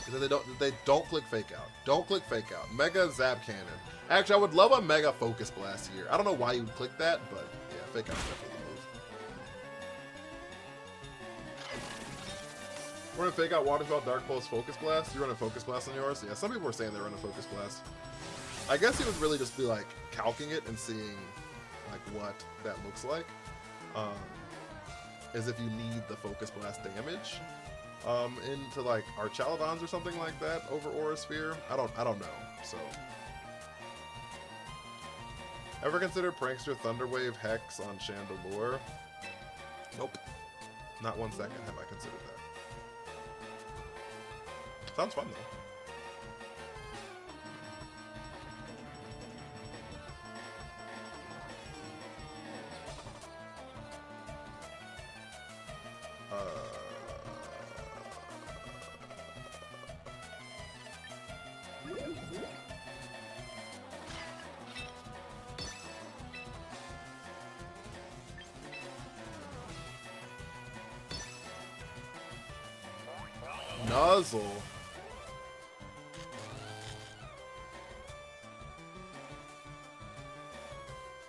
Is that they don't click Fake Out. Don't click Fake Out. Mega Zap Cannon. Actually, I would love a Mega Focus Blast here. I don't know why you would click that, but yeah, Fake Out's definitely the move. We're gonna Fake Out Water Spout, Dark Pulse, Focus Blast. You run a Focus Blast on yours? Yeah, some people were saying they run a Focus Blast. I guess it would really just be like calcing it and seeing like what that looks like. As if you need the Focus Blast damage into like Archaludons or something like that over Aura Sphere. I don't know. So, ever consider Prankster Thunderwave Hex on Chandelure? Nope. Not 1 second have I considered that. Sounds fun though. Nuzzle.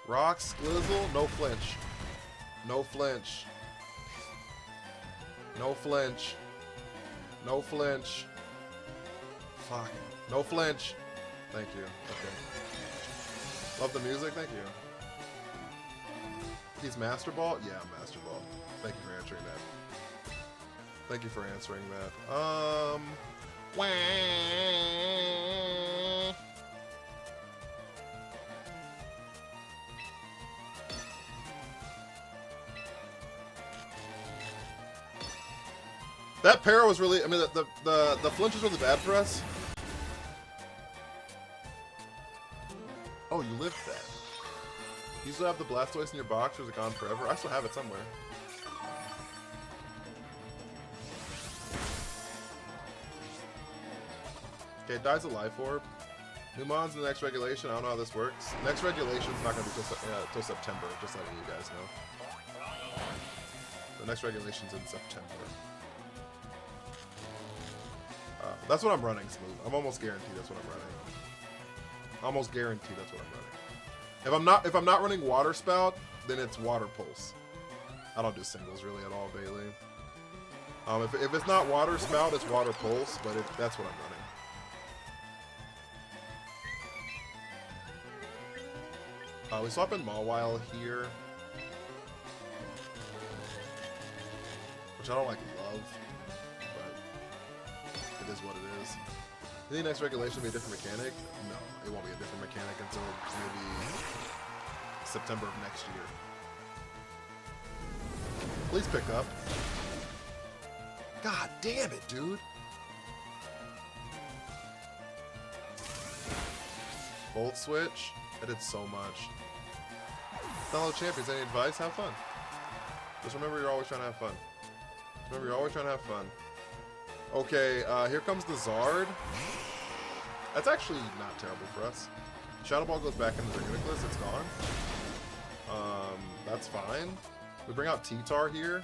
Rock Sklizzle, no flinch. No flinch. No flinch. No flinch. Fuck. No flinch. Thank you. Okay. Love the music, thank you. He's Master Ball? Yeah, I'm Master Ball. Thank you for answering that. Thank you for answering that. Wah. That para was really, I mean, the flinch was really bad for us. Oh, you lived that. You still have the Blastoise in your box, or is it gone forever? I still have it somewhere. Okay, it dies a life orb. New mons in the next regulation. I don't know how this works. Next regulation's not gonna be till September. Just letting you guys know. The next regulation's in September. That's what I'm running, Smooth. I'm almost guaranteed that's what I'm running. Almost guaranteed that's what I'm running. If I'm not running Water Spout, then it's Water Pulse. I don't do singles really at all, Bailey. If it's not Water Spout, it's Water Pulse, but that's what I'm running. We swap in Mawile here, which I don't like love, but it is what it is. I think next regulation will be a different mechanic. No, it won't be a different mechanic until maybe September of next year. Please pick up. God damn it, dude. Volt switch. I did so much. Fellow champions, any advice? Have fun. Just remember you're always trying to have fun. Remember you're always trying to have fun. Okay, here comes the Zard. That's actually not terrible for us. Shadow Ball goes back into the Reuniclus, it's gone. That's fine. We bring out T-Tar here.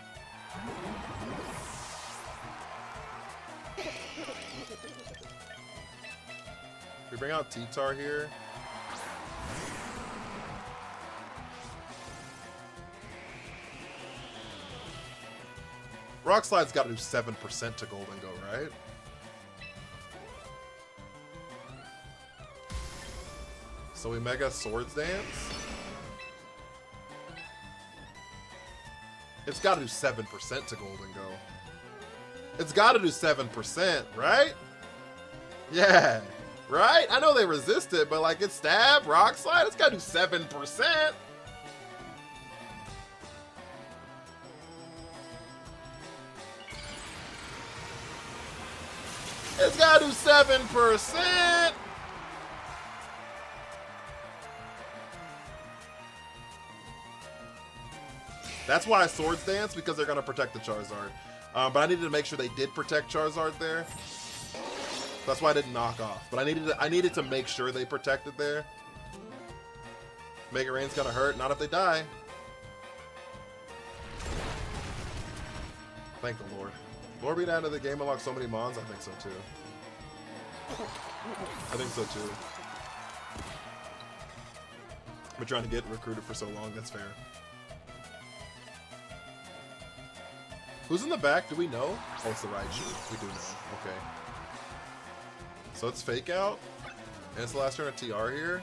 We bring out T-Tar here. Rock Slide's got to do 7% to Golden Go, right? So we Mega Swords Dance. It's got to do 7% to Golden Go. It's got to do 7%, right? Yeah, right? I know they resist it, but like it's Stab, Rock Slide, it's got to do 7%. It's got to do 7%. That's why I Swords Dance, because they're going to protect the Charizard. But I needed to make sure they did protect Charizard there. That's why I didn't knock off. But I needed to make sure they protected there. Mega Rain's going to hurt, not if they die. Thank the Lord. Lord beat out of the game unlocked so many mons? I think so too. I think so too. I've been trying to get recruited for so long, that's fair. Who's in the back? Do we know? Oh, it's the Raichu. We do know. Okay. So it's Fake Out. And it's the last turn of TR here.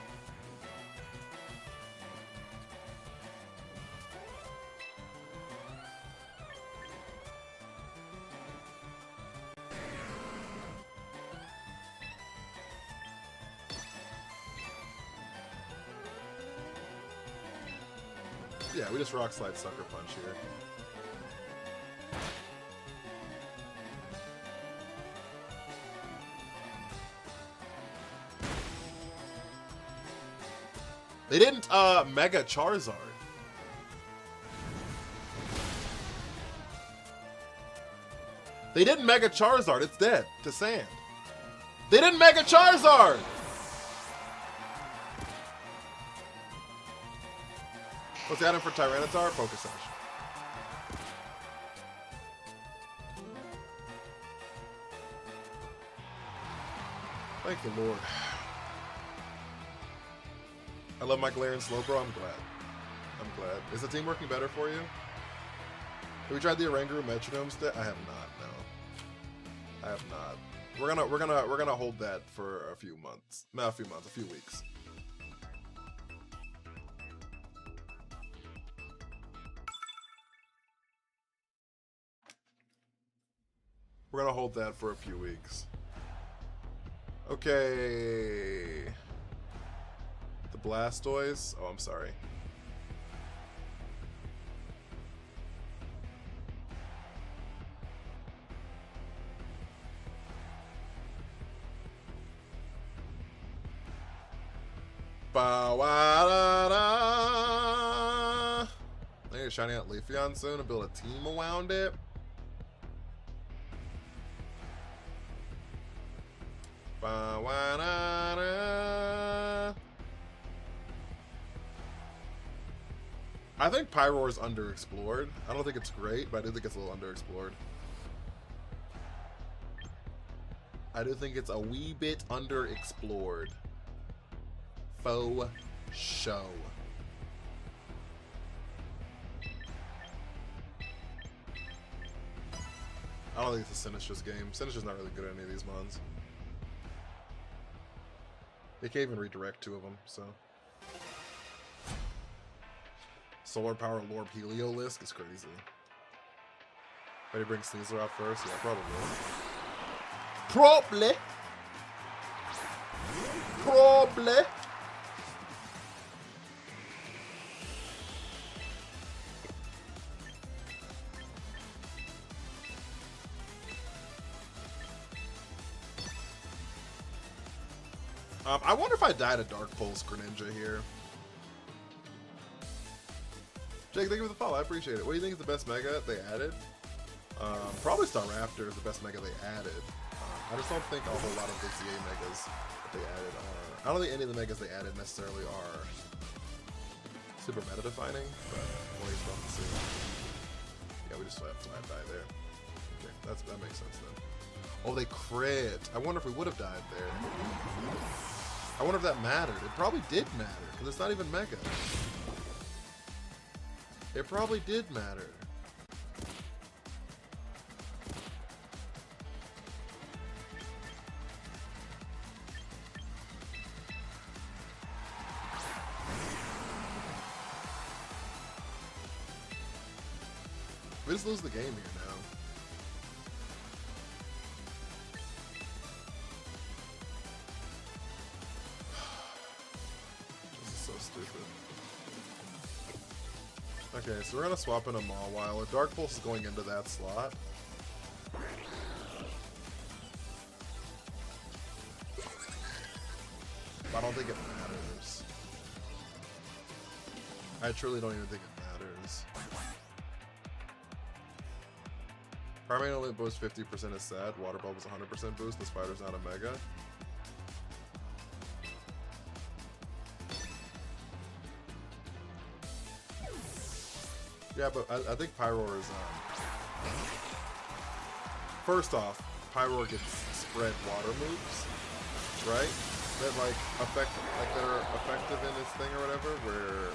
Yeah, we just Rock Slide Sucker Punch here. They didn't Mega Charizard. They didn't Mega Charizard. It's dead to sand. They didn't Mega Charizard. What's the item for Tyranitar? Focus Sash. Thank the Lord. I love my Galarian Slowbro. I'm glad. I'm glad. Is the team working better for you? Have we tried the Oranguru Metronome stick? I have not. No, I have not. We're gonna hold that for a few months. Not a few months. A few weeks. We're gonna hold that for a few weeks. Okay. The Blastoise. Oh, I'm sorry. I need a shiny out Leafeon soon and build a team around it. Ba-wa-na-na. I think Pyroar is underexplored. I don't think it's great, but I do think it's a little underexplored. I do think it's a wee bit underexplored. Faux show. I don't think it's a Sinistra's game. Sinistra's not really good at any of these mons. They can't even redirect 2 of them, so. Solar Power Lorb Heliolisk is crazy. Ready to bring Sneasler out first? Yeah, probably. Probably. I wonder if I died a Dark Pulse Greninja here. Jake, thank you for the follow. I appreciate it. What do you think is the best mega they added? Probably Staraptor is the best mega they added. I just don't think a whole lot of the ZA megas that they added are... I don't think any of the megas they added necessarily are super meta defining, but we'll wait to see. Yeah, we just have flat die there. Okay, that makes sense then. Oh, they crit. I wonder if we would have died there. I wonder if that mattered. It probably did matter, because it's not even mega. It probably did matter. We just lose the game here now. This is so stupid. Okay, so we're gonna swap in a Mawile. A Dark Pulse is going into that slot. I don't think it matters. I truly don't even think it matters. Primarily only boost 50% is sad. Water Bulb is 100% boost. The Spider's not a mega. Yeah, but I think Pyroar is, first off, Pyroar gets spread water moves, right? That like that are effective in this thing or whatever, where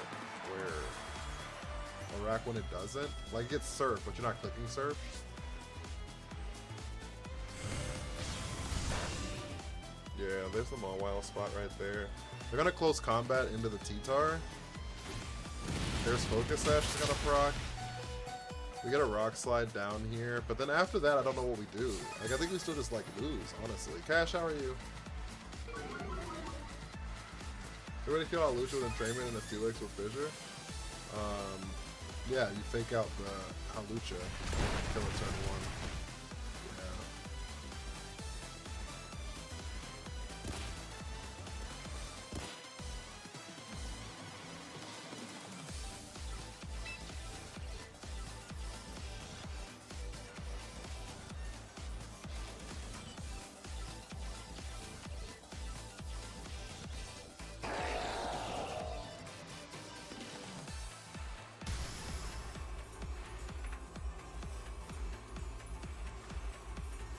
Araquanid doesn't. Like it gets Surf, but you're not clicking Surf. Yeah, there's the Mawile spot right there. They're gonna close combat into the T-Tar. There's Focus Sash is gonna proc. We get a Rock Slide down here, but then after that, I don't know what we do. Like, I think we still just like lose, honestly. Cash, how are you? Everybody kill out Lucha with Entrainment and a Felix with Fissure? Yeah, you fake out the Halucha and kill it turn 1.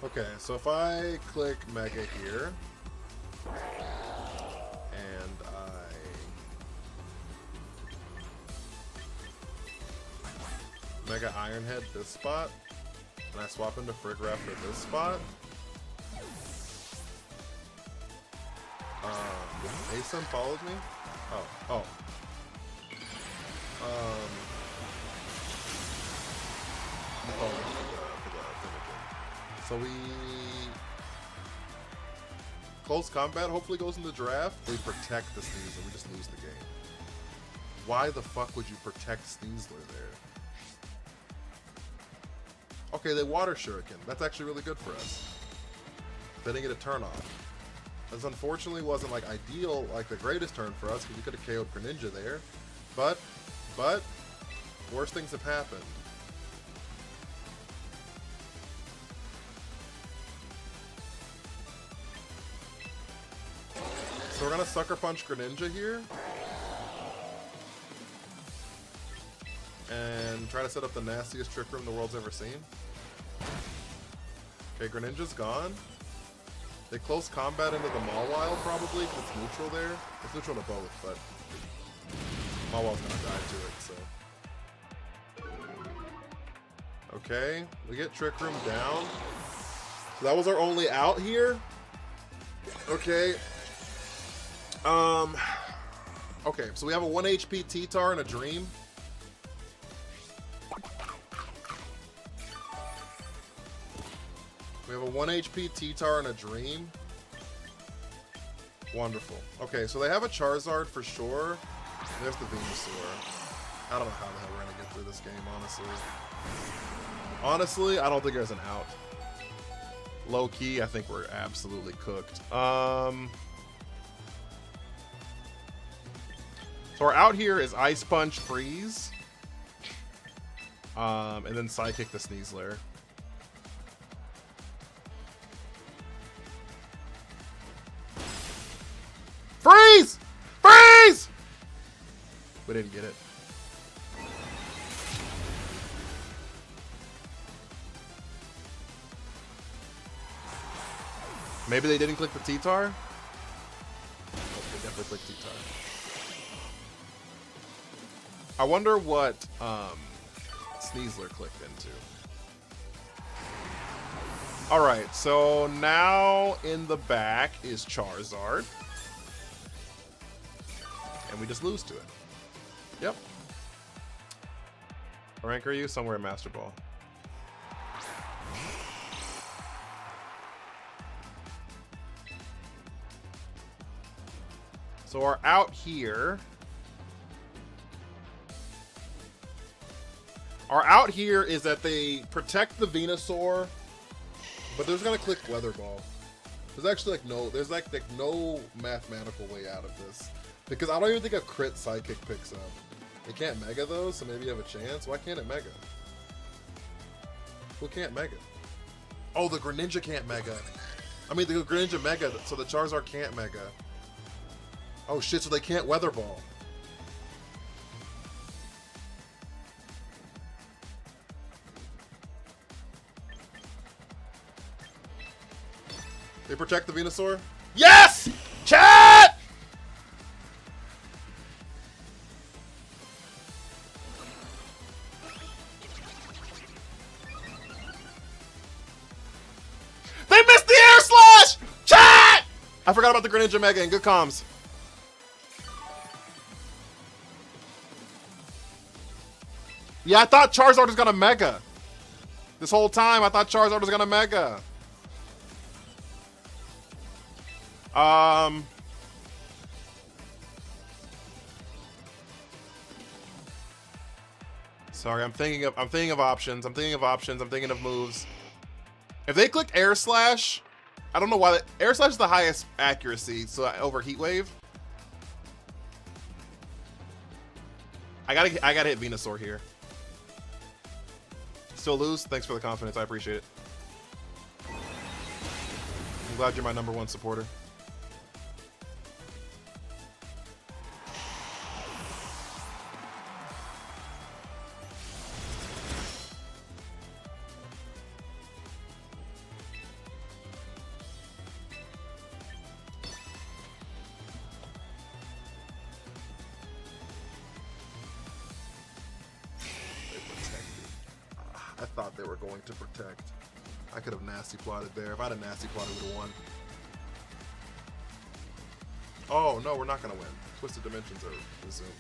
Okay, so if I click Mega here, and I Mega Iron Head this spot, and I swap into Frick Raptor this spot, Asim follows me? Oh. So we close combat hopefully goes in the draft. We protect the Sneasler. We just lose the game. Why the fuck would you protect Sneasler there? Okay, they Water Shuriken. That's actually really good for us. They didn't get a turn off. This unfortunately wasn't like ideal, like the greatest turn for us, because we could have KO'd Greninja there. But worse things have happened. So we're gonna Sucker Punch Greninja here. And try to set up the nastiest Trick Room the world's ever seen. Okay, Greninja's gone. They close combat into the Mawile probably, because it's neutral there. It's neutral to both, but Mawile's gonna die to it, so. Okay, we get Trick Room down. So that was our only out here. Okay. Okay, so we have a 1 HP T-Tar and a Dream. We have a 1 HP T-Tar and a Dream. Wonderful. Okay, so they have a Charizard for sure. There's the Venusaur. I don't know how the hell we're gonna get through this game, honestly. Honestly, I don't think there's an out. Low key, I think we're absolutely cooked. So our out here is Ice Punch, Freeze, and then Psychic the Sneasler. Freeze! Freeze! We didn't get it. Maybe they didn't click the T-Tar? Oh, they definitely clicked T-Tar. I wonder what Sneasler clicked into. Alright, so now in the back is Charizard. And we just lose to it. Yep. What rank are you? Somewhere in Master Ball. So our out here. Our out here is that they protect the Venusaur, but they're just gonna click Weather Ball. There's actually like no mathematical way out of this. Because I don't even think a crit Psychic picks up. It can't Mega though, so maybe you have a chance. Why can't it Mega? Who can't Mega? Oh, the Greninja can't Mega. I mean, the Greninja Mega, so the Charizard can't Mega. Oh shit, so they can't Weather Ball. They protect the Venusaur? Yes! Chat! They missed the Air Slash! Chat! I forgot about the Greninja Mega and good comms. Yeah, I thought Charizard was gonna Mega. This whole time, I thought Charizard was gonna Mega. Sorry, I'm thinking of options. I'm thinking of moves. If they clicked Air Slash, I don't know why. Air Slash is the highest accuracy, so over Heat Wave. I gotta hit Venusaur here. Still lose? Thanks for the confidence. I appreciate it. I'm glad you're my #1 supporter. I thought they were going to protect. I could have nasty plotted there. If I had a nasty plot, I would have won. Oh, no, we're not going to win. Twisted Dimensions are resumed.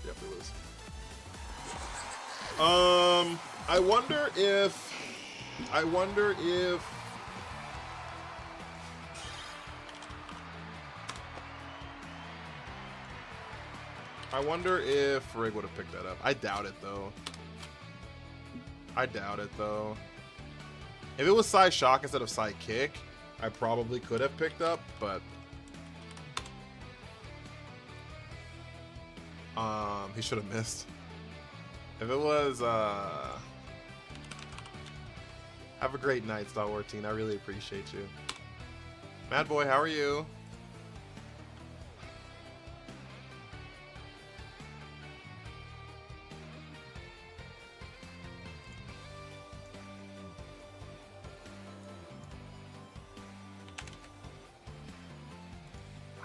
Yep, we lose. I wonder if Rig would have picked that up. I doubt it, though. If it was Psy Shock instead of Psy Kick, I probably could have picked up, but he should have missed. If it was, have a great night, Star Wars Teen. I really appreciate you. Mad Boy, how are you?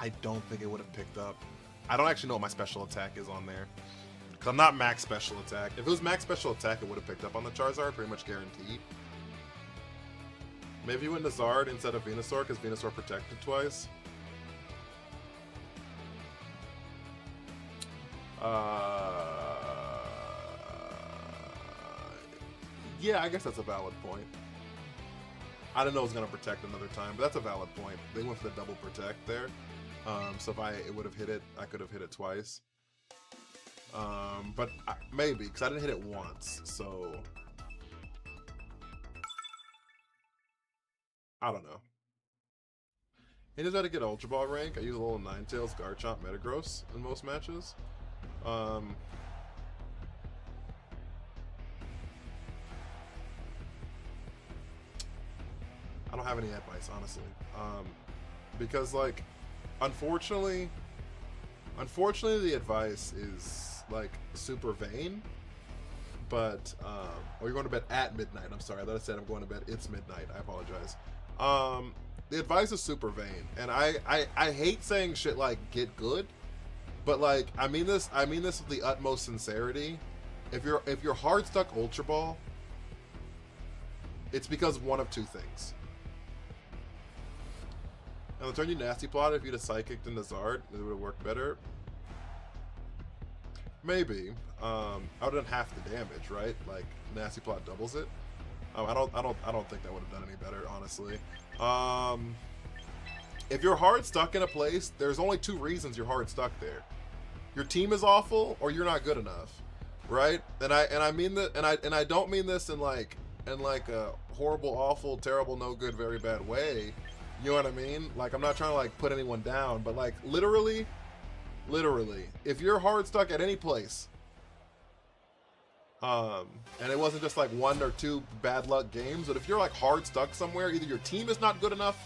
I don't think it would have picked up. I don't actually know what my special attack is on there. Because I'm not max special attack. If it was max special attack, it would have picked up on the Charizard, pretty much guaranteed. Maybe you went to Zard instead of Venusaur, because Venusaur protected twice. Yeah, I guess that's a valid point. I didn't know it was going to protect another time, but that's a valid point. They went for the double protect there. So if it would have hit it, I could have hit it twice. But maybe, because I didn't hit it once, so... I don't know. He knows how to get Ultra Ball rank. I use a little Ninetales, Garchomp, Metagross in most matches. I don't have any advice, honestly. Because, like, unfortunately, the advice is, like, super vain. But, oh, you're going to bed at midnight. I'm sorry. I thought I said I'm going to bed. It's midnight. I apologize. The advice is super vain. And I hate saying shit like, get good. But, like, I mean this with the utmost sincerity. If you're hard stuck Ultra Ball, it's because of one of two things. And the turn you Nasty Plot, if you'd have Psychicked into Zard, it would have worked better. Maybe. I would have done half the damage, right? Like, Nasty Plot doubles it. I don't think that would have done any better, honestly. If you're hard stuck in a place, there's only two reasons you're hard stuck there. Your team is awful, or you're not good enough, right? And I mean that, and I don't mean this in like a horrible, awful, terrible, no good, very bad way. You know what I mean? Like, I'm not trying to like put anyone down, but like literally, if you're hard stuck at any place, and it wasn't just like 1 or 2 bad luck games, but if you're like hard stuck somewhere, either your team is not good enough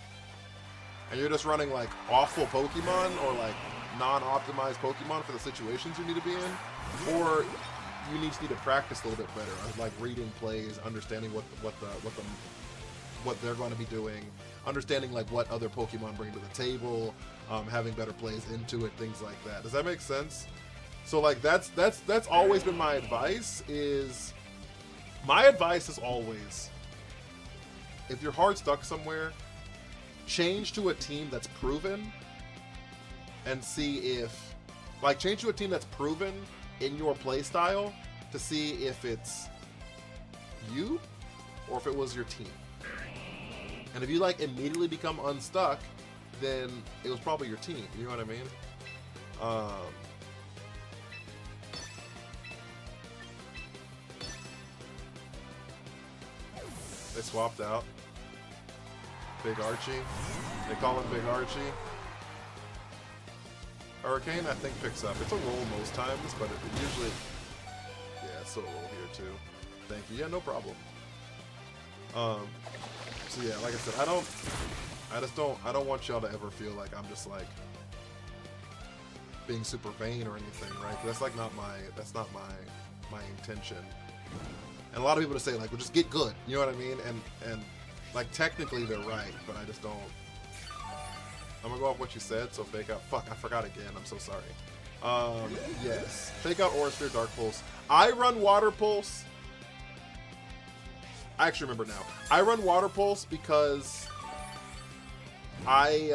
and you're just running like awful Pokemon or like non-optimized Pokemon for the situations you need to be in, or you need to practice a little bit better, like reading plays, understanding what they're going to be doing, understanding like what other Pokemon bring to the table, having better plays into it, things like that. Does that make sense? So like that's always been my advice. My advice is always, if you're hard stuck somewhere, change to a team that's proven and see if, like, change to a team that's proven in your play style to see if it's you or if it was your team. And if you like immediately become unstuck, then it was probably your team. You know what I mean? They swapped out. Big Archie. They call him Big Archie. Hurricane, I think, picks up. It's a roll most times, but it usually... Yeah, it's a roll here, too. Thank you. Yeah, no problem. So yeah, like I said, I don't want y'all to ever feel like I'm just like being super vain or anything, right? That's like not my intention. And a lot of people just say like, well, just get good, you know what I mean? And like technically they're right, but I just don't. I'm gonna go off what you said. So fake out. Fuck, I forgot again. I'm so sorry. Yes, fake out Aura Sphere, Dark Pulse. I run Water Pulse. I actually remember now. I run Water Pulse because I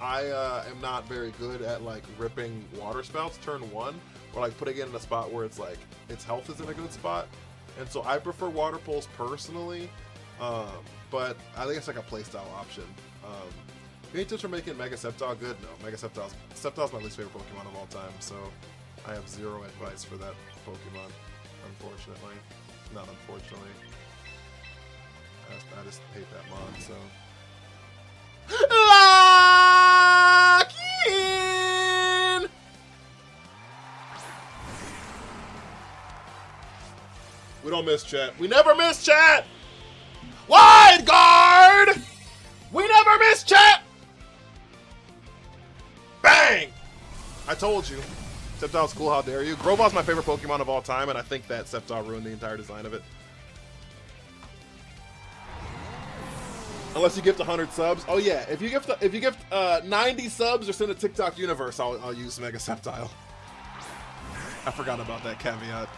am not very good at like ripping water spouts turn 1, or like putting it in a spot where it's like its health is in a good spot, and so I prefer Water Pulse personally. But I think it's like a playstyle option. Any tips for making Mega Sceptile good? No, Mega Sceptile's my least favorite Pokemon of all time, so I have zero advice for that Pokemon, unfortunately. Not unfortunately. I just hate that mod, so. Lock in! We don't miss chat. We never miss chat! Wide guard! We never miss chat! Bang! I told you. Sceptile's cool, how dare you. Grovaw's my favorite Pokemon of all time, and I think that Sceptile ruined the entire design of it. Unless you gift 100 subs. Oh yeah, if you gift 90 subs or send a TikTok universe, I'll use Mega Sceptile. I forgot about that caveat.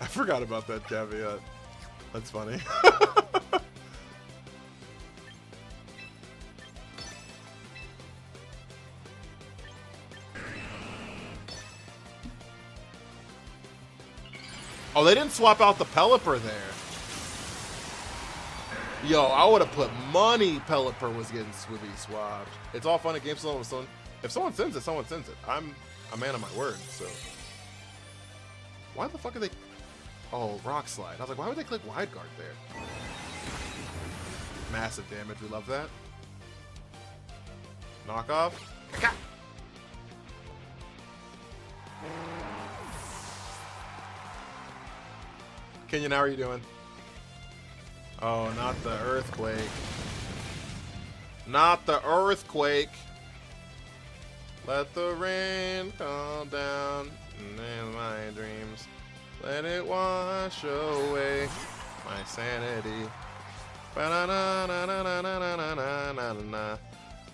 That's funny. Oh, they didn't swap out the Pelipper there. Yo, I would have put money Pelipper was getting Swivy swapped. It's all fun at games alone with someone. If someone sends it, someone sends it. I'm a man of my word, so. Why the fuck are they... Oh, Rock Slide. I was like, why would they click Wide Guard there? Massive damage. We love that. Knockoff. Kenyon, how are you doing? Oh, not the earthquake. Not the earthquake. Let the rain come down in my dreams. Let it wash away my sanity.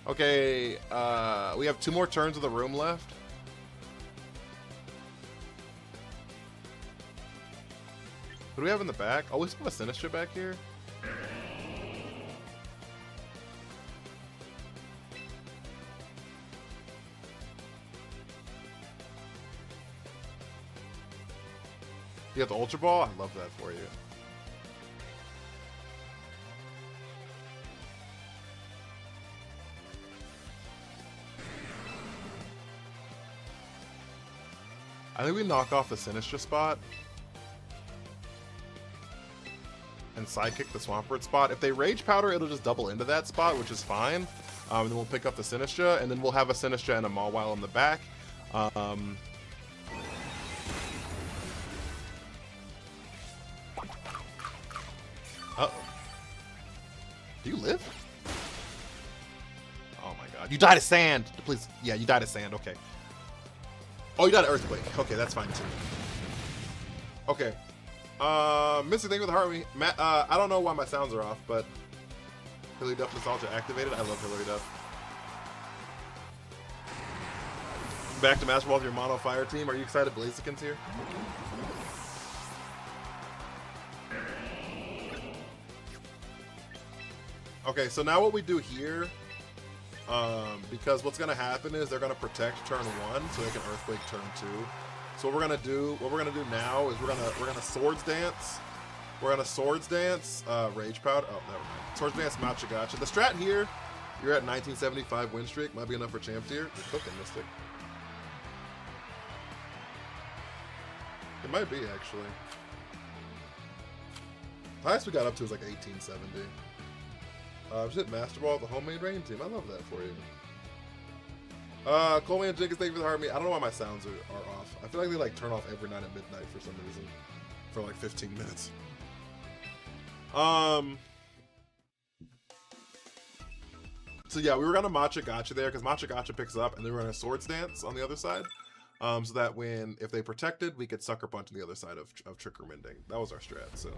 Okay, we have 2 more turns of the room left. What do we have in the back? Oh, we still have a Sinistcha back here. You got the Ultra Ball? I love that for you. I think we knock off the Sinistcha spot. And sidekick the Swampert spot. If they Rage Powder, it'll just double into that spot, which is fine. And then we'll pick up the Sinistcha, and then we'll have a Sinistcha and a Mawile in the back. Uh-oh. Do you live? Oh my god. You died of sand! Please. Yeah, you died of sand. Okay. Oh, you died of Earthquake. Okay, that's fine too. Okay. Mr. Thing with the heart. Matt, I don't know why my sounds are off, but Hillary Duff nostalgia activated. I love Hillary Duff. Back to Master Ball with your Mono Fire team. Are you excited Blaziken's here? Okay, so now what we do here, because what's gonna happen is they're gonna protect turn 1, so they can Earthquake turn 2. So what we're gonna do now is we're gonna Swords Dance. We're gonna Swords Dance, Rage Powder. Oh, never mind. Swords Dance, Machagacha. The strat here, you're at 1975 win streak. Might be enough for champ tier. You're cooking, Mystic. It might be actually. The highest we got up to is like 1870. Just hit Master Ball with the homemade rain team. I love that for you. Coleman Jenkins, thank you for the heart me. I don't know why my sounds are off. I feel like they like turn off every night at midnight for some reason. For like 15 minutes. So yeah, we were gonna Machagacha there because Machagacha picks up, and then we're gonna Swords Dance on the other side. So that if they protected, we could Sucker Punch on the other side of Trick or Mending. That was our strat, so.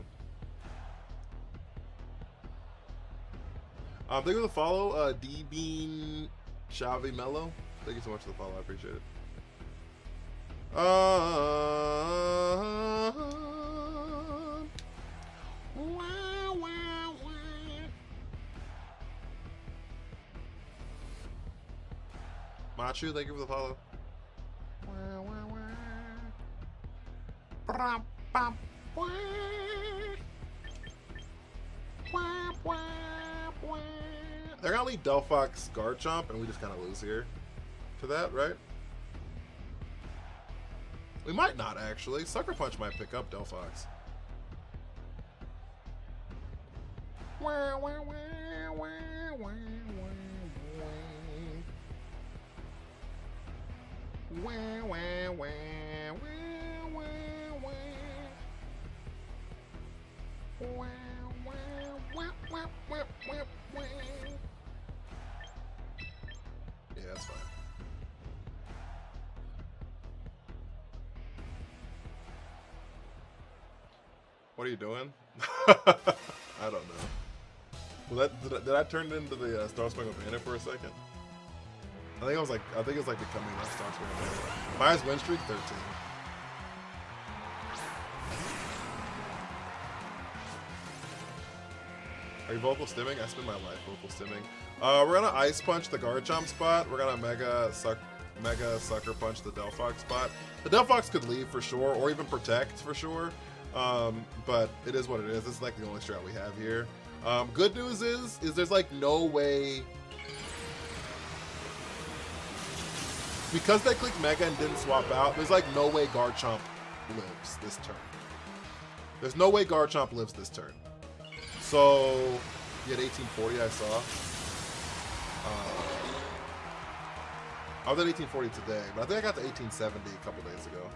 Thank you for the follow, D-Bean Chavi Mello. Thank you so much for the follow, I appreciate it. Machu, thank you for the follow. They're gonna lead Delphox Guard Chomp, and we just kind of lose here to that, right? We might not, actually. Sucker Punch might pick up Delphox. What are you doing? I don't know. Well, did I turn it into the Star Spangled Banner for a second? I think it was like becoming that Star Spangled Banner. My highest win streak 13. Are you vocal stimming? I spend my life vocal stimming. We're gonna ice punch the Garchomp spot. We're gonna mega sucker punch the Delphox spot. The Delphox could leave for sure, or even protect for sure. But it is what it is. This is like the only strat we have here. Good news is there's like no way, because they clicked Mega and didn't swap out, there's like no way Garchomp lives this turn. There's no way Garchomp lives this turn. So, you had 1840, I saw. I was at 1840 today, but I think I got to 1870 a couple days ago.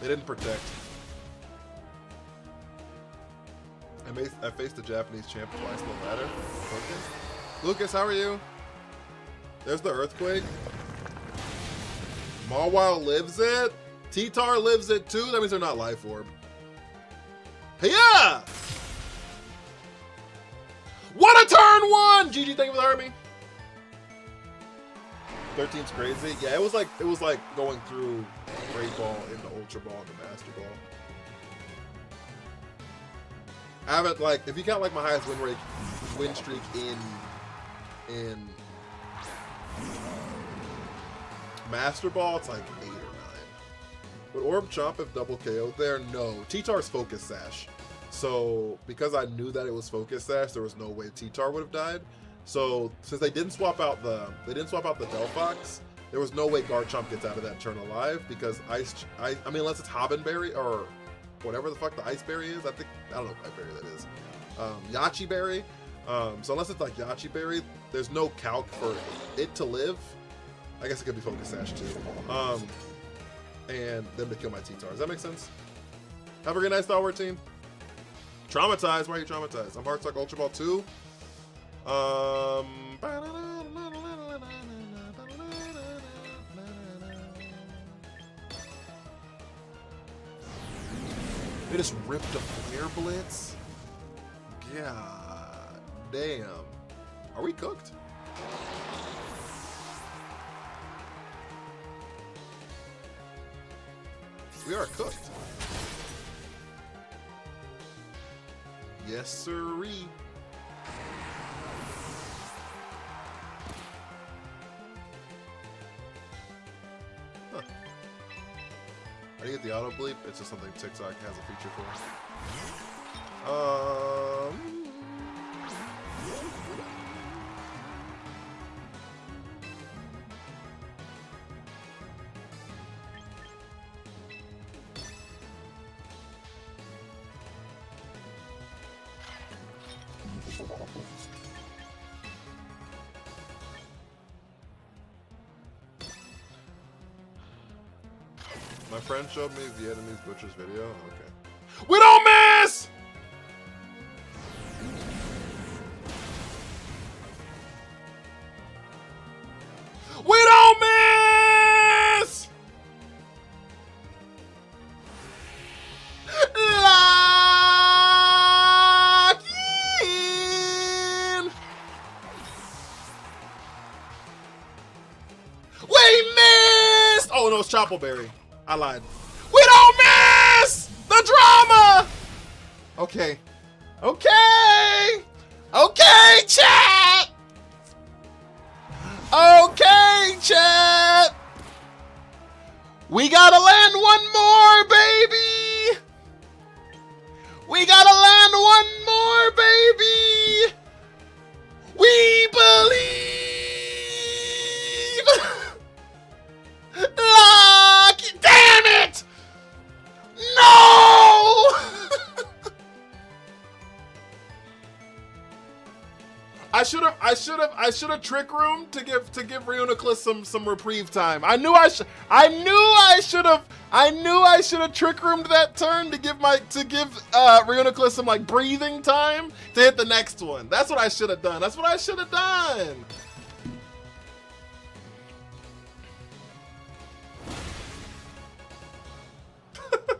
They didn't protect. I faced the Japanese champ twice on the ladder. Lucas, how are you? There's the Earthquake. Mawile lives it. T-Tar lives it too. That means they're not Life Orb. Yeah! What a turn one! GG, thank you for the army. 13's crazy. Yeah, it was like going through Great Ball into Ultra Ball into Master Ball. I haven't, like, if you count like my highest win streak in Master Ball, it's like 8 or 9. Would Orb Chomp if double KO'd there? No. T-Tar's Focus Sash. So, because I knew that it was Focus Sash, there was no way T-Tar would have died. So, since they didn't swap out the Delphox, there was no way Garchomp gets out of that turn alive, because I mean, unless it's Hobbenberry or whatever the fuck the Ice Berry is. I don't know what berry that is. Yachi Berry. So unless it's like Yachi Berry, there's no calc for it to live. I guess it could be Focus Sash too. And then to kill my T-Tar. Does that make sense? Have a good night, Star Wars team. Traumatized. Why are you traumatized? I'm Heartsuck Ultra Ball 2. They just ripped a Flare Blitz? God damn. Are we cooked? We are cooked. Yes, sirree. Huh. I didn't get the auto bleep. It's just something TikTok has a feature for. My friend showed me Vietnamese Butcher's video. Okay. We don't miss! We don't miss! Lock in! We missed! Oh no, it's Choppleberry. I lied. We don't miss! The drama! Okay. Okay! Okay, chat! Okay, chat! We gotta land one more, baby! We gotta land one more, baby! We believe! Damn it! No! I should have trick roomed to give Reuniclus some reprieve time. I knew I should have trick roomed that turn to give Reuniclus some like breathing time to hit the next one. That's what I should have done. That's what I should have done.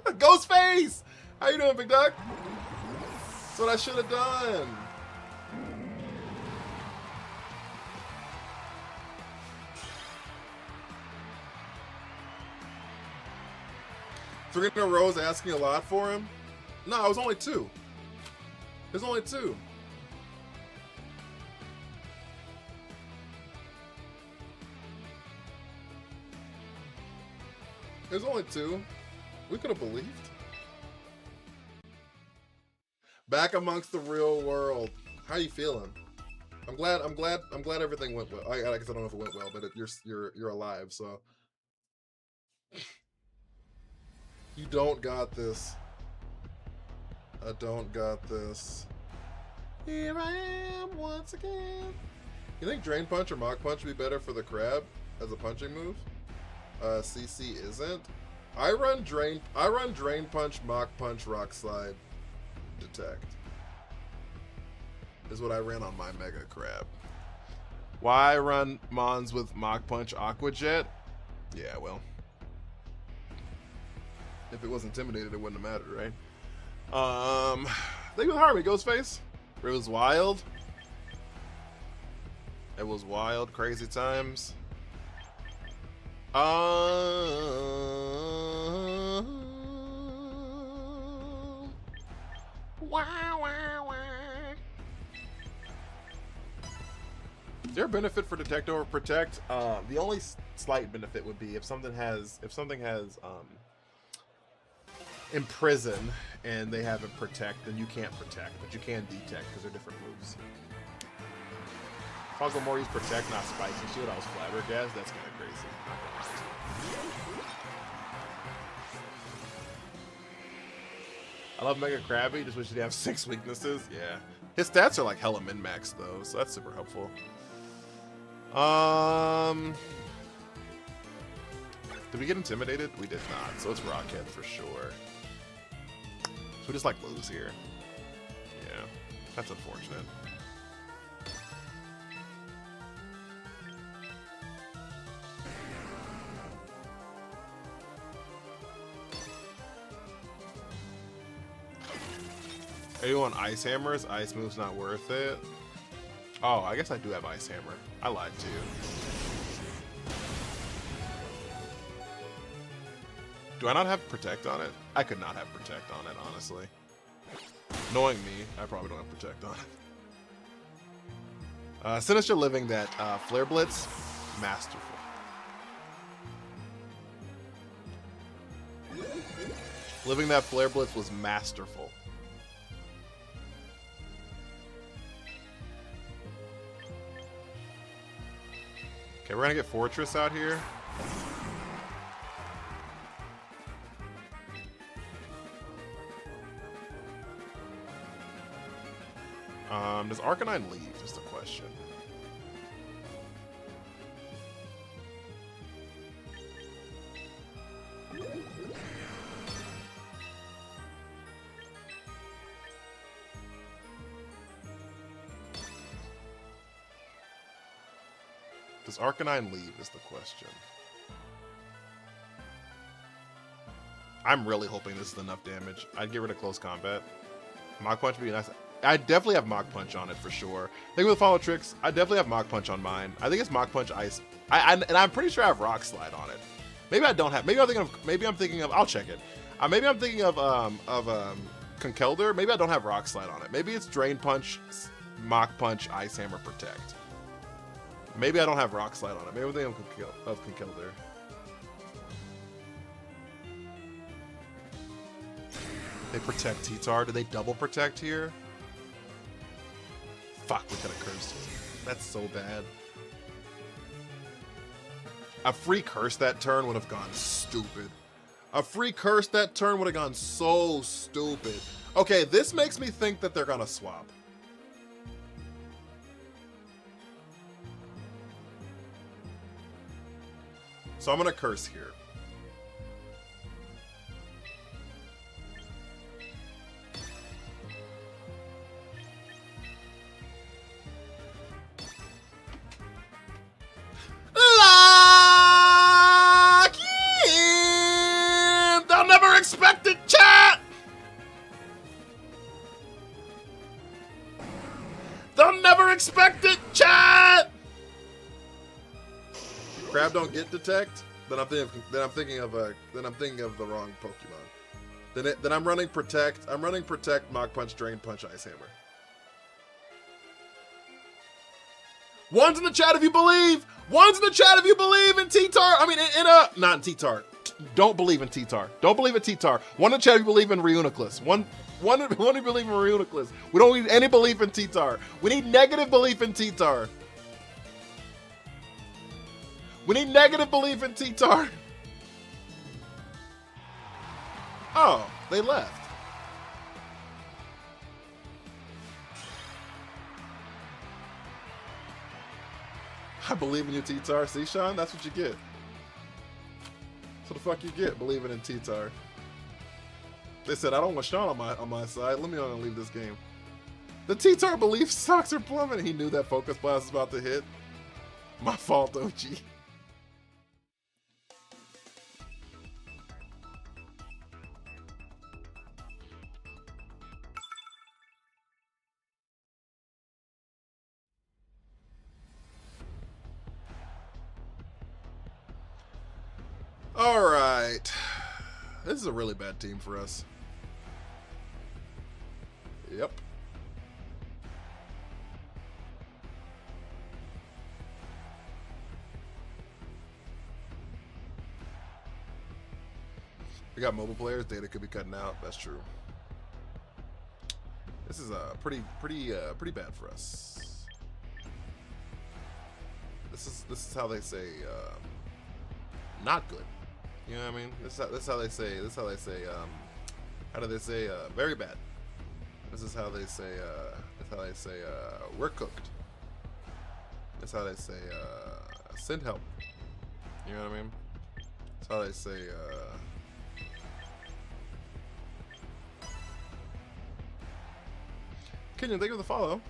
Ghostface! face! How you doing, big dog? That's what I should have done. 3 in a row is asking a lot for him. No, it was only 2. It was only 2. It was only 2. We could have believed. Back amongst the real world. How you feeling? I'm glad everything went well. I guess I don't know if it went well, but you're alive, so. You don't got this. I don't got this. Here I am once again. You think Drain Punch or Mach Punch would be better for the crab as a punching move? CC isn't. I run Drain Punch, Mach Punch, Rock Slide, Detect. Is what I ran on my Mega Crab. Why run Mons with Mach Punch, Aqua Jet? Yeah, well. If it was intimidated, it wouldn't have mattered, right? Think with Harmony, Ghostface. It was wild. It was wild, crazy times. Wow, wow, wow. Is there a benefit for Detect over Protect? The only slight benefit would be if something has Imprison and they have it Protect, then you can't Protect, but you can Detect because they're different moves. If I'll go more use Protect, not Spicy Shield, I was flabbergasted. That's kind of crazy. I love Mega Krabby, just wish he'd have 6 weaknesses. Yeah. His stats are like hella min-max though, so that's super helpful. Did we get intimidated? We did not, so it's Rockhead for sure. So we just like lose here. Yeah, that's unfortunate. Are you on Ice Hammers? Ice move's not worth it. Oh, I guess I do have Ice Hammer. I lied to you. Do I not have Protect on it? I could not have Protect on it, honestly. Knowing me, I probably don't have Protect on it. Sinister Living that Flare Blitz, masterful. Living that Flare Blitz was masterful. Okay, we're gonna get Fortress out here. Does Arcanine leave? Is the question. Does Arcanine leave is the question. I'm really hoping this is enough damage. I'd get rid of close combat. Mach Punch would be nice. I definitely have Mach Punch on it for sure. I think with Follow Tricks, I definitely have Mach Punch on mine. I think it's Mach Punch Ice. And I'm pretty sure I have Rock Slide on it. Maybe I don't have. Maybe I'm thinking of. I'll check it. Maybe I'm thinking of Conkeldurr. Maybe I don't have Rock Slide on it. Maybe it's Drain Punch, Mach Punch, Ice Hammer, Protect. Maybe I don't have Rock Slide on it. Maybe I'm thinking of Conkeldurr. They protect T-Tar. Do they double protect here? Fuck, we could have cursed. That's so bad. A free curse that turn would have gone stupid. A free curse that turn would have gone so stupid. Okay, this makes me think that they're gonna swap. So I'm gonna curse here. Lock in! They'll never expect it, chat! Crab don't get detect, then I'm thinking of the wrong Pokemon. Then I'm running protect. I'm running protect, Mach Punch, Drain Punch, Ice Hammer. One's in the chat if you believe. One's in the chat if you believe in T-Tar. I mean, not in T-Tar. Don't believe in T-Tar. Don't believe in T-Tar. One in the chat if you believe in Reuniclus. One if you believe in Reuniclus. We don't need any belief in T-Tar. We need negative belief in T-Tar. We need negative belief in T-Tar. Oh, they left. I believe in you, T-Tar. See, Sean? That's what you get. That's what the fuck you get, believing in T-Tar. They said, I don't want Sean on my side. Let me on and leave this game. The T-Tar belief stocks are plummeting. He knew that Focus Blast was about to hit. My fault, OG. All right. This is a really bad team for us. Yep. We got mobile players. Data could be cutting out. That's true. This is pretty bad for us. This is how they say not good. You know what I mean? This is how they say. How do they say? Very bad. This is how they say. We're cooked. This is how they say. Send help. You know what I mean? That's how they say. Kenyon, thank you for the follow.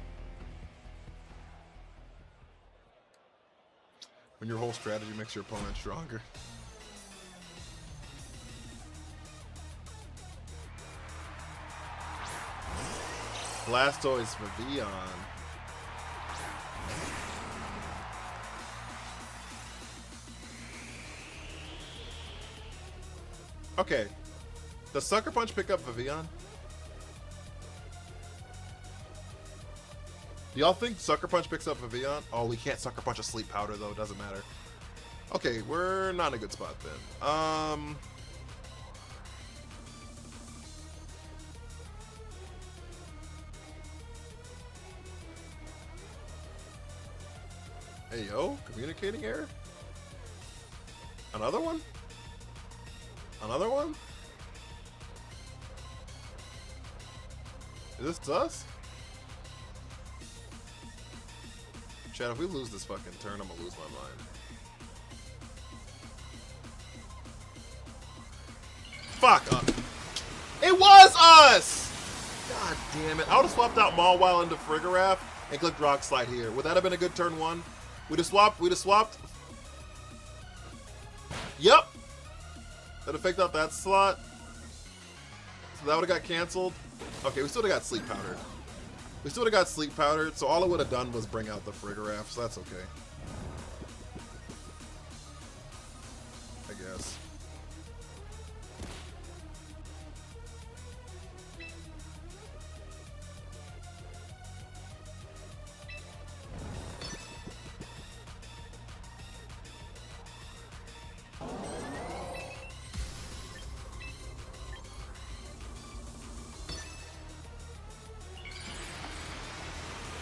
When your whole strategy makes your opponent stronger. Blastoise for Vion. Okay. Does Sucker Punch pick up Vivian? Do y'all think Sucker Punch picks up Vivian? Oh, we can't Sucker Punch a Sleep Powder though. It doesn't matter. Okay, we're not in a good spot then. Hey yo, communicating error? Another one? Another one? Is this us? Chad, if we lose this fucking turn, I'm gonna lose my mind. Fuck up. It was us! God damn it. I would have swapped out Mawile into Frigoraph and clicked Rock Slide here. Would that have been a good turn one? We'd have swapped. Yep. That'd have faked out that slot. So that would have got canceled. Okay, we still would have got Sleep Powdered. We still would have got Sleep Powdered, so all it would have done was bring out the Frigoraph, so that's okay. I guess.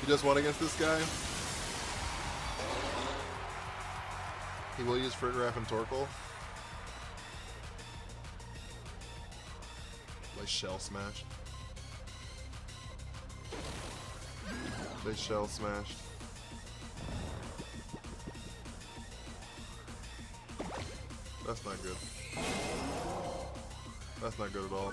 Just won against this guy. He will use Frigoraph and Torkoal. Like Shell Smash. They Shell Smashed. That's not good. That's not good at all.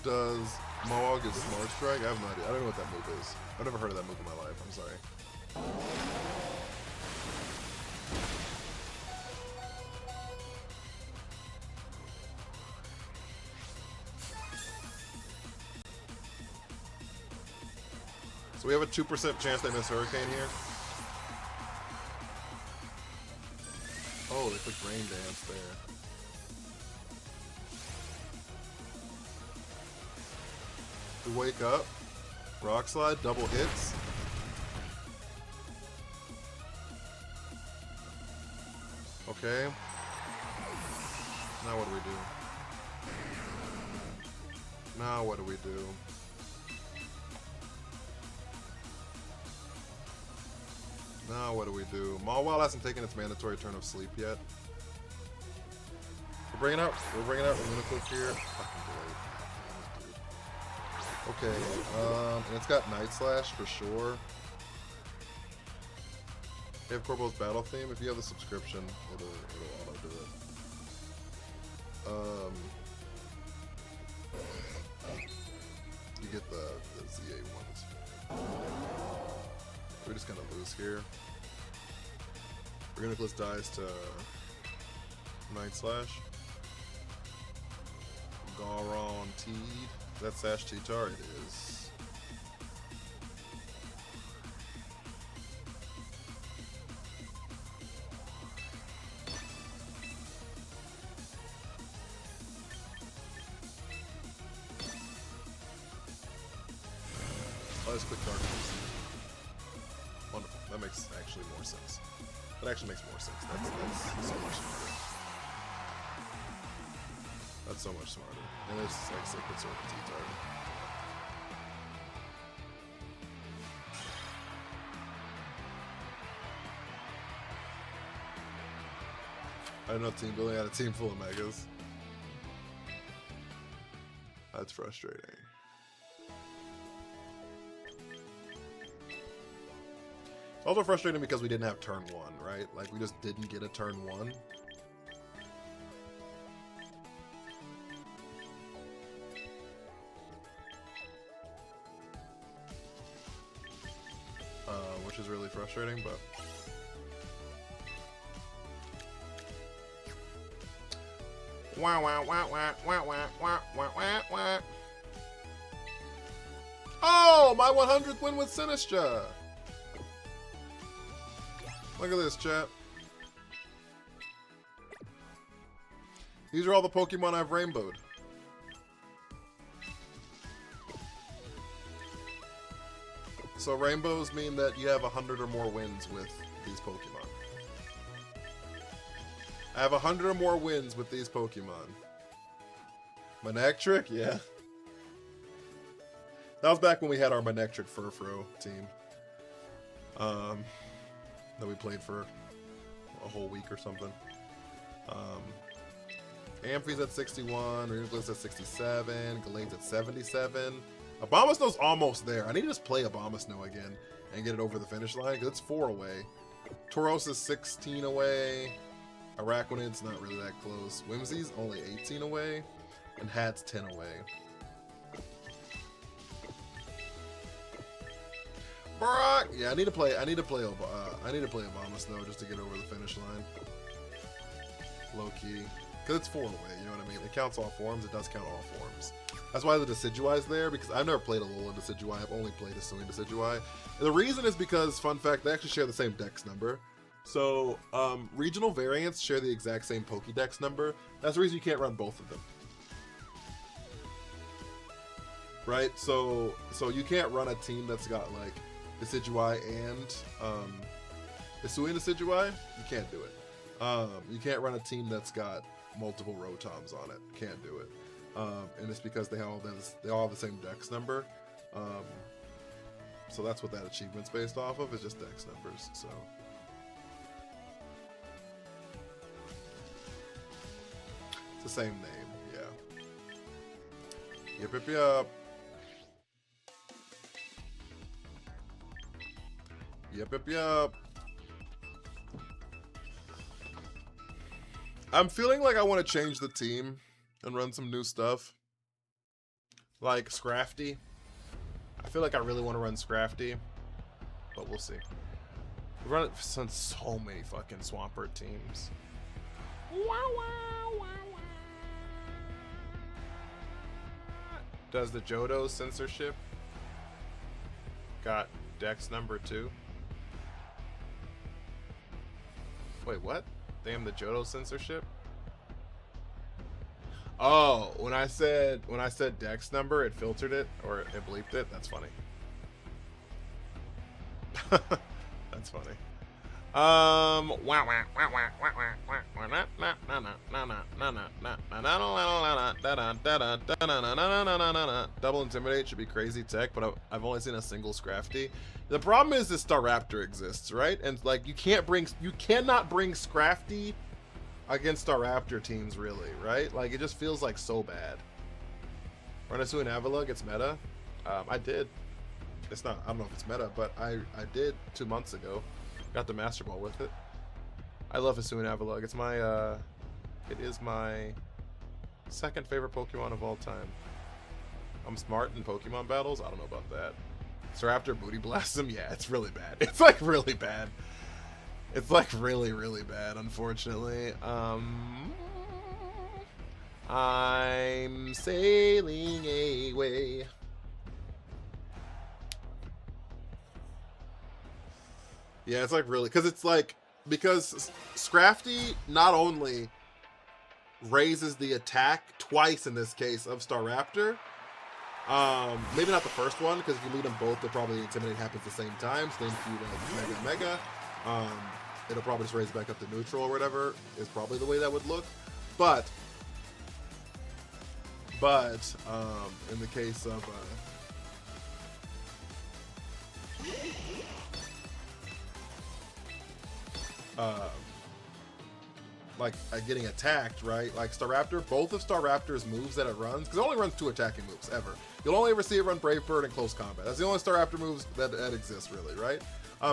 does Mawag is Smart Strike? I have no idea. I don't know what that move is. I've never heard of that move in my life. I'm sorry. So we have a 2% chance they miss Hurricane here. Oh, they clicked Rain Dance there. We wake up. Rock Slide, double hits. Okay. Now what do we do? Now what do we do? Now what do we do? Mawile hasn't taken its mandatory turn of sleep yet. We're bringing out Lunacook here. Fucking great. Okay, and it's got Night Slash for sure. They have Corbo's battle theme. If you have the subscription, it'll auto do it. You get the ZA ones. We're just gonna lose here. Reuniclus dies to Night Slash. Guaranteed. Is that Sash Cheetar? It is. Let's click Darkness. Wonderful. That makes actually more sense. That actually makes more sense. That's so much smarter. That's so much smarter. And it's like Sacred Sword and T-Tard. I don't know, team building out a team full of megas. That's frustrating. It's also frustrating because we didn't have turn 1, right? Like, we just didn't get a turn 1. Which is really frustrating, but... Wah, wah, wah, wah, wah, wah, wah, wah, wah, wah. Oh! My 100th win with Sinistra! Look at this, chat. These are all the Pokemon I've rainbowed. So rainbows mean that you have 100 or more wins with these Pokemon. I have 100 or more wins with these Pokemon. Manectric? Yeah. That was back when we had our Manectric Furfrou team. That we played for a whole week or something. Amphi's at 61, Reuniclus at 67, Gallade's at 77. Abomasnow's almost there. I need to just play Abomasnow again and get it over the finish line, because it's 4 away. Tauros is 16 away. Araquanid's not really that close. Whimsy's only 18 away. And Hat's 10 away. Brock! Yeah, I need to play Abomasnow just to get over the finish line. Low key. Because it's 4 away, you know what I mean? It counts all forms, it does count all forms. That's why the Decidueye is there, because I've never played a Alolan Decidueye, I've only played a Hisuian Decidueye. And the reason is because, fun fact, they actually share the same dex number. So, regional variants share the exact same Pokédex number. That's the reason you can't run both of them. Right? So you can't run a team that's got, like, Decidueye and Hisuian Decidueye. You can't do it. You can't run a team that's got multiple Rotoms on it. Can't do it. And it's because they all have the same dex number. So that's what that achievement's based off of, is just dex numbers. So it's the same name, yeah. Yep, yep, yep. Yep, yep, yep. I'm feeling like I want to change the team and run some new stuff. like Scrafty. I feel like I really want to run Scrafty, but we'll see. We run it on so many fucking Swampert teams. Does the Johto censorship got Dex number 2? Wait, what? Damn, the Johto censorship? Oh, when I said Dex number, it filtered it or it bleeped it. That's funny. That's funny. Double Intimidate should be crazy tech, but I've only seen a single Scrafty. The problem is this Staraptor exists, right? And like you cannot bring Scrafty against Staraptor teams, really, right? Like it just feels like so bad. Run a Suin Avalugg, it's meta. I did. It's not. I don't know if it's meta, but I did 2 months ago. Got the Master Ball with it. I love Hisuian Avalugg. It's my it is my second favorite Pokemon of all time. I'm smart in Pokemon battles. I don't know about that. Staraptor Booty Blasts him. Yeah, it's really bad. It's like really bad. It's like really, really bad, unfortunately. I'm sailing away. Yeah, it's like really, because Scrafty not only raises the attack twice in this case of Staraptor, maybe not the first one, because if you lead them both, they'll probably Intimidate happens at the same time, so then if you Mega, it'll probably just raise it back up to neutral or whatever, is probably the way that would look. But in the case of getting attacked, right? Like Staraptor, both of Staraptor's moves that it runs, because it only runs 2 attacking moves ever. You'll only ever see it run Brave Bird in close combat. That's the only Staraptor moves that exists, really, right?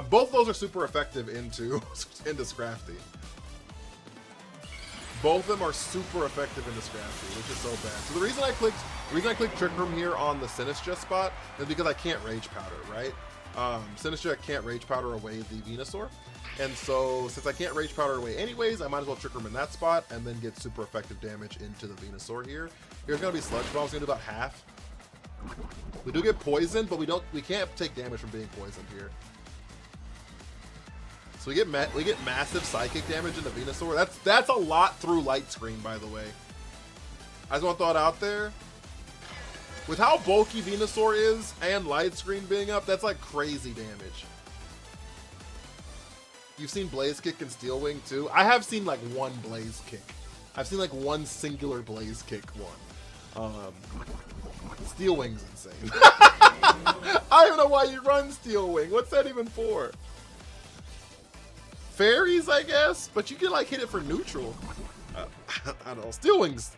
Both of those are super effective into Scrafty. Both of them are super effective into Scrafty, which is so bad. So the reason I clicked Trick Room here on the Sinistcha spot is because I can't Rage Powder, right? Sinistcha can't Rage Powder away the Venusaur. And so, since I can't Rage Powder away anyways, I might as well Trick Room in that spot and then get super effective damage into the Venusaur here. Here's going to be Sludge Bomb's going to do about half. We do get poisoned, but we can't take damage from being poisoned here. So we get massive Psychic damage into Venusaur. That's a lot through Light Screen, by the way. I just want to throw it out there. With how bulky Venusaur is and Light Screen being up, that's like crazy damage. You've seen Blaze Kick and Steel Wing too. I have seen like one Blaze Kick. I've seen like one singular Blaze Kick one. Steel Wing's insane. I don't know why you run Steel Wing. What's that even for? Fairies, I guess, but you can like hit it for neutral. I don't know. Steel Wing's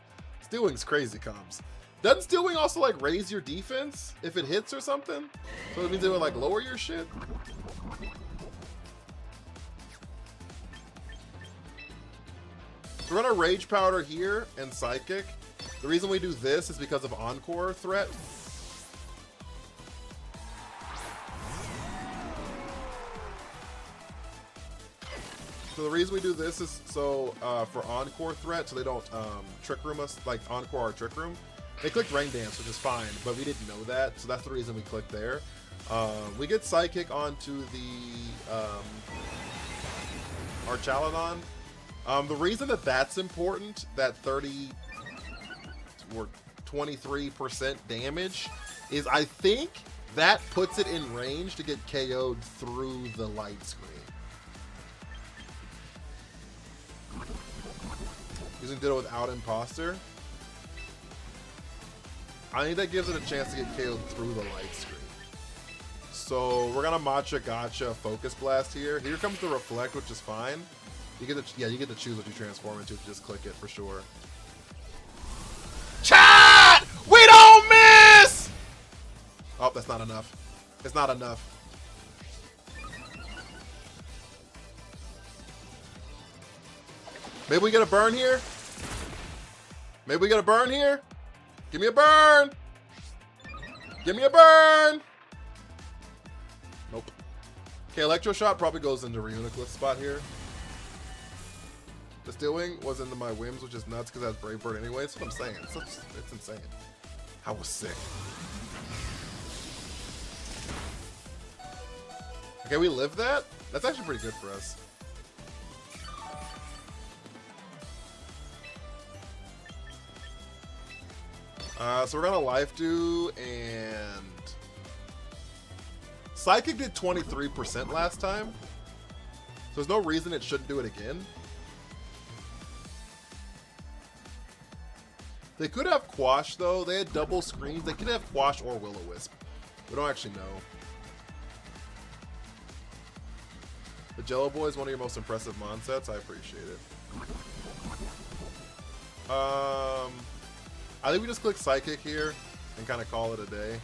crazy comms. Doesn't Steel Wing also like raise your defense if it hits or something? So it means it would like lower your shit? We're gonna Rage Powder here and Psychic. The reason we do this is because of Encore threat. So the reason we do this is so for Encore threat, so they don't Trick Room us, like Encore or Trick Room. They clicked Rain Dance, which is fine, but we didn't know that, so that's the reason we clicked there. We get Psychic onto the Archaludon. The reason that that's important, that 30 or 23% damage, is I think that puts it in range to get KO'd through the Light Screen. Using Ditto without Imposter, I think that gives it a chance to get KO'd through the Light Screen. So we're gonna Matcha Gotcha Focus Blast here. Here comes the Reflect, which is fine. You get to choose what you transform into. Just click it for sure. Chat! We don't miss! Oh, that's not enough. It's not enough. Maybe we get a burn here? Maybe we get a burn here? Give me a burn! Give me a burn! Nope. Okay, Electro Shot probably goes into Reuniclus spot here. The Steel Wing was into my whims, which is nuts because it has Brave Bird anyway. That's what I'm saying. It's insane. I was sick. Okay, we live that? That's actually pretty good for us. So we're gonna Life Do, and Psychic did 23% last time. So there's no reason it shouldn't do it again. They could have Quash though. They had double screens. They could have Quash or Will-O-Wisp. We don't actually know. The Jello Boy is one of your most impressive mon sets. I appreciate it. I think we just click Psychic here and kind of call it a day.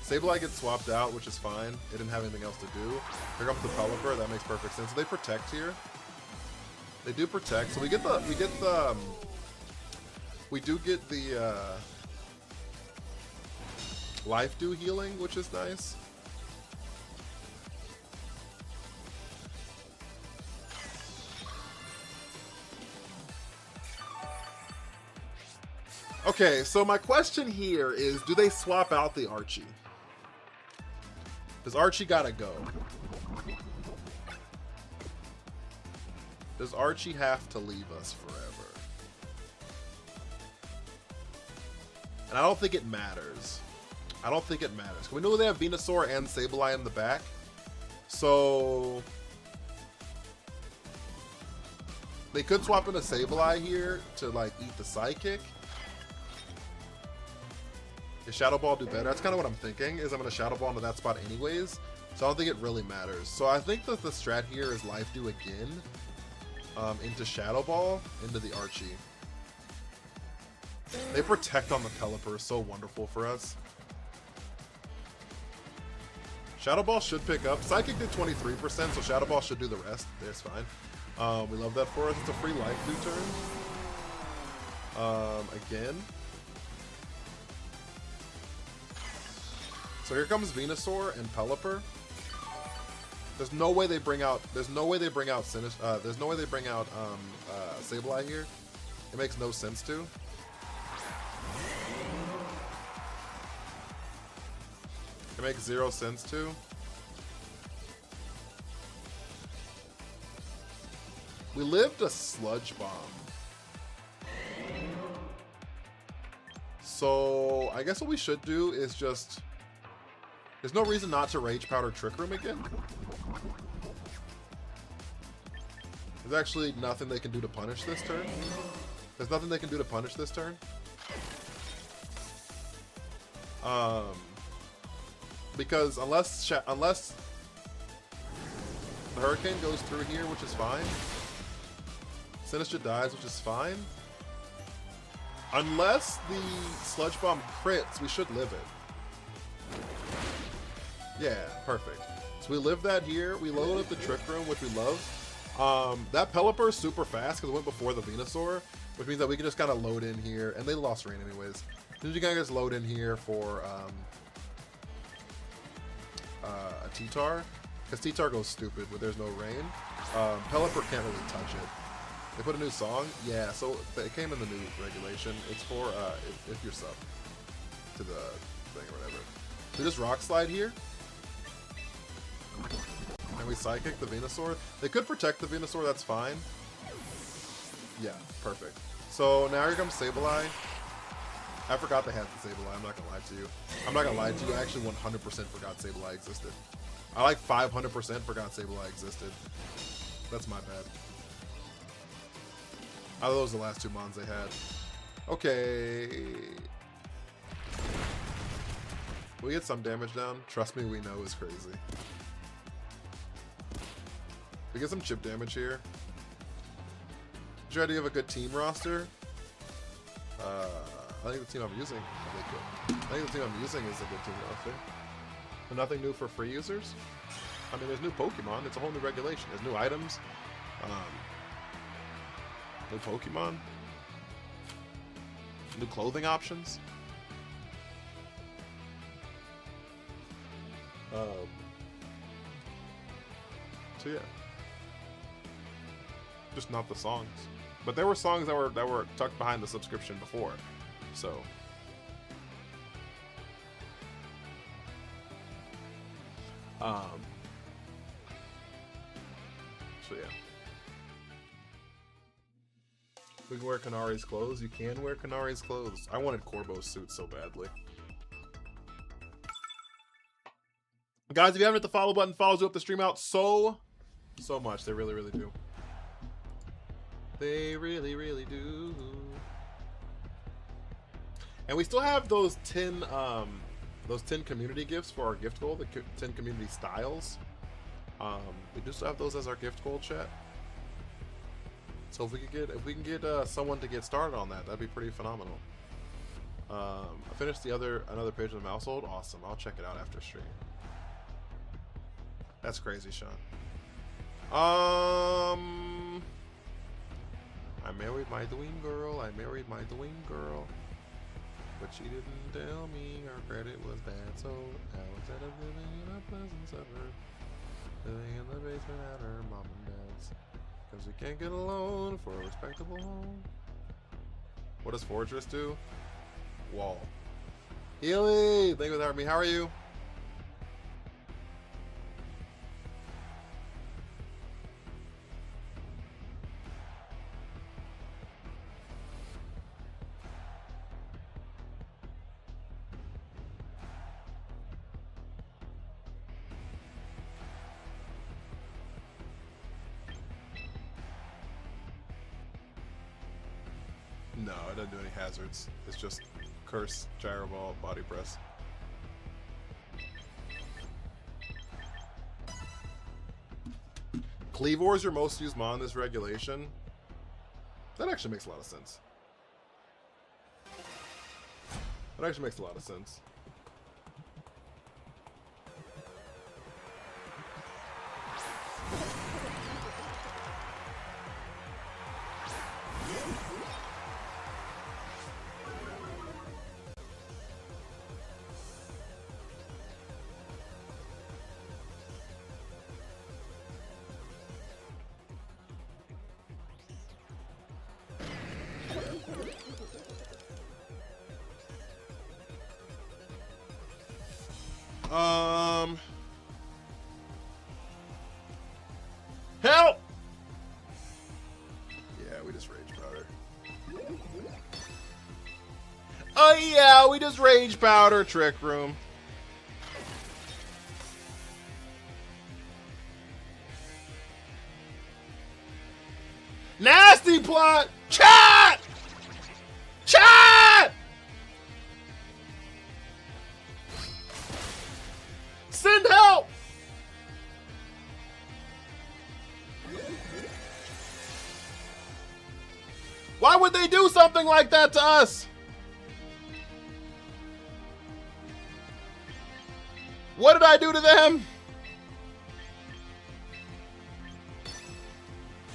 Sableye gets swapped out, which is fine. It didn't have anything else to do. Here comes the Pelipper. That makes perfect sense. So they protect here. They do protect. So we do get the Life Do healing, which is nice. Okay, so my question here is, do they swap out the Archie? Does Archie gotta go? Does Archie have to leave us forever? And I don't think it matters. I don't think it matters. We know they have Venusaur and Sableye in the back. So they could swap in a Sableye here to like eat the Psychic. Is Shadow Ball do better? That's kind of what I'm thinking, is I'm going to Shadow Ball into that spot anyways. So I don't think it really matters. So I think that the strat here is Life Do again. Into Shadow Ball, into the Archie. They protect on the Pelipper, so wonderful for us. Shadow Ball should pick up. Psychic did 23%, so Shadow Ball should do the rest. That's fine. We love that for us. It's a free Life Do turn. Again. So here comes Venusaur and Pelipper. There's no way they bring out. There's no way they bring out Sableye here. It makes no sense to. It makes zero sense to. We lived a Sludge Bomb. So I guess what we should do is just. There's no reason not to Rage Powder Trick Room again. There's actually nothing they can do to punish this turn. There's nothing they can do to punish this turn. Because unless the Hurricane goes through here, which is fine. Sinistcha dies, which is fine. Unless the Sludge Bomb crits, we should live it. Yeah, perfect. So we live that here. We load up the Trick Room, which we love. That Pelipper is super fast because it went before the Venusaur, which means that we can just kind of load in here. And they lost rain anyways. So you can just load in here for a T-Tar. Because T-Tar goes stupid when there's no rain. Pelipper can't really touch it. They put a new song? Yeah, so it came in the new regulation. It's for if you're sub to the thing or whatever. We just Rock Slide here. And we Psychic the Venusaur. They could protect the Venusaur, that's fine. Yeah, perfect. So now here comes Sableye. I forgot they had the Sableye, I'm not gonna lie to you. I'm not gonna lie to you, I actually 100% forgot Sableye existed. I like 500% forgot Sableye existed. That's my bad. I thought those were the last two mons they had. Okay. We get some damage down. Trust me, we know is crazy. We get some chip damage here. What's your idea of a good team roster? I think the team I'm using. I think the team I'm using is a good team roster. But nothing new for free users. I mean, there's new Pokemon. It's a whole new regulation. There's new items. New Pokemon. New clothing options. So yeah, just not the songs, but there were songs that were tucked behind the subscription before, so. So yeah. We can wear Kanari's clothes. You can wear Kanari's clothes. I wanted Corbo's suit so badly. Guys, if you haven't hit the follow button, follows you up the stream out so much. They really, really do. They really, really do. And we still have those 10 community gifts for our gift goal, the 10 community styles. We do still have those as our gift goal, chat. So if we can get someone to get started on that, that'd be pretty phenomenal. I finished another page of the Mousehold. Awesome. I'll check it out after stream. That's crazy, Sean. I married my Dwayne girl. I married my Dwayne girl. But she didn't tell me her credit was bad, so now instead of living in a pleasant suburb, living in the basement at her mom and dad's, because we can't get a loan for a respectable home. What does Fortress do? Wall. Healy! Thank you for me. How are you? No, it doesn't do any hazards. It's just curse, gyro ball, body press. Cleavor is your most used mon in this regulation. That actually makes a lot of sense. That actually makes a lot of sense. Help! Yeah, we just rage powder. Oh yeah, we just rage powder. Trick room. Nasty plot! Chat! Chat! Send help! Why would they do something like that to us? What did I do to them?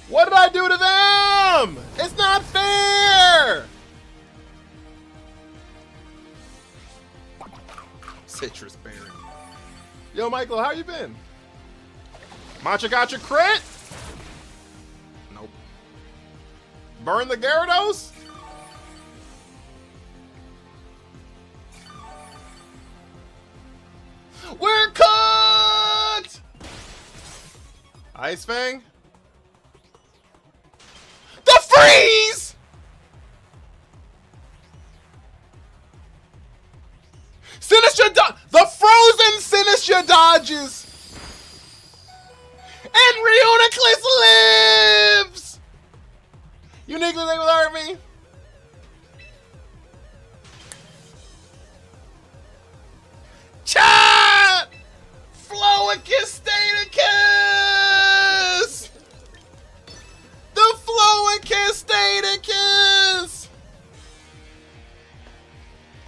What did I do to them? It's not fair! Citrus berry. Yo, Michael, how you been? Matcha gotcha crit? Nope. Burn the Gyarados? We're cooked! Ice Fang? The freeze! Sinister the frozen Sinister dodges! And Reuniclus lives! Uniquely linked with Army. Chat! Floicus Staticus! The Floicus Staticus!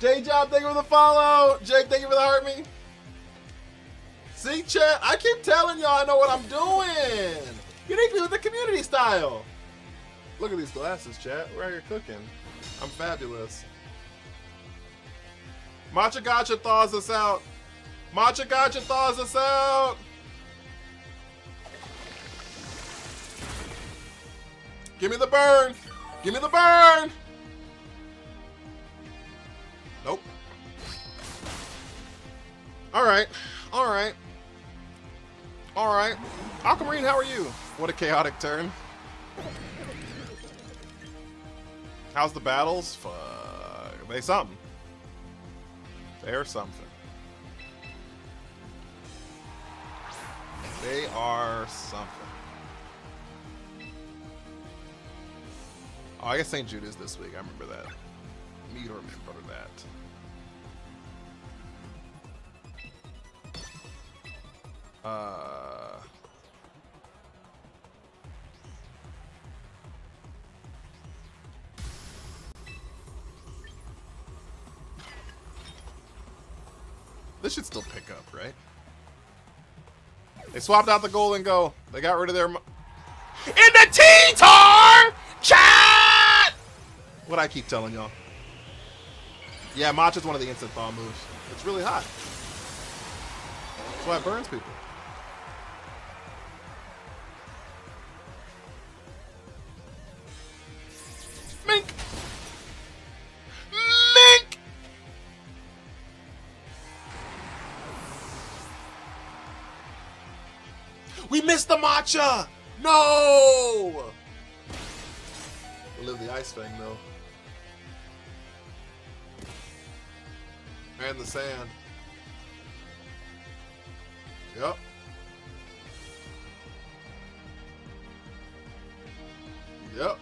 J-Job, thank you for the follow. Jake, thank you for the heart me. See, chat, I keep telling y'all I know what I'm doing. Uniquely with the community style. Look at these glasses, chat. We're out here cooking. I'm fabulous. Matcha Gotcha thaws us out. Matcha Gotcha thaws us out! Give me the burn! Give me the burn! Nope. Alright. Alright. Alright. Aquamarine, how are you? What a chaotic turn. How's the battles? Fuck. They something. They're something. They are something. Oh, I guess St. Jude is this week. I remember that. Me to remember that. This should still pick up, right? They swapped out the gold and go. They got rid of their... In the T-Tar! Chat! What I keep telling y'all. Yeah, Matcha's one of the instant thaw moves. It's really hot. That's why it burns people. Mink! Mink! We missed the matcha! No! We'll live the Ice Fang, though. And the sand. Yep. Yep.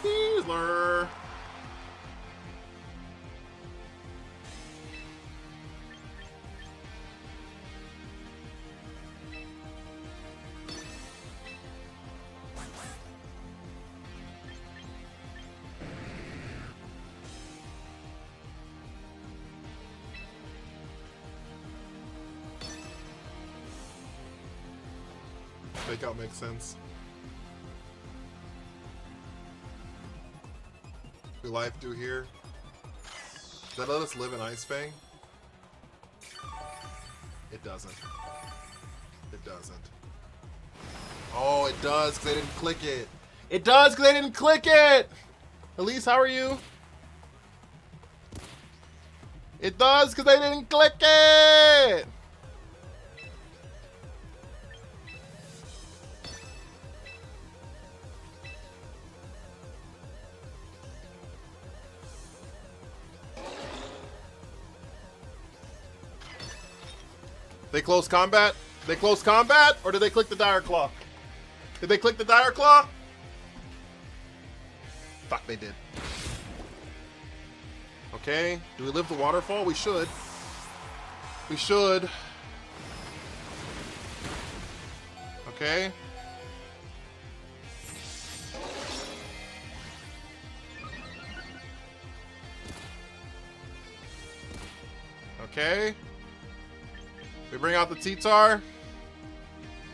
Sneasler. Fake out makes sense. We life do here. Does that let us live in Ice Fang? It doesn't. It doesn't. Oh, it does because they didn't click it. It does because they didn't click it! Elise, how are you? It does because they didn't click it! They close combat? They close combat? Or did they click the Dire Claw? Did they click the Dire Claw? Fuck, they did. Okay, do we live the waterfall? We should. We should. Okay. Okay. We bring out the T-Tar.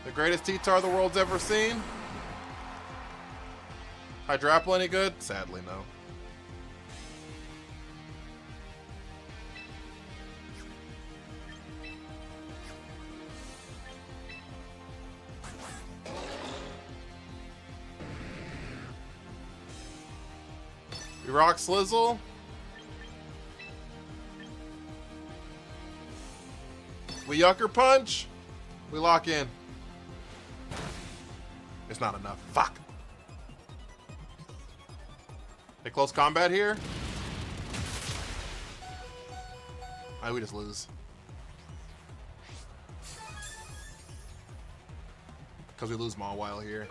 The greatest T-Tar the world's ever seen. Hydrapple any good? Sadly, no. We rock Slizzle. We Yucker Punch. We lock in. It's not enough. Fuck. They close combat here. Alright, we just lose. Because we lose Mawile here.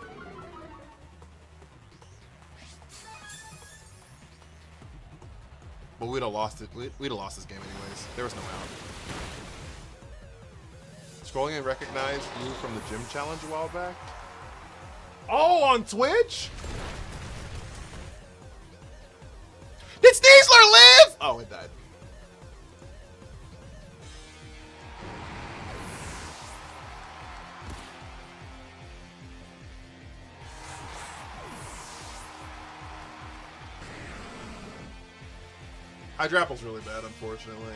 But we'd have lost it. We'd have lost this game anyways. There was no out. Scrolling and recognized you from the gym challenge a while back. Oh, on Twitch? Did Sneasler live? Oh, it died. Hydrapple's really bad, unfortunately.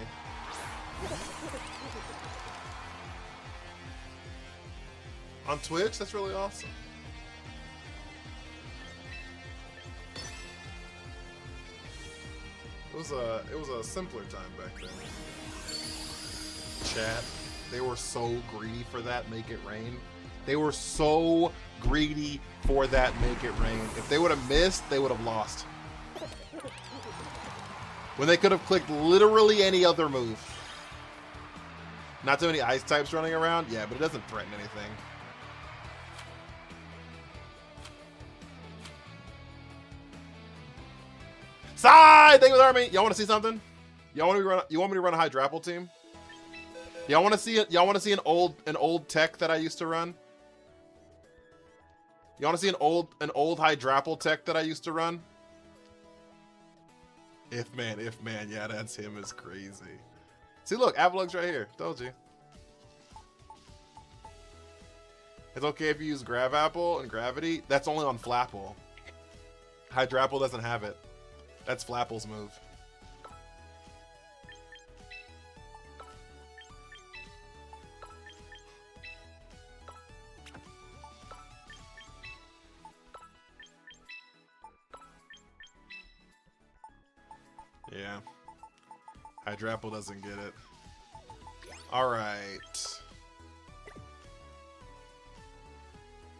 On Twitch, that's really awesome. It was a simpler time back then. Chat, they were so greedy for that Make It Rain. They were so greedy for that Make It Rain. If they would have missed, they would have lost. When they could have clicked literally any other move. Not too many ice types running around? Yeah, but it doesn't threaten anything. Side! Thank you, Army. Y'all want to see something? Y'all want me to run a Hydrapple team? Y'all want to see it? Y'all want to see an old tech that I used to run? You want to see an old Hydrapple tech that I used to run? If man, yeah, that's him is crazy. See, look, Avalug's right here. Told you. It's okay if you use Grav Apple and Gravity. That's only on Flapple. Hydrapple doesn't have it. That's Flapple's move. Yeah. Hydrapple doesn't get it. Alright.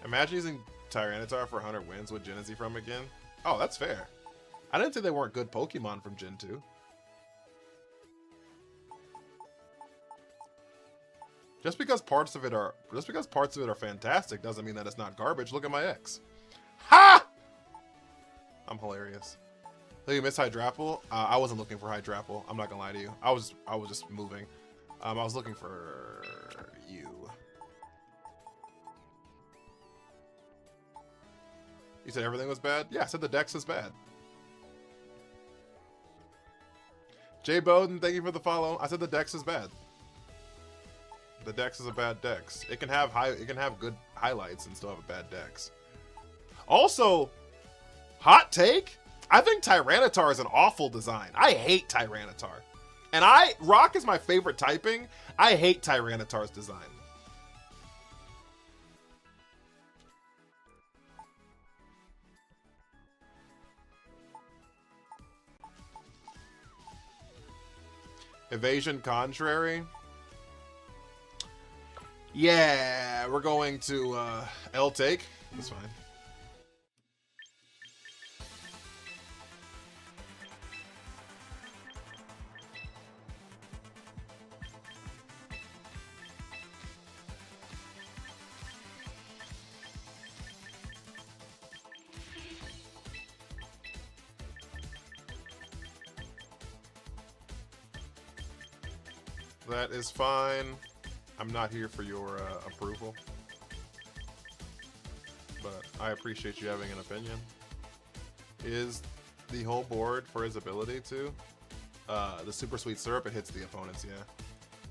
Imagine using Tyranitar for 100 wins with Genesee from again. Oh, that's fair. I didn't say they weren't good Pokemon from Gen 2. Just because parts of it are fantastic doesn't mean that it's not garbage. Look at my ex. Ha! I'm hilarious. So you miss Hydrapple? I wasn't looking for Hydrapple. I'm not gonna lie to you. I was just moving. I was looking for you. You said everything was bad? Yeah, I said the dex is bad. Jay Bowden, thank you for the follow. I said the dex is bad. The dex is a bad dex. It can have good highlights and still have a bad dex. Also, hot take, I think Tyranitar is an awful design. I hate Tyranitar. And Rock is my favorite typing. I hate Tyranitar's design. Evasion Contrary. Yeah, we're going to L take. That's fine. That is fine. I'm not here for your approval, but I appreciate you having an opinion. Is the whole board for his ability to? The Super Sweet Syrup, it hits the opponents, yeah.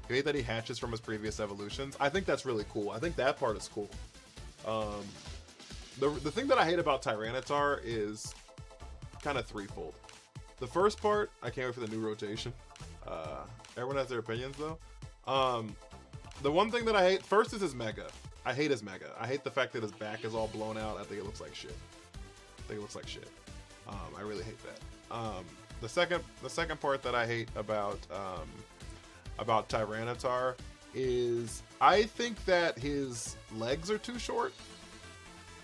You hate that he hatches from his previous evolutions? I think that's really cool. I think that part is cool. The thing that I hate about Tyranitar is kind of threefold. The first part, I can't wait for the new rotation. Everyone has their opinions though. The one thing that I hate first is his Mega. I hate his Mega. I hate the fact that his back is all blown out. I think it looks like shit. I really hate that. The second part that I hate about Tyranitar is I think that his legs are too short.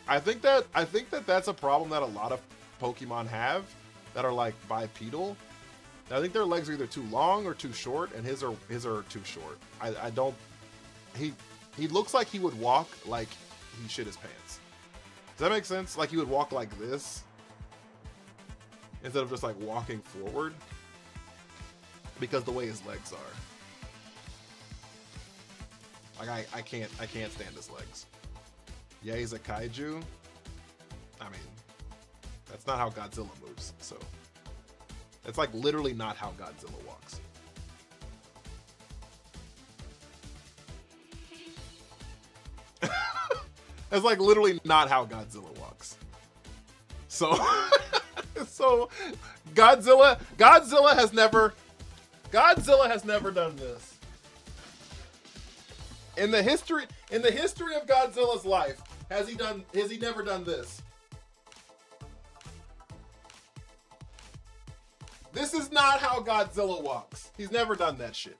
I think that that's a problem that a lot of Pokemon have that are like bipedal. I think their legs are either too long or too short, and his are too short. I don't. He looks like he would walk like he shit his pants. Does that make sense? Like he would walk like this instead of just like walking forward because the way his legs are. Like I can't stand his legs. Yeah, he's a kaiju. I mean, that's not how Godzilla moves. So. It's like literally not how Godzilla walks. It's like literally not how Godzilla walks. So So Godzilla has never done this. In the history of Godzilla's life, has he never done this? This is not how Godzilla walks. He's never done that shit.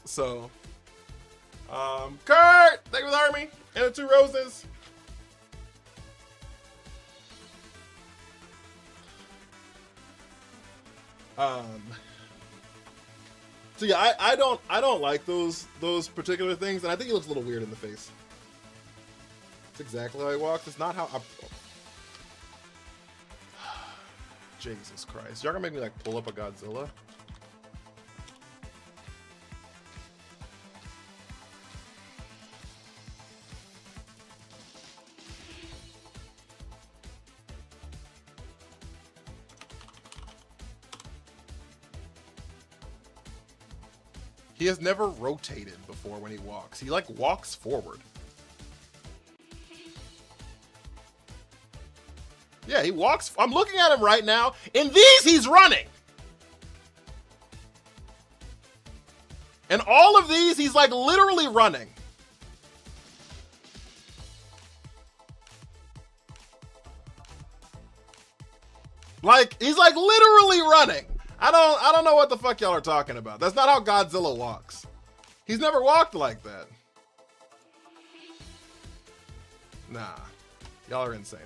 So, Kurt, thank you for the army and the 2 roses. So yeah, I don't like those particular things, and I think he looks a little weird in the face. It's exactly how he walks. It's not how I... Jesus Christ. Y'all gonna make me like pull up a Godzilla? He has never rotated before when he walks. He like walks forward. Yeah, he walks. I'm looking at him right now. In these, he's running. And all of these, he's like literally running. Like, he's like literally running. I don't know what the fuck y'all are talking about. That's not how Godzilla walks. He's never walked like that. Nah. Y'all are insane.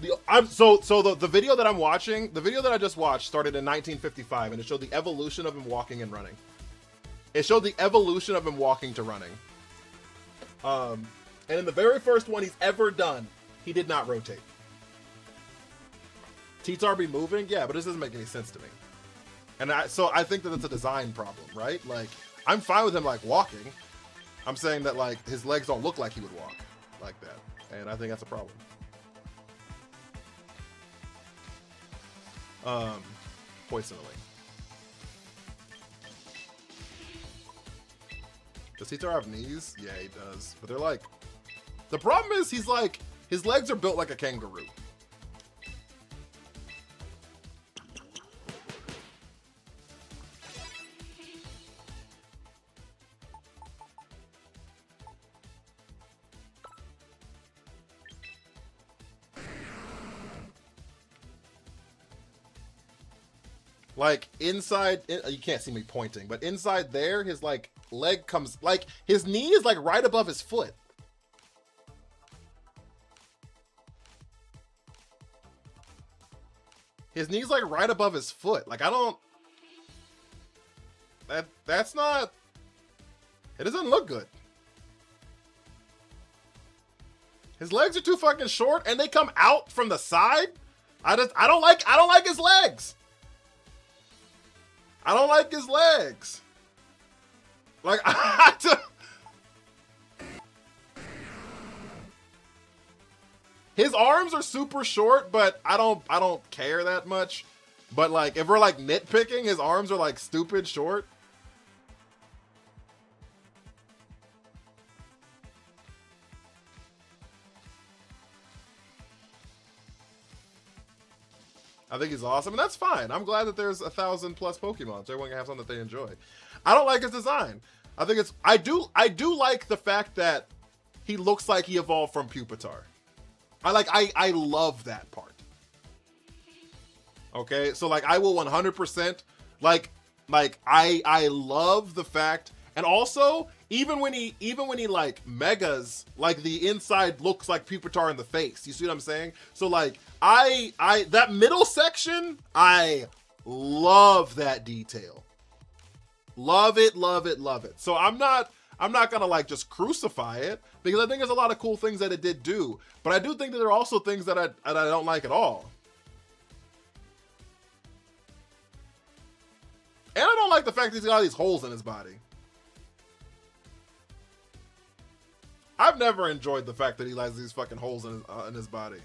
The video that I'm watching, the video that I just watched started in 1955, and it showed the evolution of him walking and running. It showed the evolution of him walking to running. And in the very first one he's ever done, he did not rotate. T-Tar be moving? Yeah, but this doesn't make any sense to me. And so I think that it's a design problem, right? Like, I'm fine with him like walking. I'm saying that like his legs don't look like he would walk like that. And I think that's a problem. Poisonally. Does T-Tar have knees? Yeah, he does. But they're like, the problem is he's like, his legs are built like a kangaroo. Like inside, you can't see me pointing, but inside there, his like leg comes, like his knee is like right above his foot. His knee's like right above his foot. Like I don't, that's not, it doesn't look good. His legs are too fucking short and they come out from the side. I don't like his legs. I don't like his legs. Like his arms are super short, but I don't care that much. But like if we're like nitpicking, his arms are like stupid short. I think he's awesome, and that's fine. I'm glad that there's 1,000+ Pokemon, so everyone can have something that they enjoy. I don't like his design. I think it's, I do like the fact that he looks like he evolved from Pupitar. I love that part. Okay, so like I will 100% like I love the fact, and also even when he like megas, like the inside looks like Pupitar in the face. You see what I'm saying? So like I that middle section, I love that detail. Love it, love it, love it. So I'm not gonna like just crucify it, because I think there's a lot of cool things that it did do, but I do think that there are also things that I don't like at all. And I don't like the fact that he's got all these holes in his body. I've never enjoyed the fact that he has these fucking holes in his body.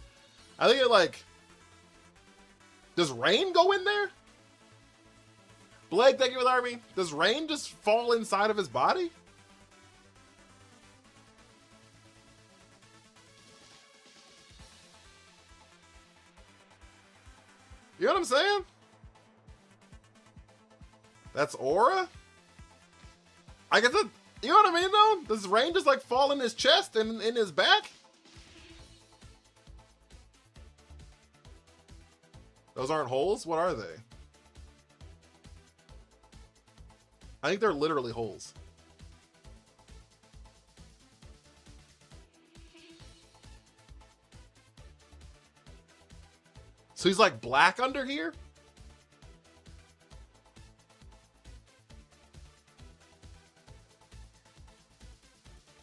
I think it like, does rain go in there? Blake, thank you for the army. Does rain just fall inside of his body? You know what I'm saying? That's aura? I guess it, you know what I mean though? Does rain just like fall in his chest and in his back? Those aren't holes? What are they? I think they're literally holes. So he's like black under here?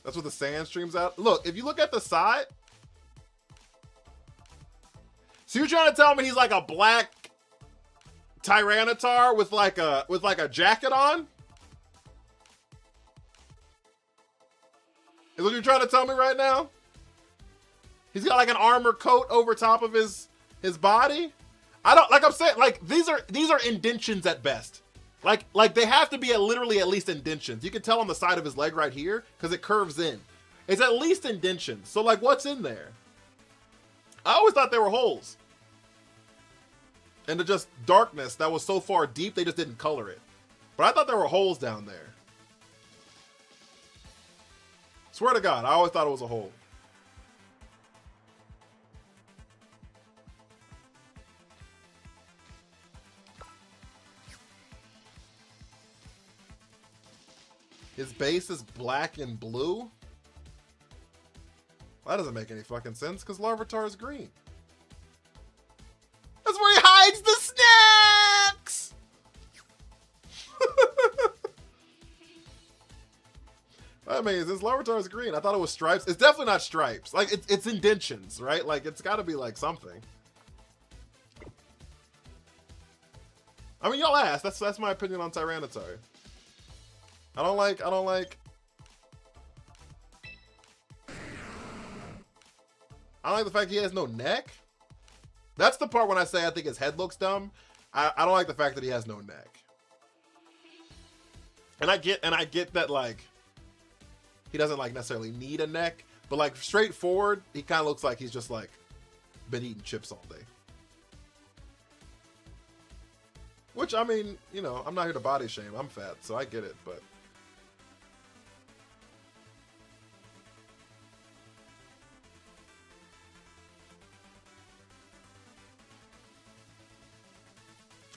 That's what the sand streams out. Look, if you look at the side. So you're trying to tell me he's like a black Tyranitar with like a jacket on? Is what you're trying to tell me right now? He's got like an armor coat over top of his body? I don't, like I'm saying, like these are indentions at best. Like they have to be literally at least indentions. You can tell on the side of his leg right here because it curves in. It's at least indentions. So like what's in there? I always thought they were holes. And just darkness that was so far deep they just didn't color it. But I thought there were holes down there. Swear to God, I always thought it was a hole. His base is black and blue? That doesn't make any fucking sense because Larvitar is green. That's where he hides the snacks! I mean, since Larvitar is green, I thought it was stripes. It's definitely not stripes. Like, it's indentions, right? Like, it's got to be like something. I mean, y'all asked. That's my opinion on Tyranitar. I don't like the fact he has no neck. That's the part when I say I think his head looks dumb. I don't like the fact that he has no neck. And I get that like he doesn't like necessarily need a neck, but like straightforward, he kind of looks like he's just like been eating chips all day. Which I mean, you know, I'm not here to body shame. I'm fat, so I get it, but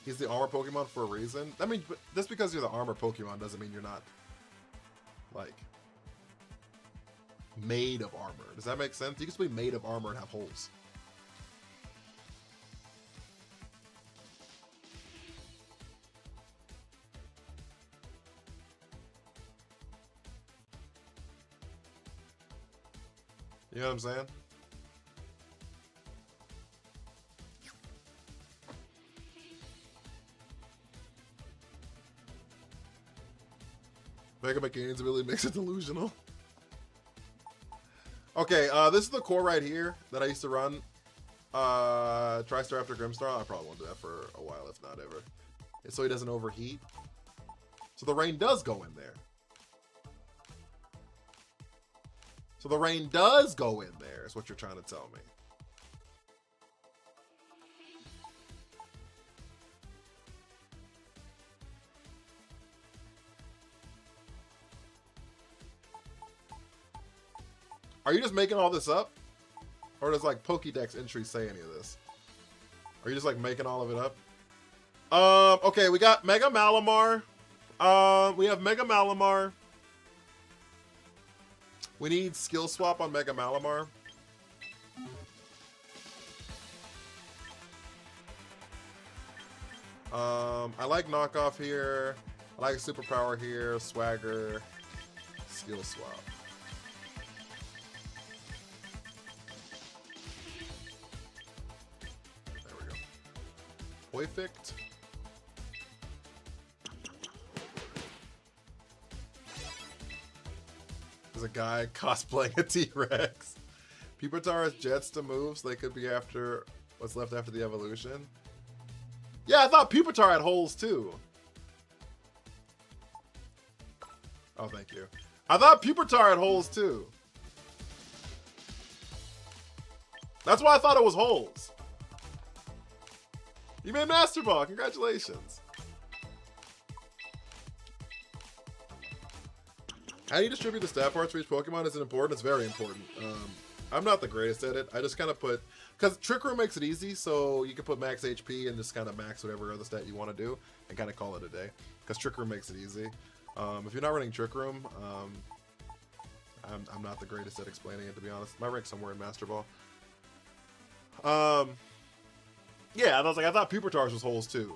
he's the armor Pokemon for a reason. I mean, just because you're the armor Pokemon doesn't mean you're not, like, made of armor. Does that make sense? You can still be made of armor and have holes. You know what I'm saying? Mega Mechanics really makes it delusional. Okay, this is the core right here that I used to run. TriStar after Grimstar. I probably won't do that for a while, if not ever. So he doesn't overheat. So the rain does go in there. So the rain does go in there, is what you're trying to tell me. Are you just making all this up? Or does like Pokédex entries say any of this? Are you just like making all of it up? Okay, we got Mega Malamar. We have Mega Malamar. We need skill swap on Mega Malamar. I like knockoff here. I like superpower here. Swagger. Skill swap. There we go. Perfect. There's a guy cosplaying a T-Rex. Pupitar has jets to move, so they could be after what's left after the evolution. Yeah, I thought Pupitar had holes too. Oh, thank you. I thought Pupitar had holes too. That's why I thought it was holes. You made Master Ball. Congratulations. How do you distribute the stat parts for each Pokemon? Is it important? It's very important. I'm not the greatest at it. I just kind of put... Because Trick Room makes it easy, so you can put max HP and just kind of max whatever other stat you want to do and kind of call it a day. Because Trick Room makes it easy. If you're not running Trick Room, I'm not the greatest at explaining it, to be honest. My rank's somewhere in Master Ball. Yeah, I was like, I thought Pupitar's was holes too.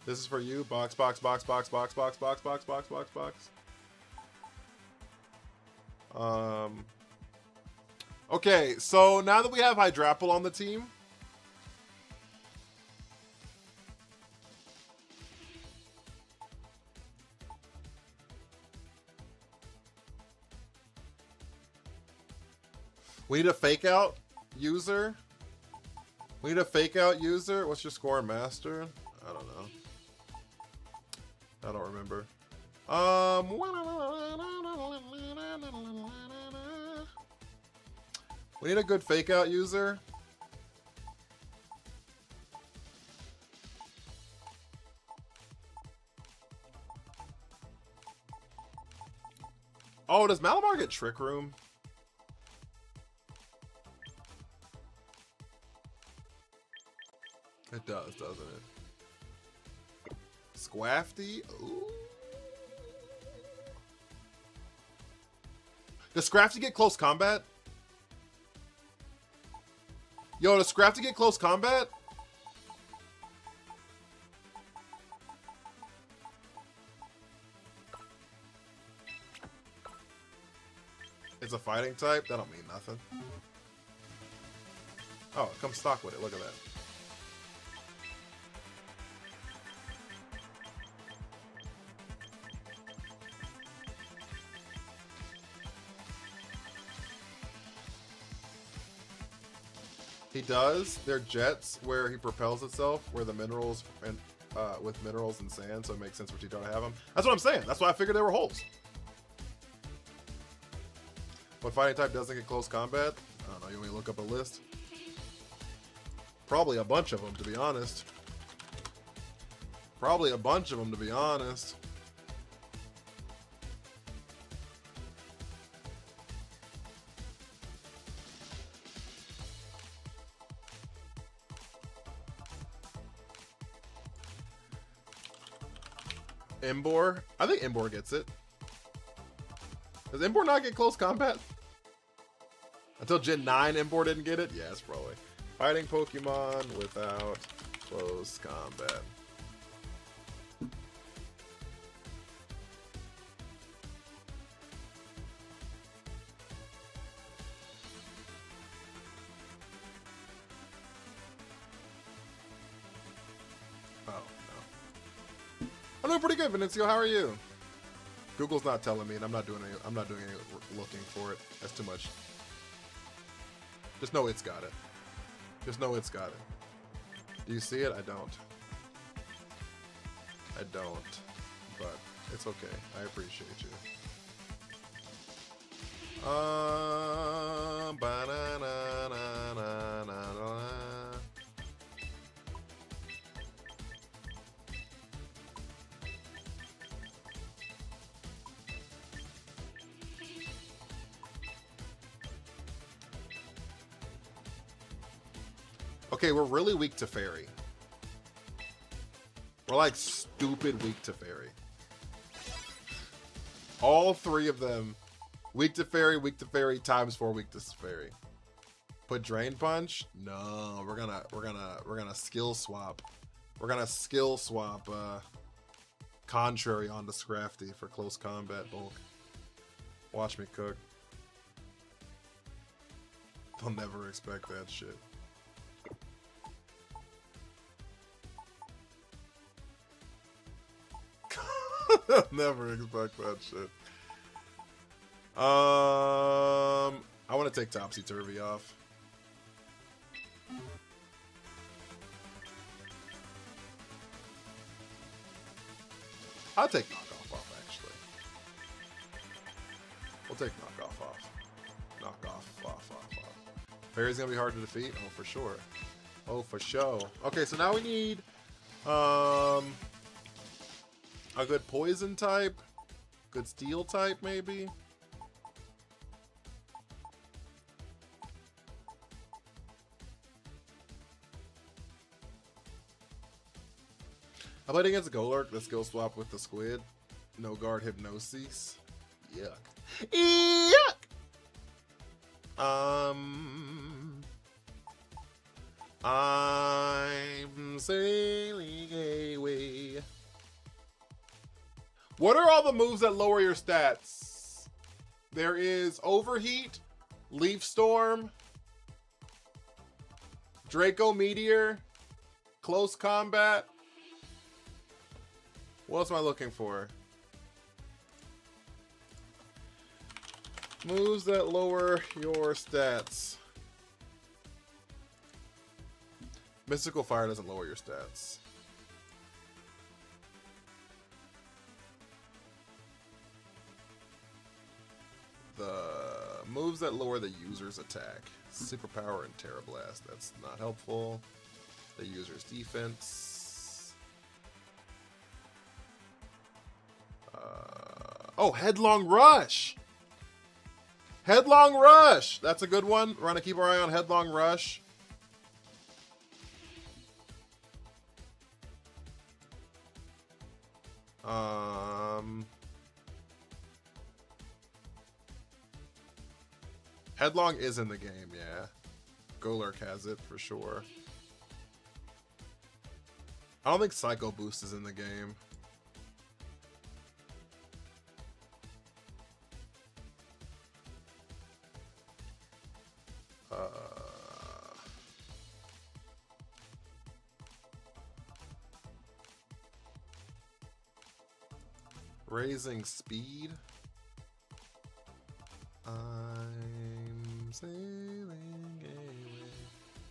This is for you. Box, box, box, box, box, box, box, box, box, box, box. Okay, so now that we have Hydrapple on the team, we need a fake out user. We need a fake out user. What's your score in Master? I don't know. I don't remember. We need a good fake out user. Oh, does Malamar get Trick Room? It does, doesn't it? Squafty? Ooh. Does Scrafty get close combat? Yo, does Scrafty get close combat? It's a fighting type? That don't mean nothing. Oh, it comes stock with it. Look at that. He does. They're jets where he propels itself, where the minerals and with minerals and sand, so it makes sense for Tito to have them. That's what I'm saying. That's why I figured they were holes. What fighting type doesn't get close combat? I don't know. You want me to look up a list? Probably a bunch of them, to be honest. Probably a bunch of them, to be honest. Embor? I think Embor gets it. Does Embor not get close combat? Until Gen 9, Embor didn't get it? Yes, probably. Fighting Pokemon without close combat. Oh, no. I'm doing pretty good, Vinicio. How are you? Google's not telling me, and I'm not doing any looking for it. That's too much. Just know it's got it. Just know it's got it. Do you see it? I don't. I don't. But it's okay. I appreciate you. Okay, we're really weak to Fairy. We're like stupid weak to Fairy. All three of them, weak to Fairy, times 4 weak to Fairy. Put Drain Punch? No, we're gonna skill swap. We're gonna skill swap Contrary onto Scrafty for close combat bulk. Watch me cook. They'll never expect that shit. Never expect that shit. I want to take Topsy Turvy off. I'll take knockoff off, actually. We'll take knockoff off. Knockoff off. Fairy's gonna be hard to defeat? Oh, for sure. Oh, for sure. Okay, so now we need a good poison type. Good steel type, maybe. I played against Golurk, the skill swap with the squid. No guard hypnosis. Yuck. Yuck! I'm sailing away. What are all the moves that lower your stats? There is Overheat, Leaf Storm, Draco Meteor, Close Combat. What else am I looking for? Moves that lower your stats. Mystical Fire doesn't lower your stats. The moves that lower the user's attack. Superpower and Terra Blast. That's not helpful. The user's defense. Oh, Headlong Rush! Headlong Rush! That's a good one. We're gonna keep our eye on Headlong Rush. Headlong is in the game, yeah. Golurk has it for sure. I don't think Psycho Boost is in the game. Raising speed. I'm sailing away.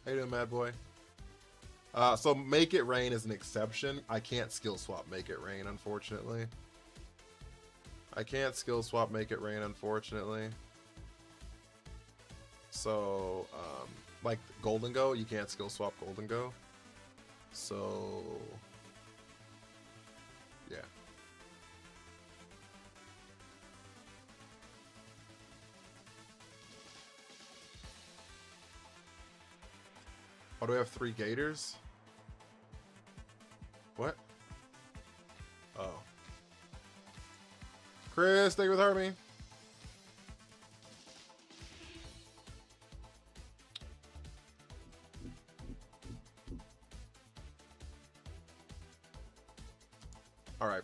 How you doing, Mad Boy? So Make It Rain is an exception. I can't skill swap Make It Rain, unfortunately. I can't skill swap Make It Rain, unfortunately. So, like Golden Go, you can't skill swap Golden Go. So, yeah. Oh, do we have 3 Gators? What? Oh. Chris, stay with Harvey. All right.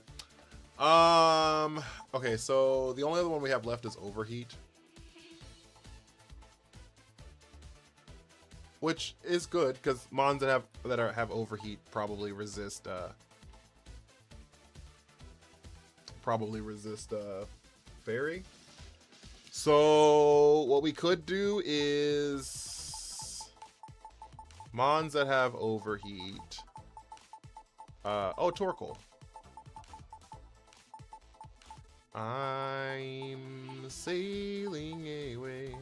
Okay, so the only other one we have left is Overheat. Which is good because mons that have Overheat probably resist Fairy. So what we could do is mons that have Overheat. Oh, Torkoal. I'm sailing away.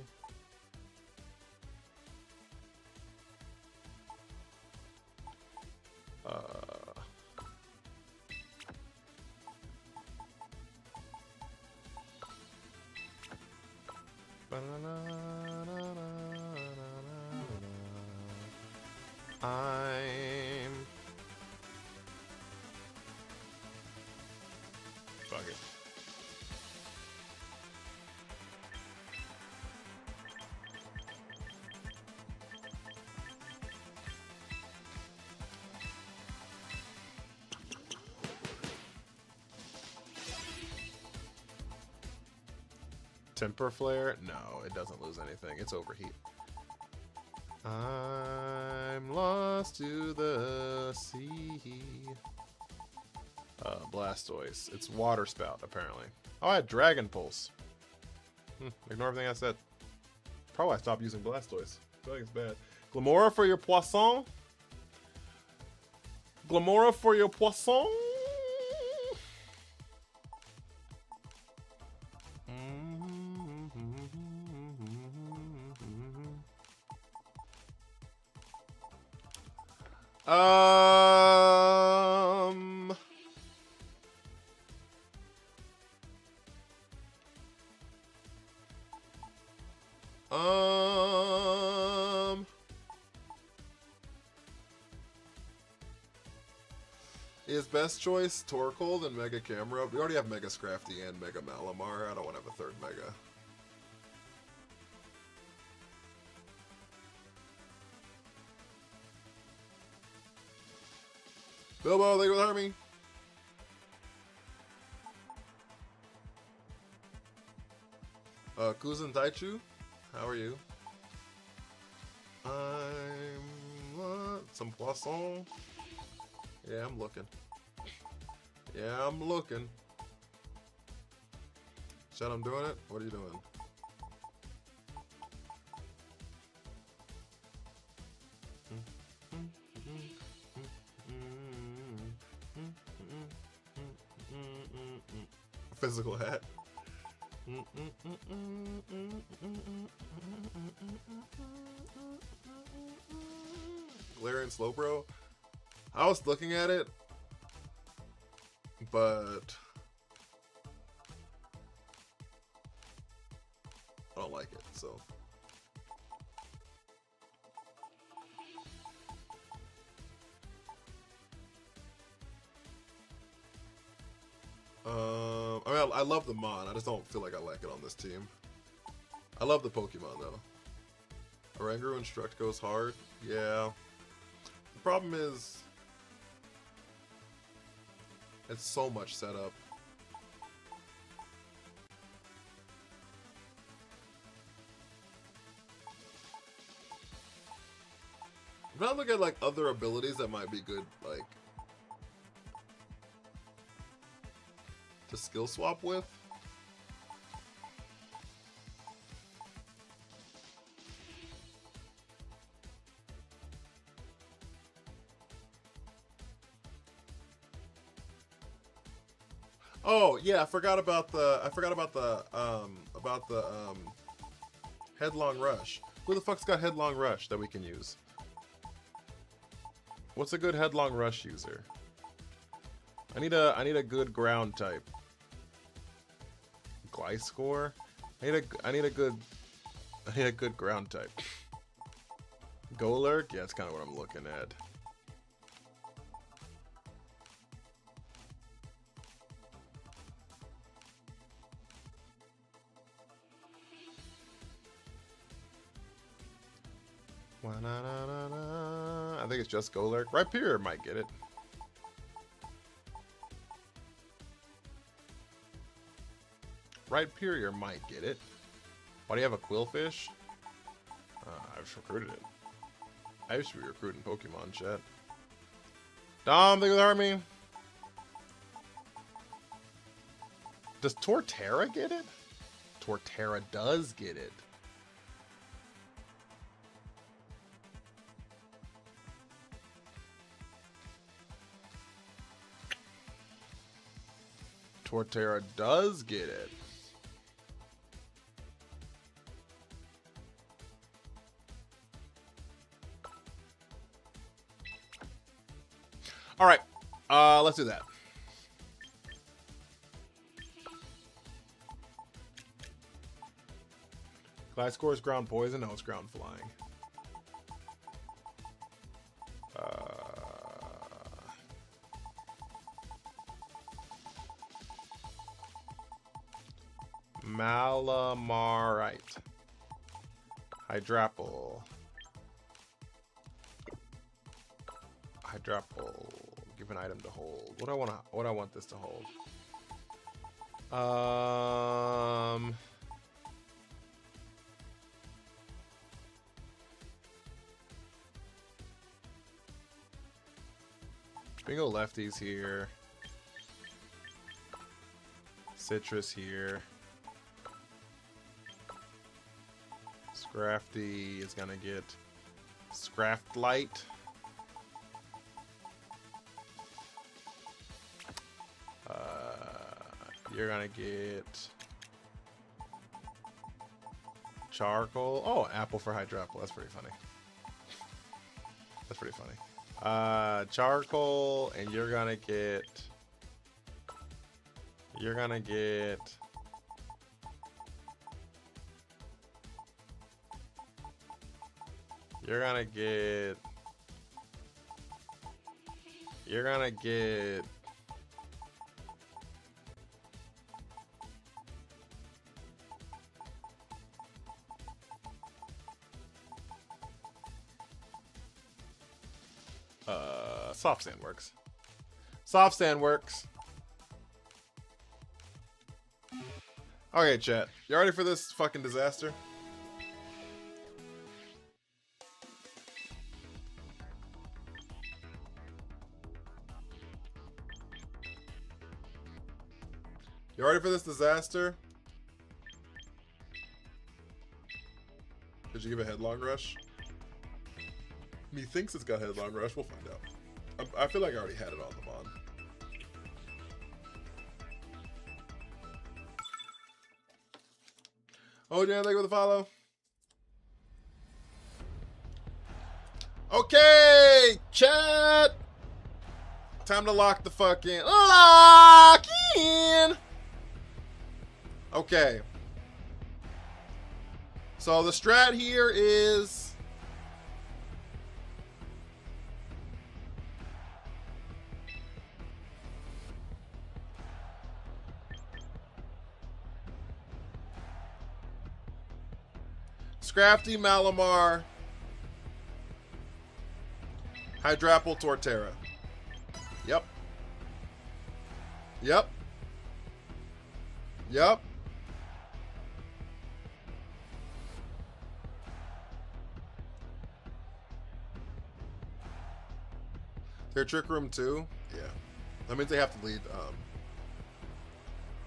I'm fuck it. Temper Flare? No, it doesn't lose anything. It's Overheat. I'm lost to the sea. Blastoise. It's Water Spout, apparently. Oh, I had Dragon Pulse. Ignore everything I said. Probably I stopped using Blastoise. I feel like it's bad. Glamora for your Poisson. Glamora for your Poisson. Um. Is best choice Torkoal and Mega Camera? We already have Mega Scrafty and Mega Malamar. I don't want to have a third Mega. Bilbo, thank you with Army. Kuzan Taichu, how are you? I'm some poisson. Yeah, I'm looking. Yeah, I'm looking. Chat, I'm doing it. What are you doing? Physical hat. Galarian Slowbro. I was looking at it, but I don't like it, so. I mean, I love the Mon. I just don't feel like I like it on this team. I love the Pokemon, though. Oranguru Instruct goes hard. Yeah. The problem is, it's so much setup. I'm trying to look at like other abilities that might be good, like to skill swap with. Oh yeah, I forgot about the Headlong Rush. Who the fuck's got Headlong Rush that we can use? What's a good Headlong Rush user? I need a good ground type. Gliscor? I need a good ground type. Golurk? Yeah, that's kind of what I'm looking at. I think it's just Golurk. Rhyperior might get it. Rhyperior might get it. Why do you have a Quillfish? I've just recruited it. I used to be recruiting Pokemon, chat. Dom, thank you with Army. Does Torterra get it? Torterra does get it. Torterra does get it. All right, let's do that. Gliscor is ground poison. No, it's ground flying. Malamarite. Hydrapple. Give an item to hold. What do I want this to hold? We go lefties here. Citrus here. Scrafty is gonna get Scraftlight. You're gonna get Charcoal. Oh, apple for Hydrapple. That's pretty funny. That's pretty funny. Charcoal, and you're gonna get. You're gonna get. You're gonna get. You're gonna get. Soft sand works. Soft sand works. Okay, chat. You ready for this fucking disaster? You ready for this disaster? Did you give a headlong rush? He thinks it's got headlong rush. We'll find out. I feel like I already had it on the mod. Oh, Jan, thank you for the follow. Okay, chat. Time to lock the fucking lock in. Okay. So the strat here is Scrafty, Malamar, Hydrapple, Torterra. Yep. Yep. Yep. Their Trick Room too? Yeah. That means they have to lead,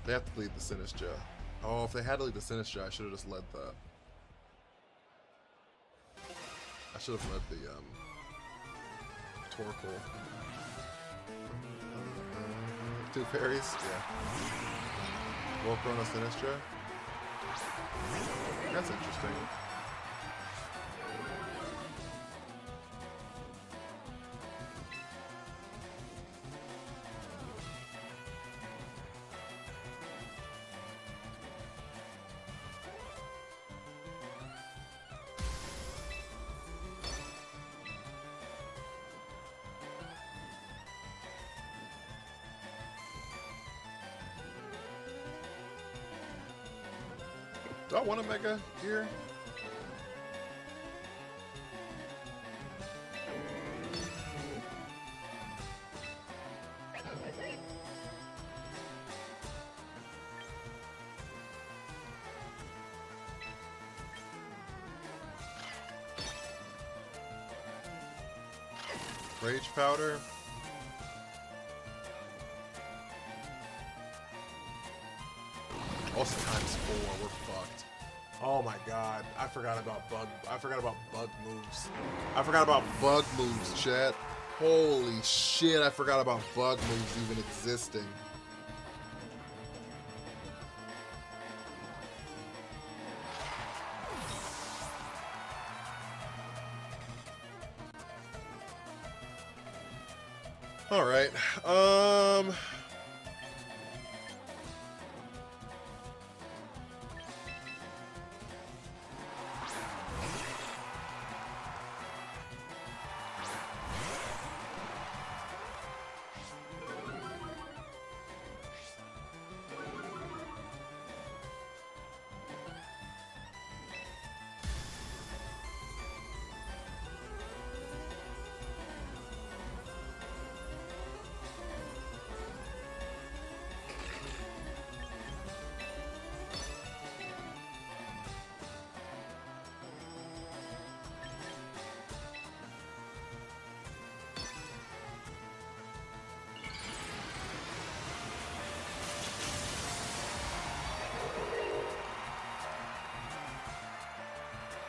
they have to lead the Sinistra. Oh, if they had to lead the Sinistra, I should have just led the... I should have led the, Torkoal. Two fairies? Yeah. Volcrona Sinistra? That's interesting. Do I want a Mega here? Rage Powder. Also ×4, we're fucked. Oh my god, I forgot about bug moves. I forgot about bug moves, chat. Holy shit, I forgot about bug moves even existing. All right.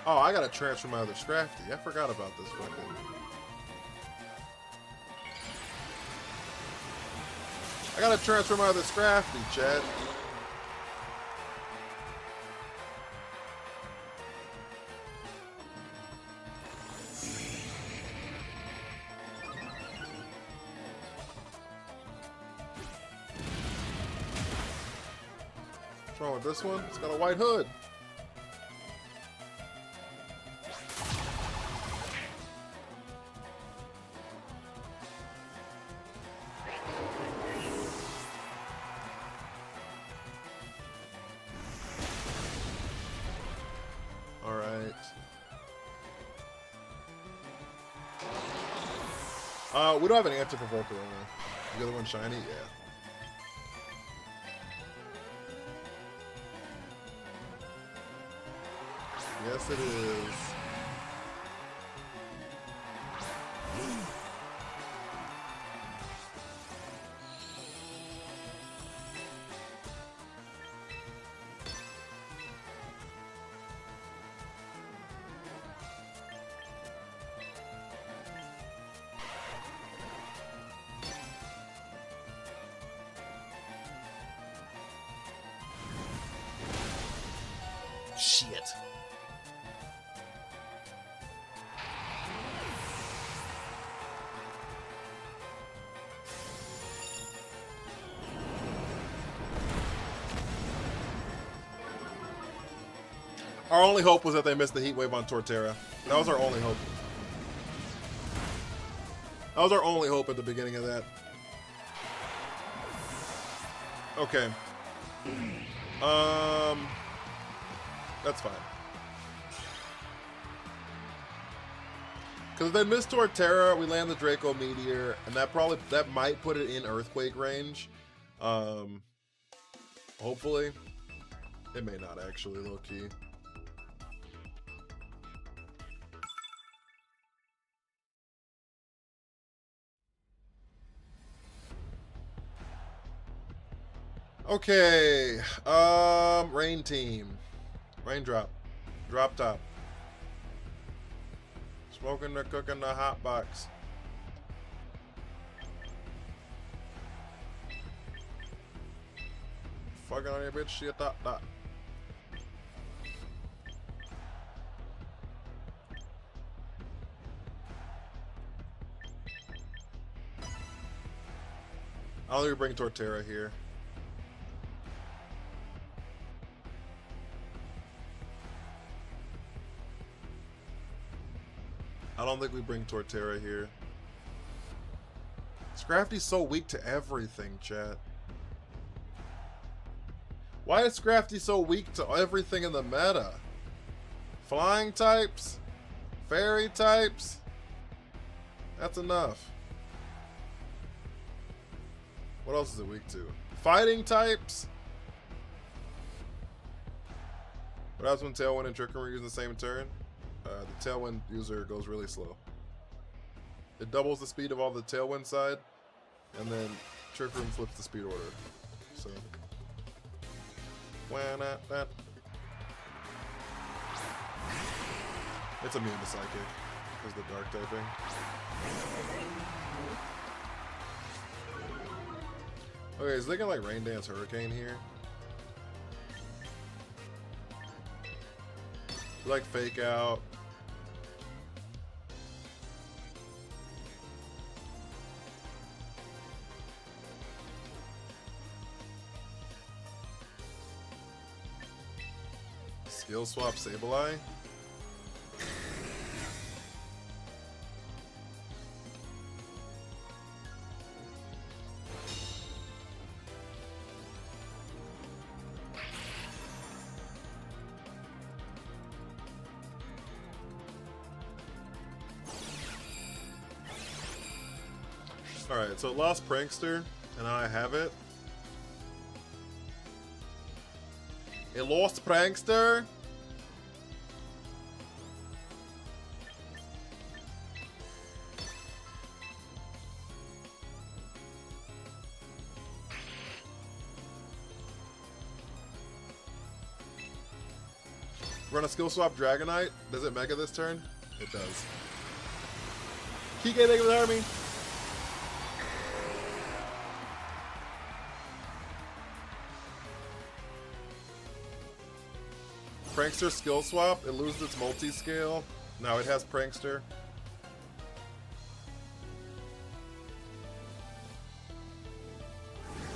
Oh, I gotta transfer my other Scrafty. I forgot about this fucking... I gotta transfer my other Scrafty, Chad. wrong with this one? It's got a white hood. Alright. We don't have an answer for Volcarona. The other one shiny? Yeah. Yes, it is. Shit. Our only hope was that they missed the heat wave on Torterra. That was our only hope. That was our only hope at the beginning of that. Okay. That's fine. Because if they miss Torterra, we land the Draco Meteor, and that might put it in Earthquake range. Hopefully. It may not actually, low key. Okay, Rain Team. Raindrop. Drop top. Smoking or cooking the hot box. Fucking on your bitch, shit dot. I don't think we bring Torterra here. I don't think we bring Torterra here. Scrafty's so weak to everything, chat. Why is Scrafty so weak to everything in the meta? Flying types? Fairy types? That's enough. What else is it weak to? Fighting types? What happens when Tailwind and Trick Room are using the same turn? The Tailwind user goes really slow. It doubles the speed of all the Tailwind side, and then Trick Room flips the speed order. So, why not that? It's immune to Psychic because of the dark typing. Okay, is they gonna like Rain Dance Hurricane here? Like Fake Out. Skill swap Sableye. Alright, so it lost Prankster, and now I have it. It lost Prankster? Run a skill swap Dragonite. Does it Mega this turn? It does. Kike, thank you for the army. Prankster skill swap. It loses its multi-scale. Now it has Prankster.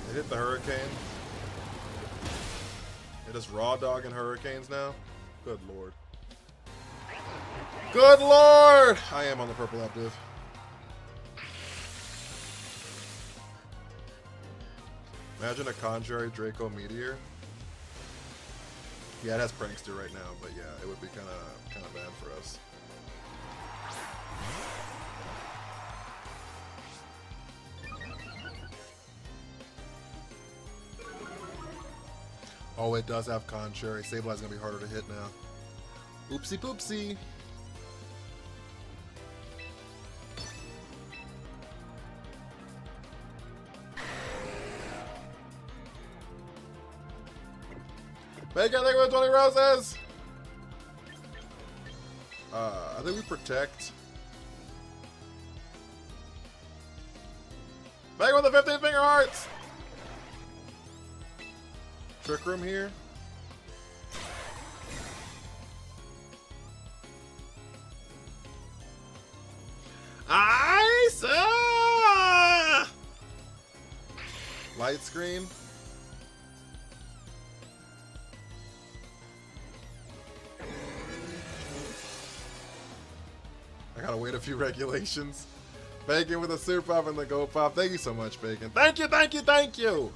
It hit the Hurricane. It is raw dog and hurricanes now. Good lord. Good lord! I am on the purple app, div. Imagine a contrary Draco Meteor. Yeah, it has Prankster right now, but yeah, it would be kind of bad for us. Oh, it does have contrary. Sableye gonna be harder to hit now. Oopsie poopsie. Bacon, thank you for 20 roses! I think we protect. Bacon with the 15 finger hearts! Trick room here. Ice! Light screen. I gotta wait a few regulations. Bacon with a super pop and the go pop. Thank you so much, Bacon. Thank you, thank you, thank you.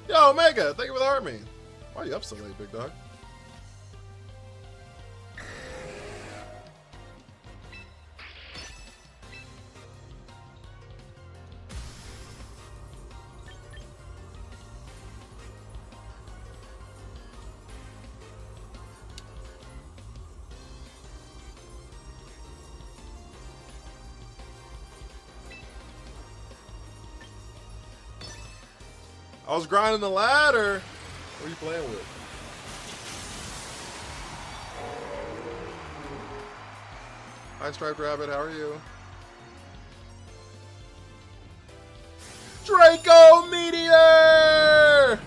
Yo, Omega, thank you for the army. Why are you up so late, big dog? I was grinding the ladder. What are you playing with? Hi, Striped Rabbit. How are you? Draco Meteor!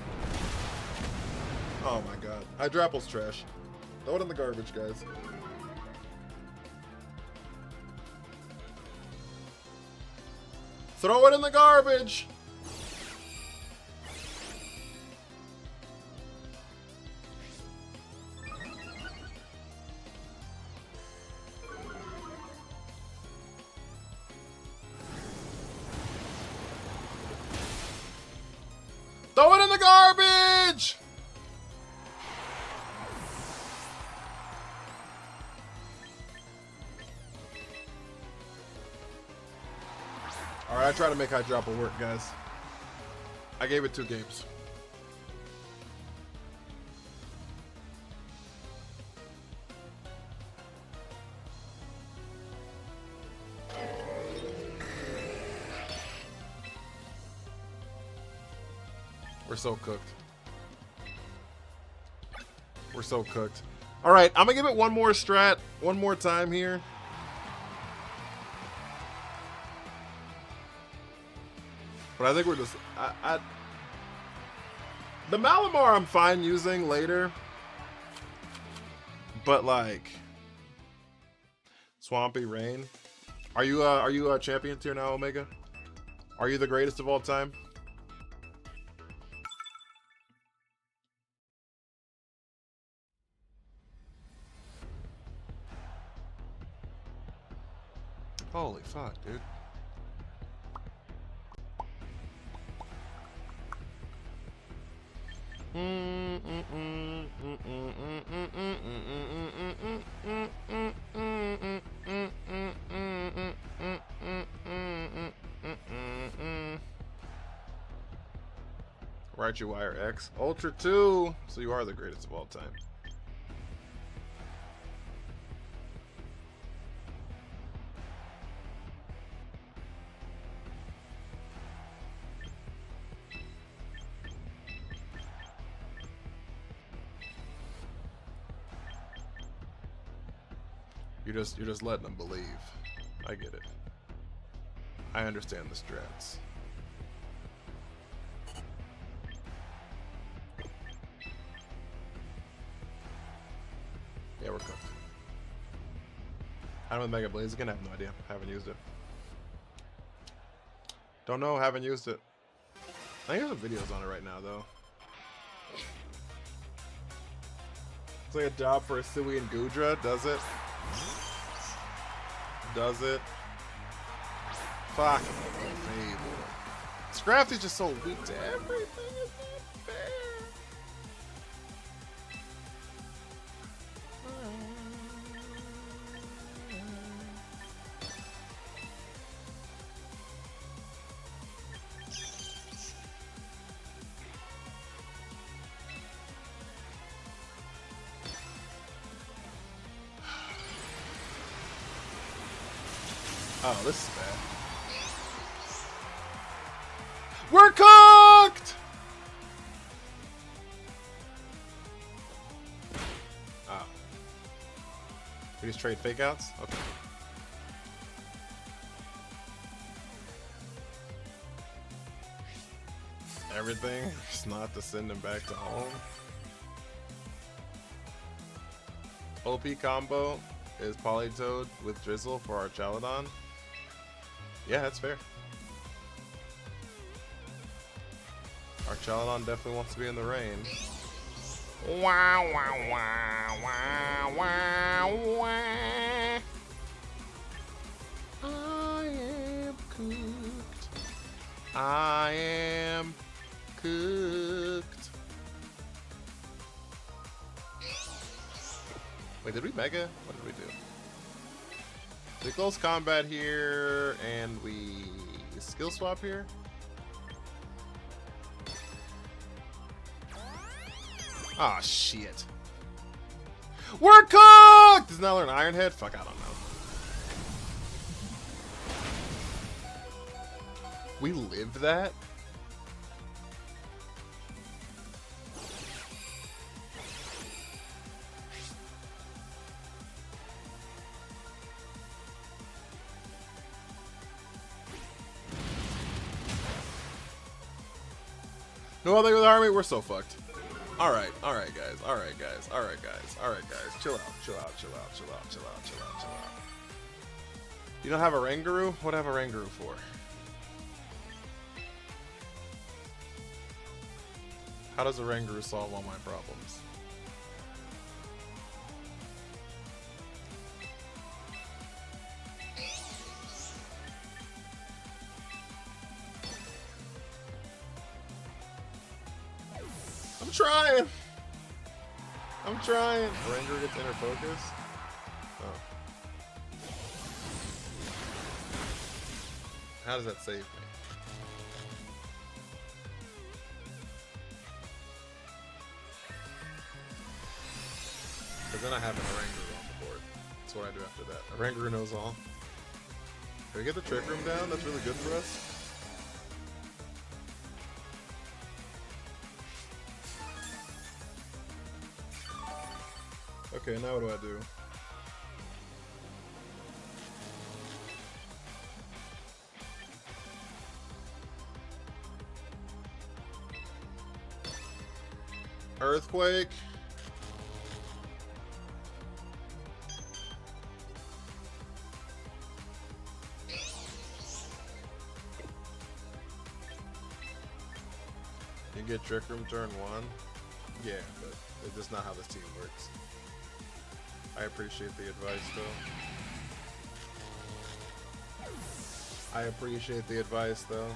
Oh my god. Hydrapple's trash. Throw it in the garbage, guys. Throw it in the garbage! Throw it in the garbage! Alright, I try to make Hydrapple work, guys. I gave it 2 games. We're so cooked. We're so cooked. All right, I'm gonna give it one more strat, one more time here. But I think we're just, the Malamar I'm fine using later. But like, Swampy Rain. Are you a champion tier now, Omega? Are you the greatest of all time? Holy fuck, dude. Raichu Wire X. Ultra 2! So you are the greatest of all time. You're just letting them believe. I get it. I understand the strats. Yeah, we're cooked. I don't know Mega Blaziken, I have no idea. I haven't used it. Don't know, haven't used it. I think there's some videos on it right now, though. It's like a job for a Sui and Gudra, does it? Does it? Fuck. Maybe. Scrafty's just so weak to everything. It's not fair. Oh, this is bad. We're cooked! Oh. We just trade fake outs? Okay. Everything, just not to send him back to home. OP combo is Politoed with Drizzle for our Chaladon. Yeah, that's fair. Our Chaladon definitely wants to be in the rain. Wow, wow, wow, wow, wow, wow. I am cooked. I am cooked. Wait, did we mega? What did we do? We close combat here, and we skill swap here. Ah, shit. We're cooked! Does not learn Iron Head? Fuck, I don't know. We lived that? No other with army, we're so fucked. Alright, alright guys, alright guys, alright guys, alright guys. Chill out, chill out, chill out, chill out, chill out, chill out, chill out. You don't have a Ranguru? What do I have a Ranguru for? How does a Ranguru solve all my problems? I'm trying. I'm trying. Ranger gets inner focus. Oh. How does that save me? Because then I have a Rangaroo on the board. That's what I do after that. A Rangaroo knows all. Can we get the Trick Room down? That's really good for us. Okay, now what do I do? Earthquake. You get Trick Room turn 1? Yeah, but it's just not how this team works. I appreciate the advice, though. I appreciate the advice, though.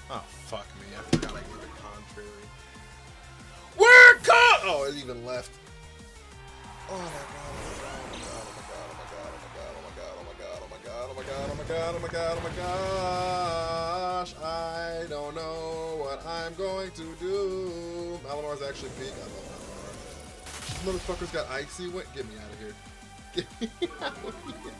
Oh, fuck me. I forgot I gave it contrary. We're caught! Oh, it even left. Oh my god, oh my god, oh my god, oh my god, oh my god, oh my god, oh my god, oh my god, oh my gosh. I don't know what I'm going to do. Malamar's actually peak. I love Malamar. This motherfucker's got icy wet. Get me out of here. Get me out of here.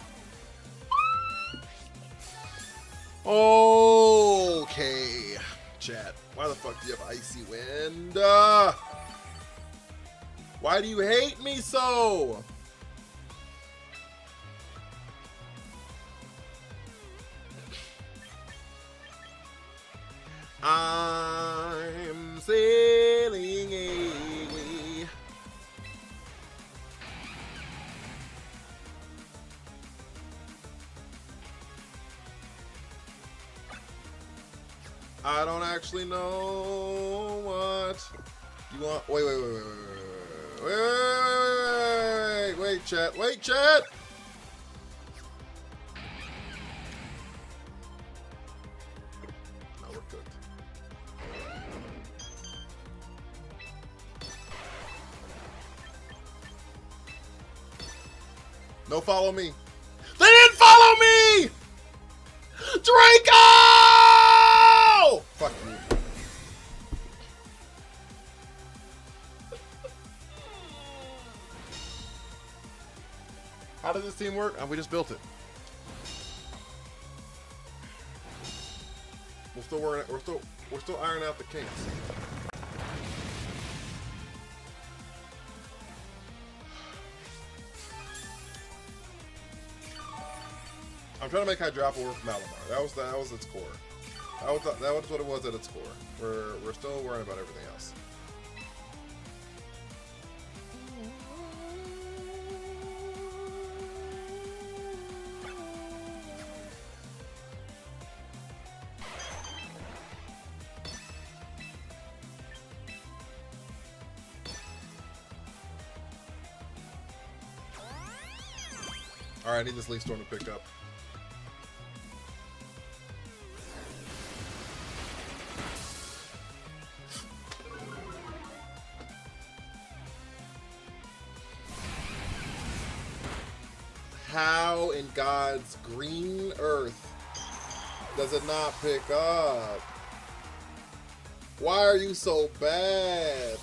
Okay, chat. Why the fuck do you have icy wind? Why do you hate me so? I'm sailing away. I don't actually know what you want. Wait, chat. Wait, chat. Now we're cooked. No, follow me. They didn't follow me! Draco! Fuck you. How does this team work? We just built it. We're still ironing out the kinks. I'm trying to make Hydrapple work Malamar. That was its core. That was what it was at its core. We're still worrying about everything else. All right, I need this Leaf Storm to pick up. How in God's green earth does it not pick up? Why are you so bad?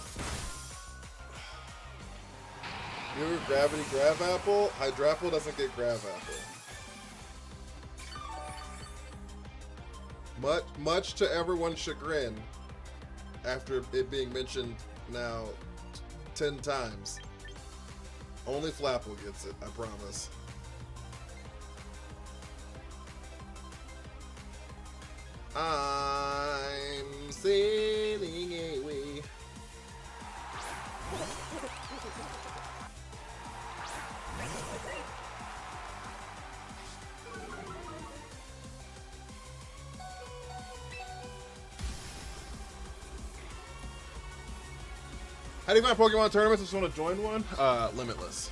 Your Gravity Grav Apple? Hydrapple doesn't get Grav Apple. Much to everyone's chagrin, after it being mentioned now 10 times, only Flapple gets it, I promise. I'm sailing away. How do you find Pokemon tournaments if you want to join one? Limitless.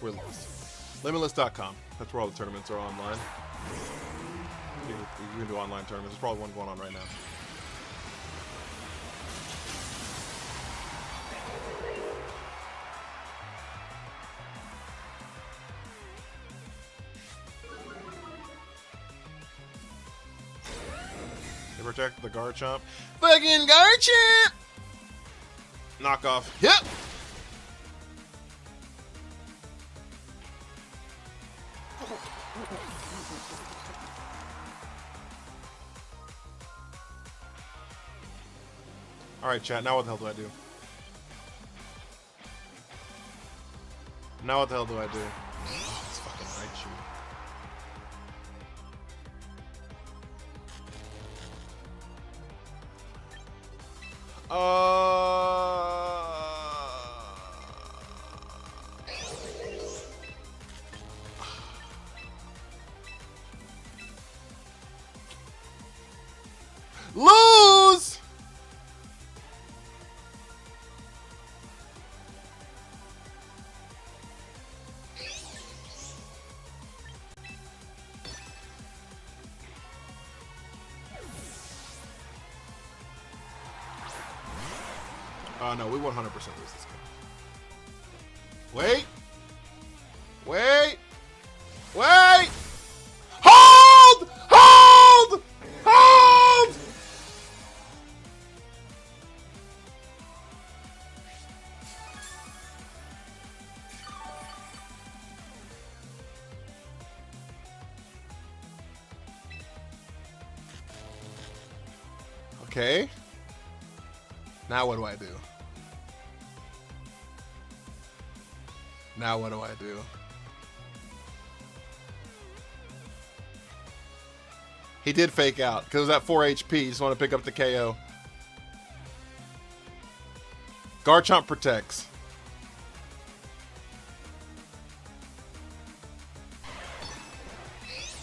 We're lost. Limitless.com. That's where all the tournaments are online. You can do online tournaments. There's probably one going on right now. They protect the Garchomp. Fucking Garchomp! Knockoff. Yep! Alright, chat, now what the hell do I do? Now what the hell do I do? Oh, it's fucking Raichu. Lose! No, we 100% lose this game. Wait! Wait! Wait! Hold! Hold! Hold! Okay. Now what do I do? Now what do I do? He did fake out because it was at 4 HP. Just want to pick up the KO. Garchomp protects.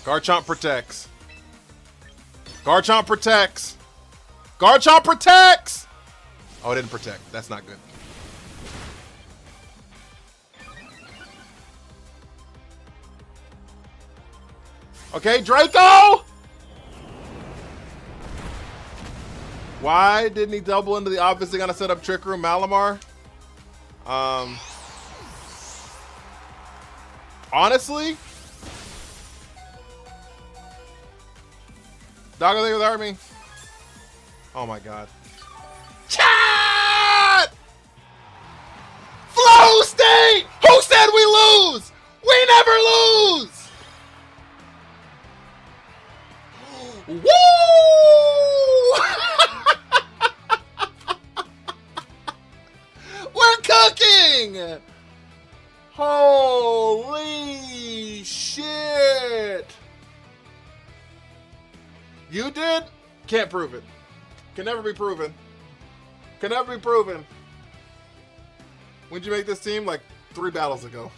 Garchomp protects. Garchomp protects. Garchomp protects! Oh, it didn't protect. That's not good. Okay, Draco! Why didn't he double into the obviously gonna set up Trick Room Malamar? Honestly, Doggo Day with Army. Oh my god. Chat! Flow State! Who said we lose? We never lose! Woo! We're cooking! Holy shit! You did? Can't prove it. Can never be proven. Can never be proven. When'd you make this team? Like 3 battles ago.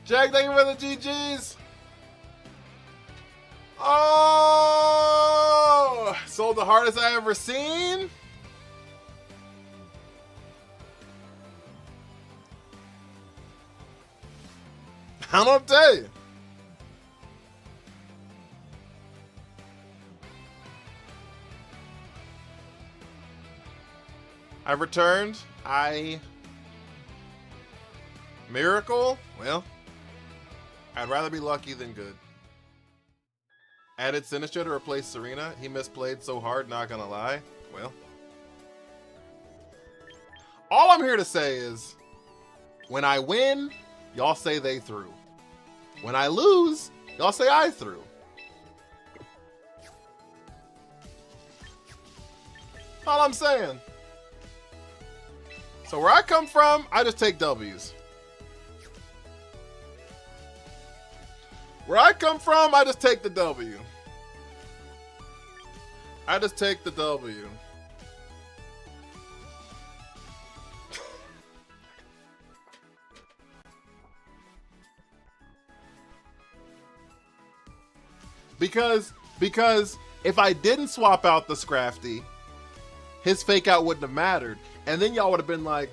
Jack, thank you for the GGs. Oh, sold the hardest I ever seen. I don't know what to tell you. I've returned. Miracle? Well, I'd rather be lucky than good. Added Sinistcha to replace Serena. He misplayed so hard, not gonna lie. Well. All I'm here to say is, when I win, y'all say they threw. When I lose, y'all say I threw. All I'm saying. So where I come from, I just take W's. Where I come from, I just take the W. I just take the W. Because if I didn't swap out the Scrafty, his fake out wouldn't have mattered. And then y'all would have been like,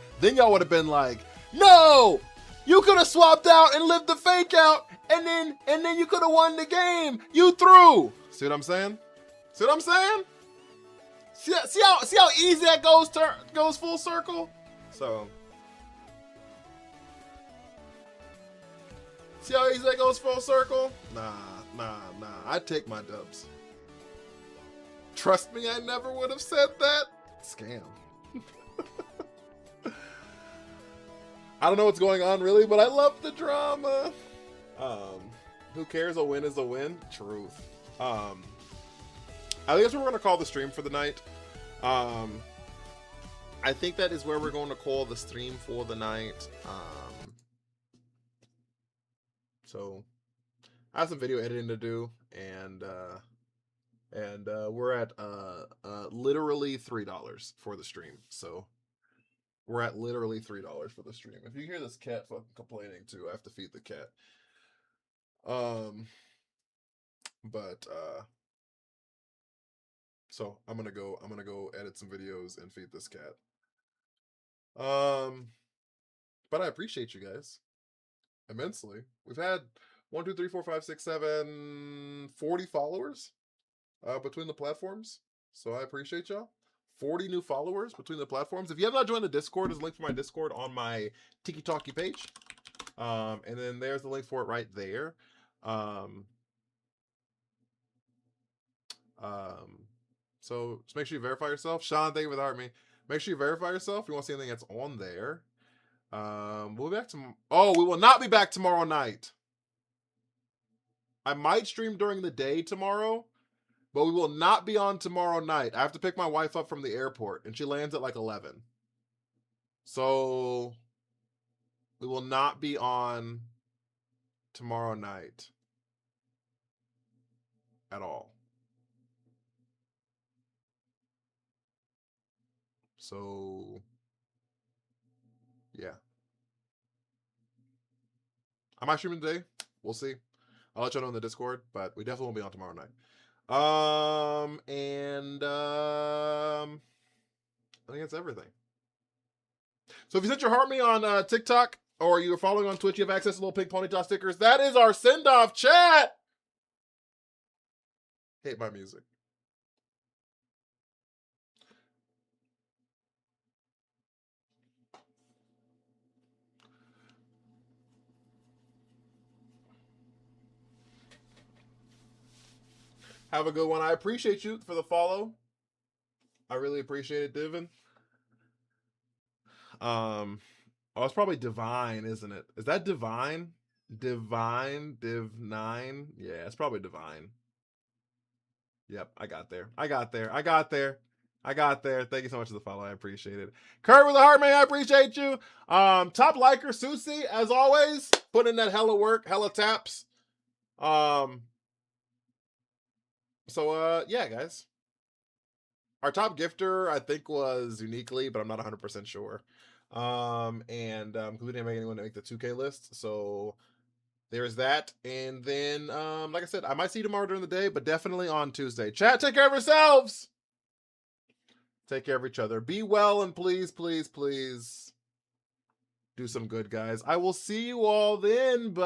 no! You could have swapped out and lived the fake out, and then you could have won the game. You threw. See what I'm saying? See what I'm saying? See how easy that goes full circle? So see how easy that goes full circle? Nah. I'd take my dubs. Trust me, I never would have said that. Scam. I don't know what's going on really, but I love the drama. Who cares? A win is a win. Truth. I think that's what we're gonna call the stream for the night. I think that is where we're going to call the stream for the night. So I have some video editing to do, and we're at literally $3 for the stream. So we're at literally $3 for the stream. If you hear this cat fucking complaining too, I have to feed the cat. So I'm gonna go edit some videos and feed this cat. But I appreciate you guys immensely. We've had 1, 2, 3, 4, 5, 6, 7, 40 followers between the platforms. So I appreciate y'all. 40 new followers between the platforms. If you have not joined the Discord, there's a link for my Discord on my Tiki Talkie page. And then there's the link for it right there. So just make sure you verify yourself. Sean, thank you for the heart me. Make sure you verify yourself if you want to see anything that's on there. We'll be back tomorrow. Oh, we will not be back tomorrow night. I might stream during the day tomorrow, but we will not be on tomorrow night. I have to pick my wife up from the airport, and she lands at like 11. So we will not be on tomorrow night. at all. So, yeah. I might stream today. We'll see. I'll let y'all know in the Discord, but we definitely won't be on tomorrow night. I think that's everything. So if you sent your heart me on TikTok or you were following on Twitch, you have access to little pink ponytail stickers. That is our send-off chat. Hate my music. Have a good one. I appreciate you for the follow. I really appreciate it, Divin. Oh, it's probably Divine, isn't it? Is that Divine? Divine, Div9? Yeah, it's probably Divine. Yep, I got there. Thank you so much for the follow. I appreciate it. Kurt with the heart, man. I appreciate you. Top liker, Susie, as always, putting in that hella work, hella taps. Yeah, guys. Our top gifter, I think, was Uniquely, but I'm not 100% sure. Because we didn't make anyone to make the 2K list, so there's that. And then, like I said, I might see you tomorrow during the day, but definitely on Tuesday. Chat, take care of yourselves. Take care of each other. Be well, and please, please, please do some good, guys. I will see you all then. Bye.